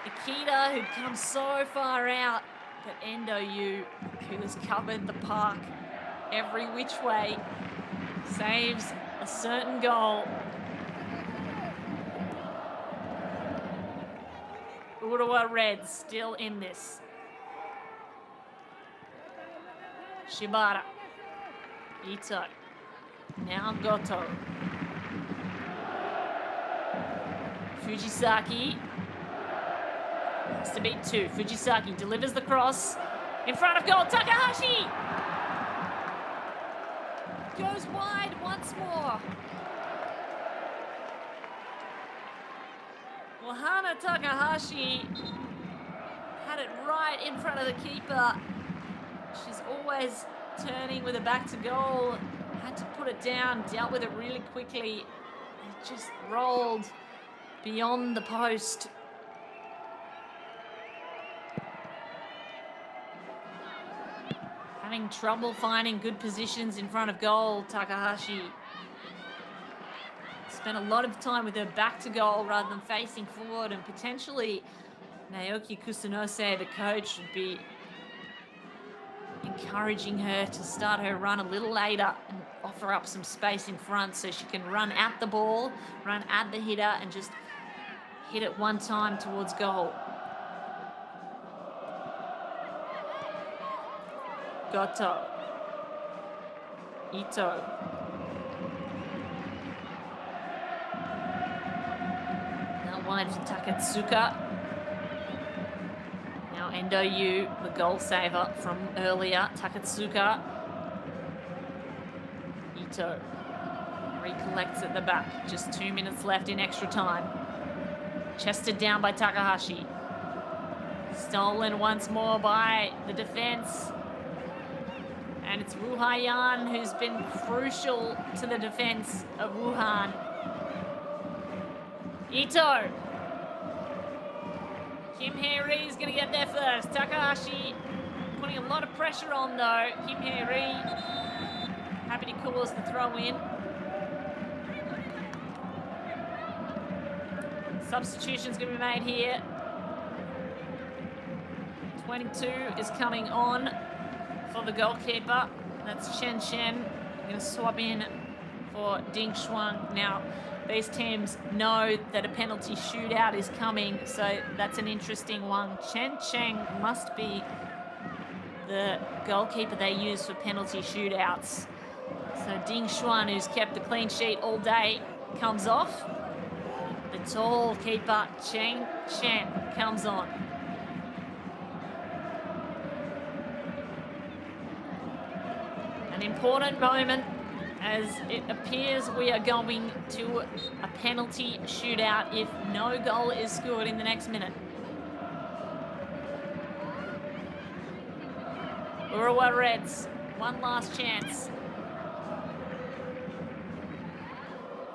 Akita, who'd come so far out, but Endo Yu, who has covered the park every which way, saves a certain goal. Urawa Reds still in this. Shibata. Ito. Now Goto. Fujisaki. Has to beat two. Fujisaki delivers the cross. In front of goal. Takahashi! Goes wide once more. Well, Hana Takahashi had it right in front of the keeper. She's always turning with her back to goal. Had to put it down, dealt with it really quickly. It just rolled beyond the post. Having trouble finding good positions in front of goal, Takahashi. Spent a lot of time with her back to goal rather than facing forward, and potentially Naoki Kusanose, the coach, would be encouraging her to start her run a little later and offer up some space in front so she can run at the ball, run at the hitter, and just hit it one time towards goal. Goto. Ito. Now wide for Takatsuka. Now Endo Yu, the goal saver from earlier. Takatsuka. Ito recollects at the back. Just 2 minutes left in extra time. Chested down by Takahashi. Stolen once more by the defense. And it's Wu Haiyan who's been crucial to the defense of Wuhan. Ito. Kim Hae-ri is going to get there first. Takahashi putting a lot of pressure on though. Kim Hae-ri happy to cause the throw in. Substitution's going to be made here. 22 is coming on for the goalkeeper. That's CHN. Going to swap in for Ding Shuang. Now, These teams know that a penalty shootout is coming, so that's an interesting one. Chen Cheng must be the goalkeeper they use for penalty shootouts. So Ding Xuan, who's kept the clean sheet all day, comes off. The tall keeper, Cheng Chen, comes on. An important moment, as it appears we are going to a penalty shootout if no goal is scored in the next minute. Urawa Reds, one last chance.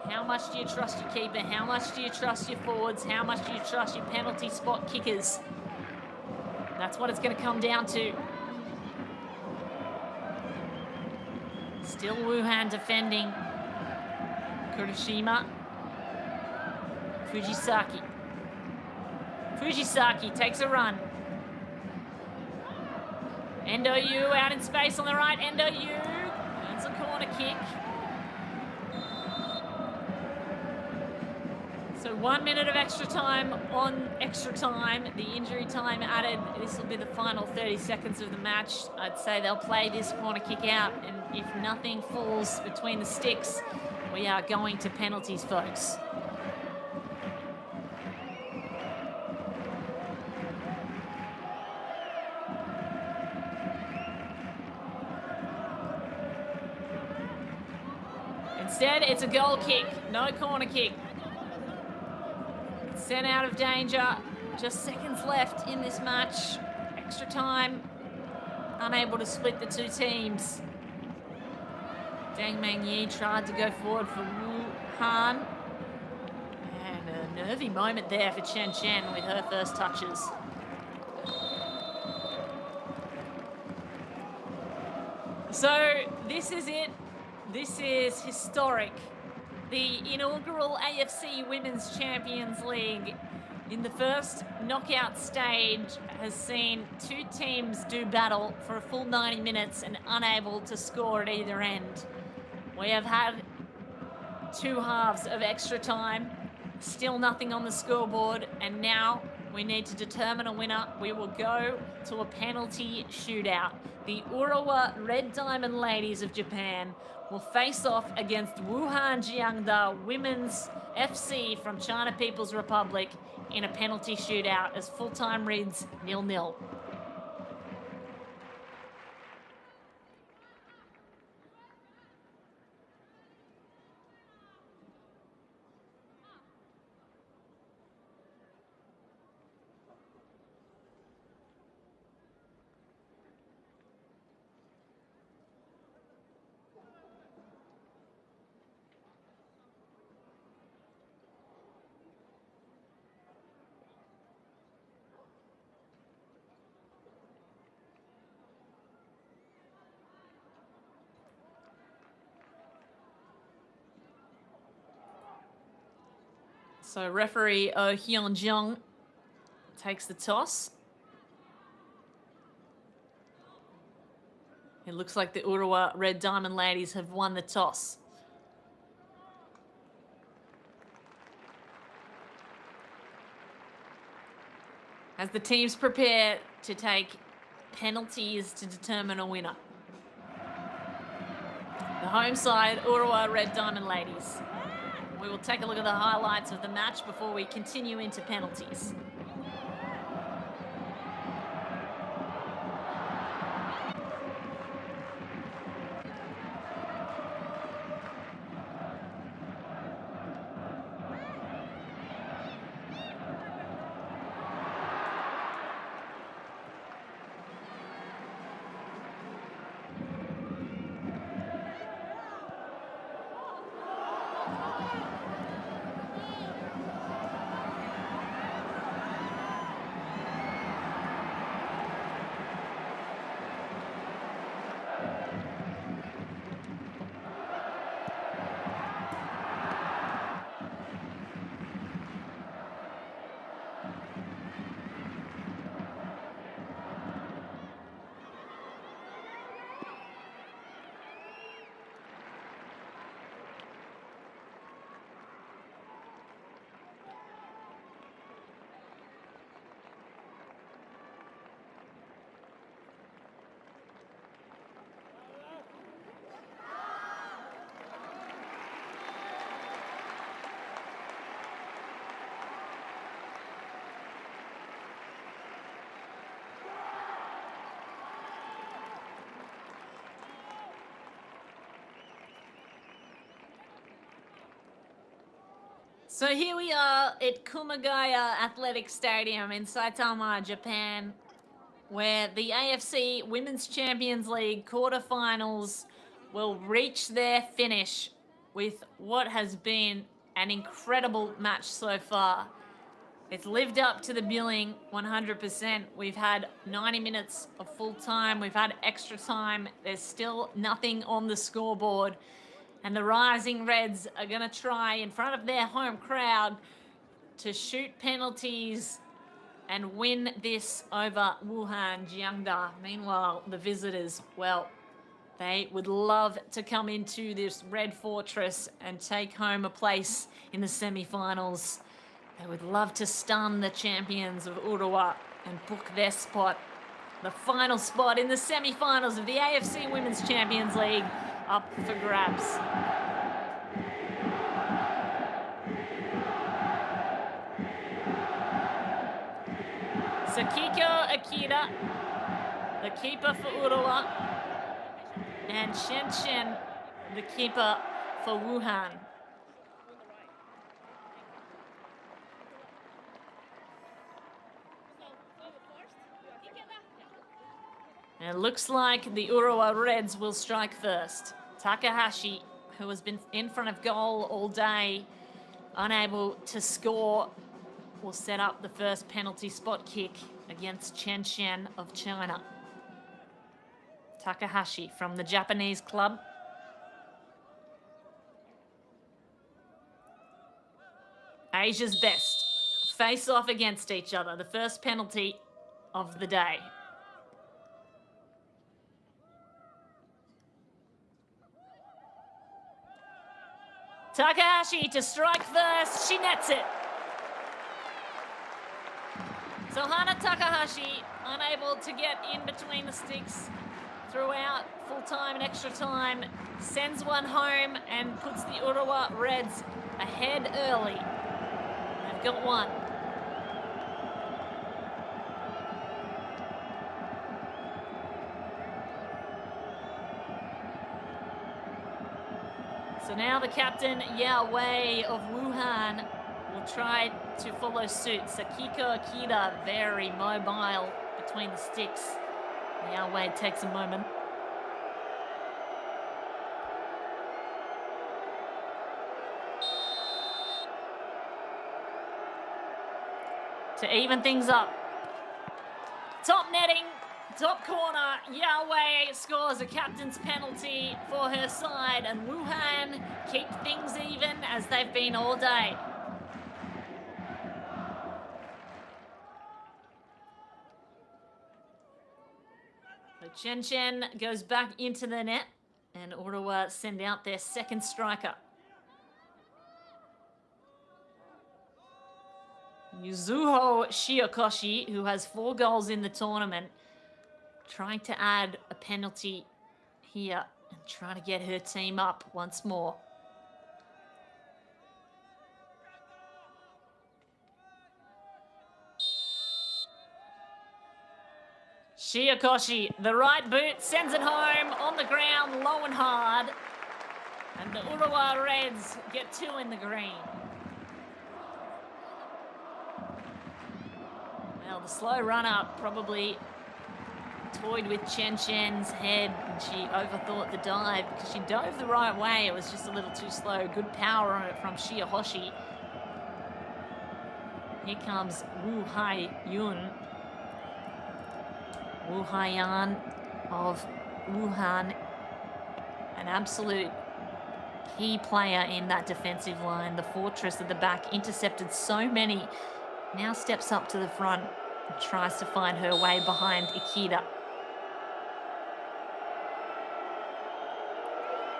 How much do you trust your keeper? How much do you trust your forwards? How much do you trust your penalty spot kickers? That's what it's going to come down to. Still Wuhan defending. Kurishima. Fujisaki. Fujisaki takes a run. Endo Yu out in space on the right. Endo Yu earns a corner kick. So 1 minute of extra time on extra time. The injury time added. This will be the final 30 seconds of the match. I'd say they'll play this corner kick out, and if nothing falls between the sticks, we are going to penalties, folks. Instead, it's a goal kick, no corner kick. Sent out of danger, just seconds left in this match. Extra time, unable to split the two teams. Deng Mengyi tried to go forward for Wuhan. And a nervy moment there for Chen Chen with her first touches. So this is it. This is historic. The inaugural AFC Women's Champions League in the first knockout stage has seen two teams do battle for a full 90 minutes and unable to score at either end. We have had two halves of extra time, still nothing on the scoreboard, and now we need to determine a winner. We will go to a penalty shootout. The Urawa Red Diamond Ladies of Japan will face off against Wuhan Jiangda Women's FC from China People's Republic in a penalty shootout as full-time reads 0-0. So referee Oh Hyun-jung takes the toss. It looks like the Urawa Red Diamond Ladies have won the toss. As the teams prepare to take penalties to determine a winner. The home side, Urawa Red Diamond Ladies. We will take a look at the highlights of the match before we continue into penalties. So here we are at Kumagaya Athletic Stadium in Saitama, Japan, where the AFC Women's Champions League quarterfinals will reach their finish with what has been an incredible match so far. It's lived up to the billing 100%. We've had 90 minutes of full time. We've had extra time. There's still nothing on the scoreboard. And the Rising Reds are going to try in front of their home crowd to shoot penalties and win this over Wuhan Jiangda. Meanwhile, the visitors, well, they would love to come into this Red Fortress and take home a place in the semi-finals. They would love to stun the champions of Urawa and book their spot, the final spot in the semi-finals of the AFC Women's Champions League, up for grabs. Sakiko Akita, the keeper for Urawa, and CHN, the keeper for Wuhan. And it looks like the Urawa Reds will strike first. Takahashi, who has been in front of goal all day, unable to score, will set up the first penalty spot kick against CHN of China. Takahashi from the Japanese club. Asia's best face off against each other. The first penalty of the day. Takahashi to strike first. She nets it. So Hana Takahashi, unable to get in between the sticks throughout full time and extra time, sends one home and puts the Urawa Reds ahead early. They've got one. So now the captain, Yao Wei of Wuhan, will try to follow suit. Sakiko Akita, very mobile between the sticks. Yao Wei takes a moment. To even things up. Top netting. Top corner, Yao Wei scores a captain's penalty for her side, and Wuhan keep things even as they've been all day. So CHN goes back into the net, and Urawa send out their second striker. Yuzuho Shiokoshi, who has 4 goals in the tournament, trying to add a penalty here and trying to get her team up once more. Shiokoshi, the right boot, sends it home on the ground, low and hard. And the Urawa Reds get 2 in the green. Well, the slow run-up probably toyed with CHN's head, and she overthought the dive because she dove the right way. It was just a little too slow. Good power on it from Shiokoshi. Here comes Wu Hai-yun. Wu Haiyan of Wuhan, an absolute key player in that defensive line. The fortress at the back intercepted so many. Now steps up to the front and tries to find her way behind Ikeda.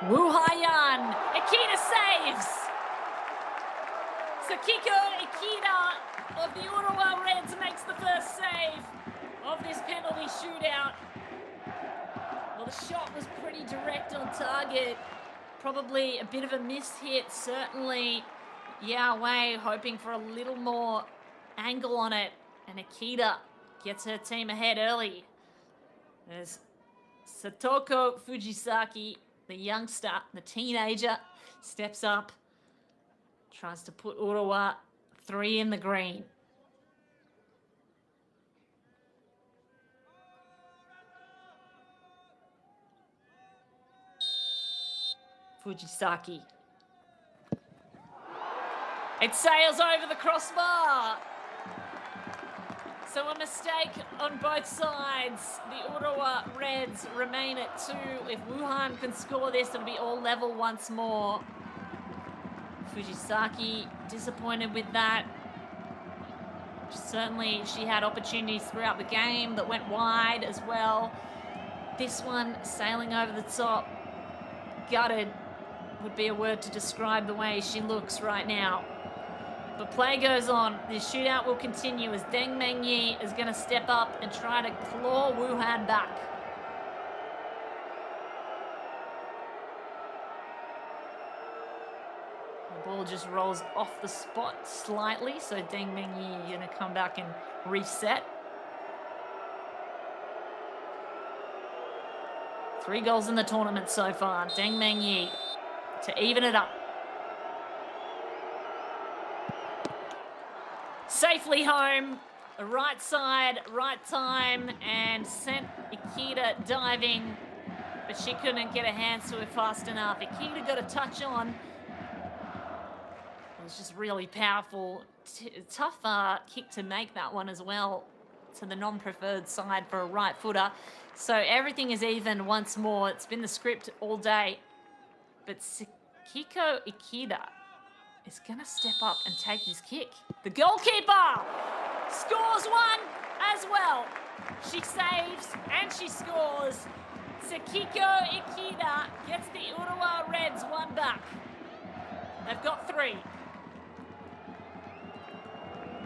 Wu Haiyan, Ikeda saves! Sakiko Ikeda of the Urawa Reds makes the first save of this penalty shootout. Well, the shot was pretty direct on target. Probably a bit of a miss hit, certainly. Yao Wei hoping for a little more angle on it, and Ikeda gets her team ahead early. There's Satoko Fujisaki, the youngster, the teenager, steps up, Tries to put Urawa 3 in the green. Fujisaki. It sails over the crossbar. So a mistake on both sides. The Urawa Reds remain at 2. If Wuhan can score this, it'll be all level once more. Fujisaki disappointed with that. Certainly she had opportunities throughout the game that went wide as well. This one sailing over the top. Gutted would be a word to describe the way she looks right now. But play goes on. This shootout will continue as Deng Mengyi is going to step up and try to claw Wuhan back. The ball just rolls off the spot slightly, so Deng Mengyi is going to come back and reset. 3 goals in the tournament so far. Deng Mengyi to even it up. Safely home, right side, right time, and sent Ikeda diving, but she couldn't get her hands to it fast enough. Ikeda got a touch on. It was just really powerful. Tough kick to make that one as well, to the non-preferred side for a right footer. So everything is even once more. It's been the script all day. But Sakiko Ikeda is going to step up and take this kick. The goalkeeper scores one as well. She saves and she scores. Sakiko Ikeda gets the Urawa Reds 1 back. They've got 3.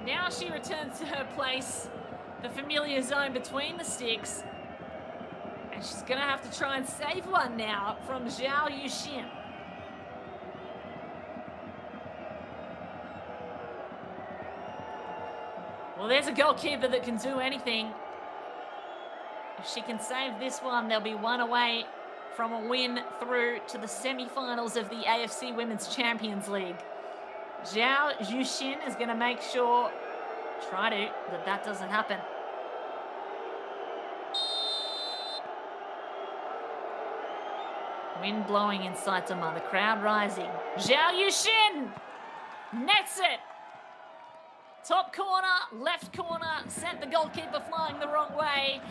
Now she returns to her place, the familiar zone between the sticks. And she's going to have to try and save one now from Zhao Yuxin. Well, there's a goalkeeper that can do anything. If she can save this one, they'll be 1 away from a win through to the semi-finals of the AFC Women's Champions League. Zhao Yuxin is going to make sure, that doesn't happen. Wind blowing in Saitama, the crowd rising. Zhao Yuxin nets it. Top corner, left corner, sent the goalkeeper flying the wrong way.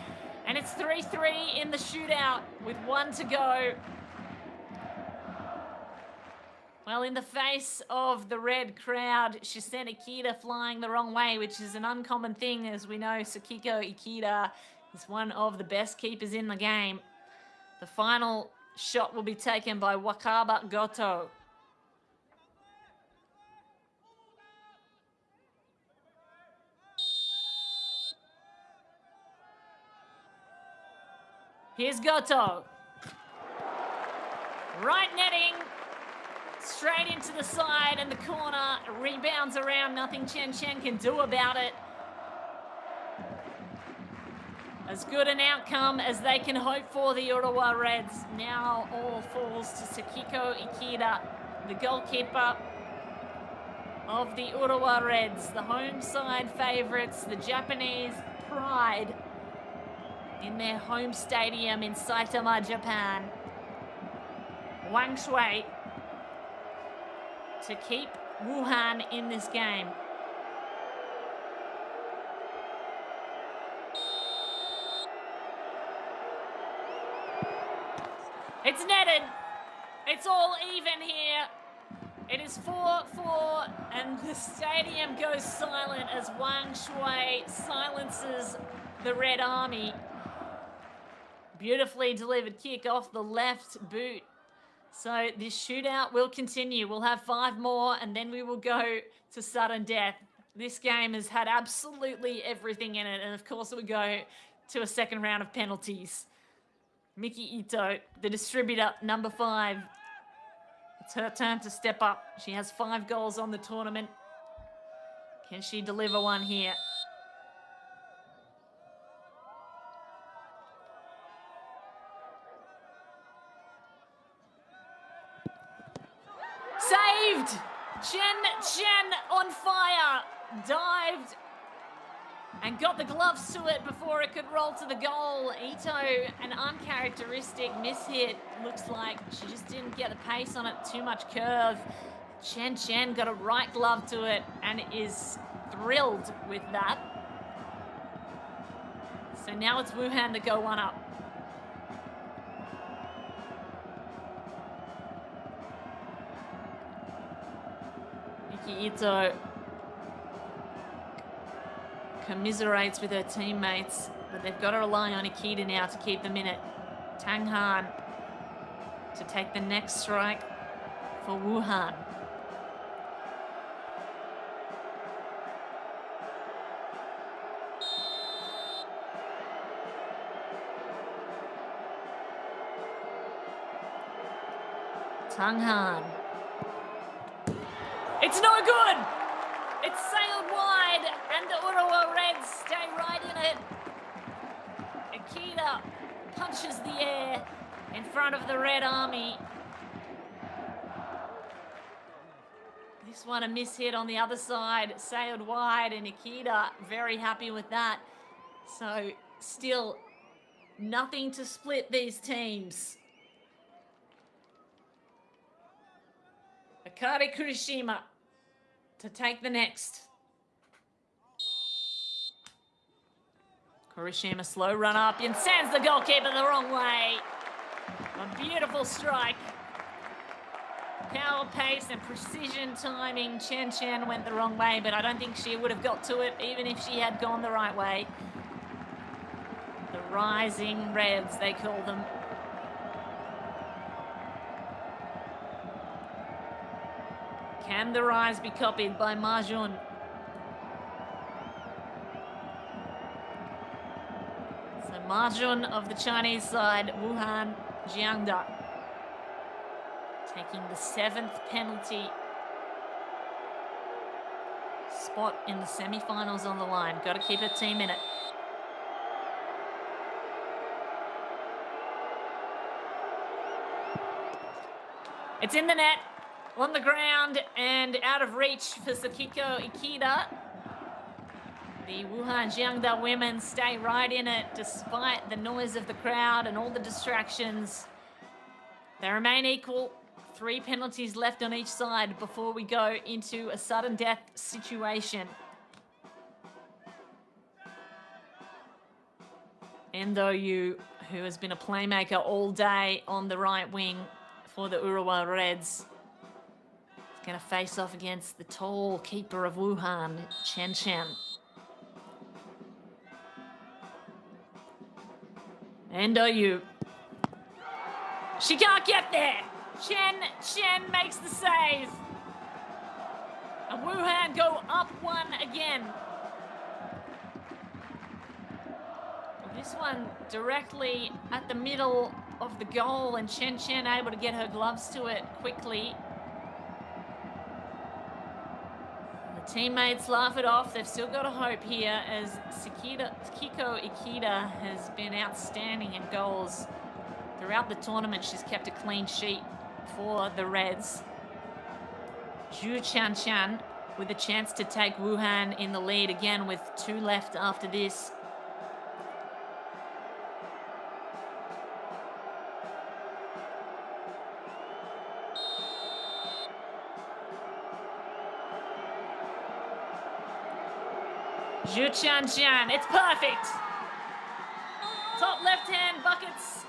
And it's 3-3 in the shootout with 1 to go. Well, in the face of the red crowd, she sent Ikeda flying the wrong way, which is an uncommon thing. As we know, Sakiko Ikeda is one of the best keepers in the game. The final shot will be taken by Wakaba Goto. Here's Goto. Right netting. Straight into the side and the corner. Rebounds around. Nothing CHN can do about it. As good an outcome as they can hope for, the Urawa Reds. Now all falls to Sakiko Ikeda, the goalkeeper of the Urawa Reds. The home side favourites, the Japanese pride in their home stadium in Saitama, Japan. Wang Shui to keep Wuhan in this game. It's netted. It's all even here. It is 4-4, and the stadium goes silent as Wang Shui silences the Red Army. Beautifully delivered kick off the left boot. So this shootout will continue. We'll have 5 more, and then we will go to sudden death. This game has had absolutely everything in it, and of course it would go to a second round of penalties. Miki Ito, the distributor, number 5. It's her turn to step up. She has 5 goals on the tournament. Can she deliver one here? Saved! CHN on fire. Dived and got the gloves to it before it could roll to the goal. Ito, an uncharacteristic mishit. Looks like she just didn't get the pace on it, too much curve. CHN got a right glove to it and is thrilled with that. So now it's Wuhan to go one up. Ito commiserates with her teammates, but they've got to rely on Ikeda now to keep them in it. Tang Han to take the next strike for Wuhan. Tang Han. It's no good! It's sailed wide, and the Urawa Reds stay right in it. Ikeda punches the air in front of the Red Army. This one a mishit on the other side, sailed wide, and Ikeda very happy with that. So still nothing to split these teams. Akari Kurishima to take the next. Kurishima slow run up and sends the goalkeeper the wrong way. A beautiful strike. Power, pace and precision timing. CHN went the wrong way, but I don't think she would have got to it even if she had gone the right way. The Rising Reds, they call them. Can the rise be copied by Ma Jun? So Ma Jun of the Chinese side, Wuhan Jiangda, taking the 7th penalty spot in the semi-finals on the line. Got to keep her team in it. It's in the net. On the ground and out of reach for Sakiko Ikeda. The Wuhan Jiangda women stay right in it despite the noise of the crowd and all the distractions. They remain equal. 3 penalties left on each side before we go into a sudden death situation. Endo Yu, who has been a playmaker all day on the right wing for the Urawa Reds, going to face off against the tall keeper of Wuhan, CHN. Endo Yu. She can't get there. CHN makes the save. And Wuhan go up 1 again. This one directly at the middle of the goal, and CHN able to get her gloves to it quickly. Teammates laugh it off. They've still got a hope here as Sakiko Ikeda has been outstanding in goals throughout the tournament. She's kept a clean sheet for the Reds. Zhu Qianshan with a chance to take Wuhan in the lead again with 2 left after this. Zhu Qianshan, it's perfect. Top left-hand buckets.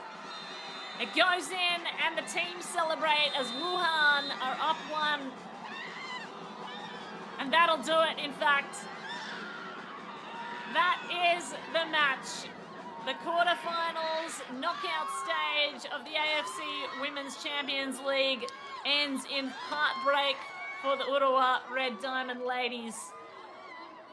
It goes in and the team celebrate as Wuhan are up 1. And that'll do it, in fact. That is the match. The quarterfinals knockout stage of the AFC Women's Champions League ends in heartbreak for the Urawa Red Diamond ladies.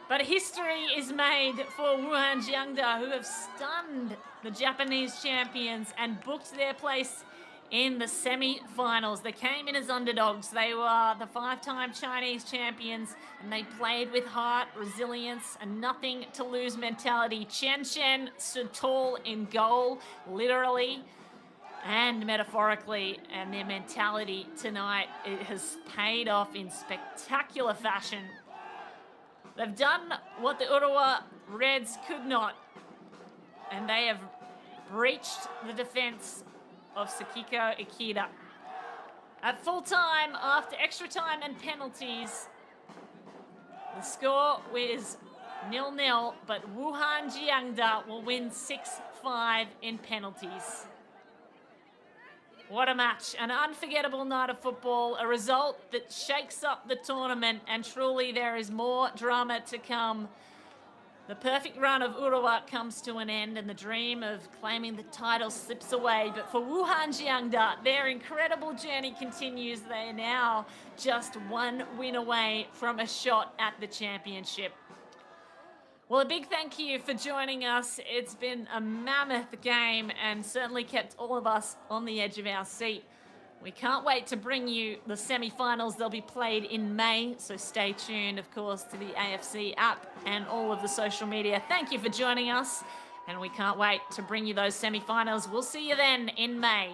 But history is made for Wuhan Jiangda, who have stunned the Japanese champions and booked their place in the semi-finals. They came in as underdogs. They were the 5-time Chinese champions, and they played with heart, resilience, and nothing to lose mentality. CHN stood tall in goal, literally, and metaphorically, and their mentality tonight, it has paid off in spectacular fashion. They've done what the Urawa Reds could not, and they have breached the defense of Sakiko Ikeda. At full time, after extra time and penalties, the score was 0-0, but Wuhan Jiangda will win 6-5 in penalties. What a match, an unforgettable night of football, a result that shakes up the tournament, and truly there is more drama to come. The perfect run of Urawa comes to an end and the dream of claiming the title slips away. But for Wuhan Jiangda, their incredible journey continues. They are now just one win away from a shot at the championship. Well, a big thank you for joining us. It's been a mammoth game and certainly kept all of us on the edge of our seat. We can't wait to bring you the semi-finals. They'll be played in May, so stay tuned, of course, to the AFC app and all of the social media. Thank you for joining us, and we can't wait to bring you those semi-finals. We'll see you then in May.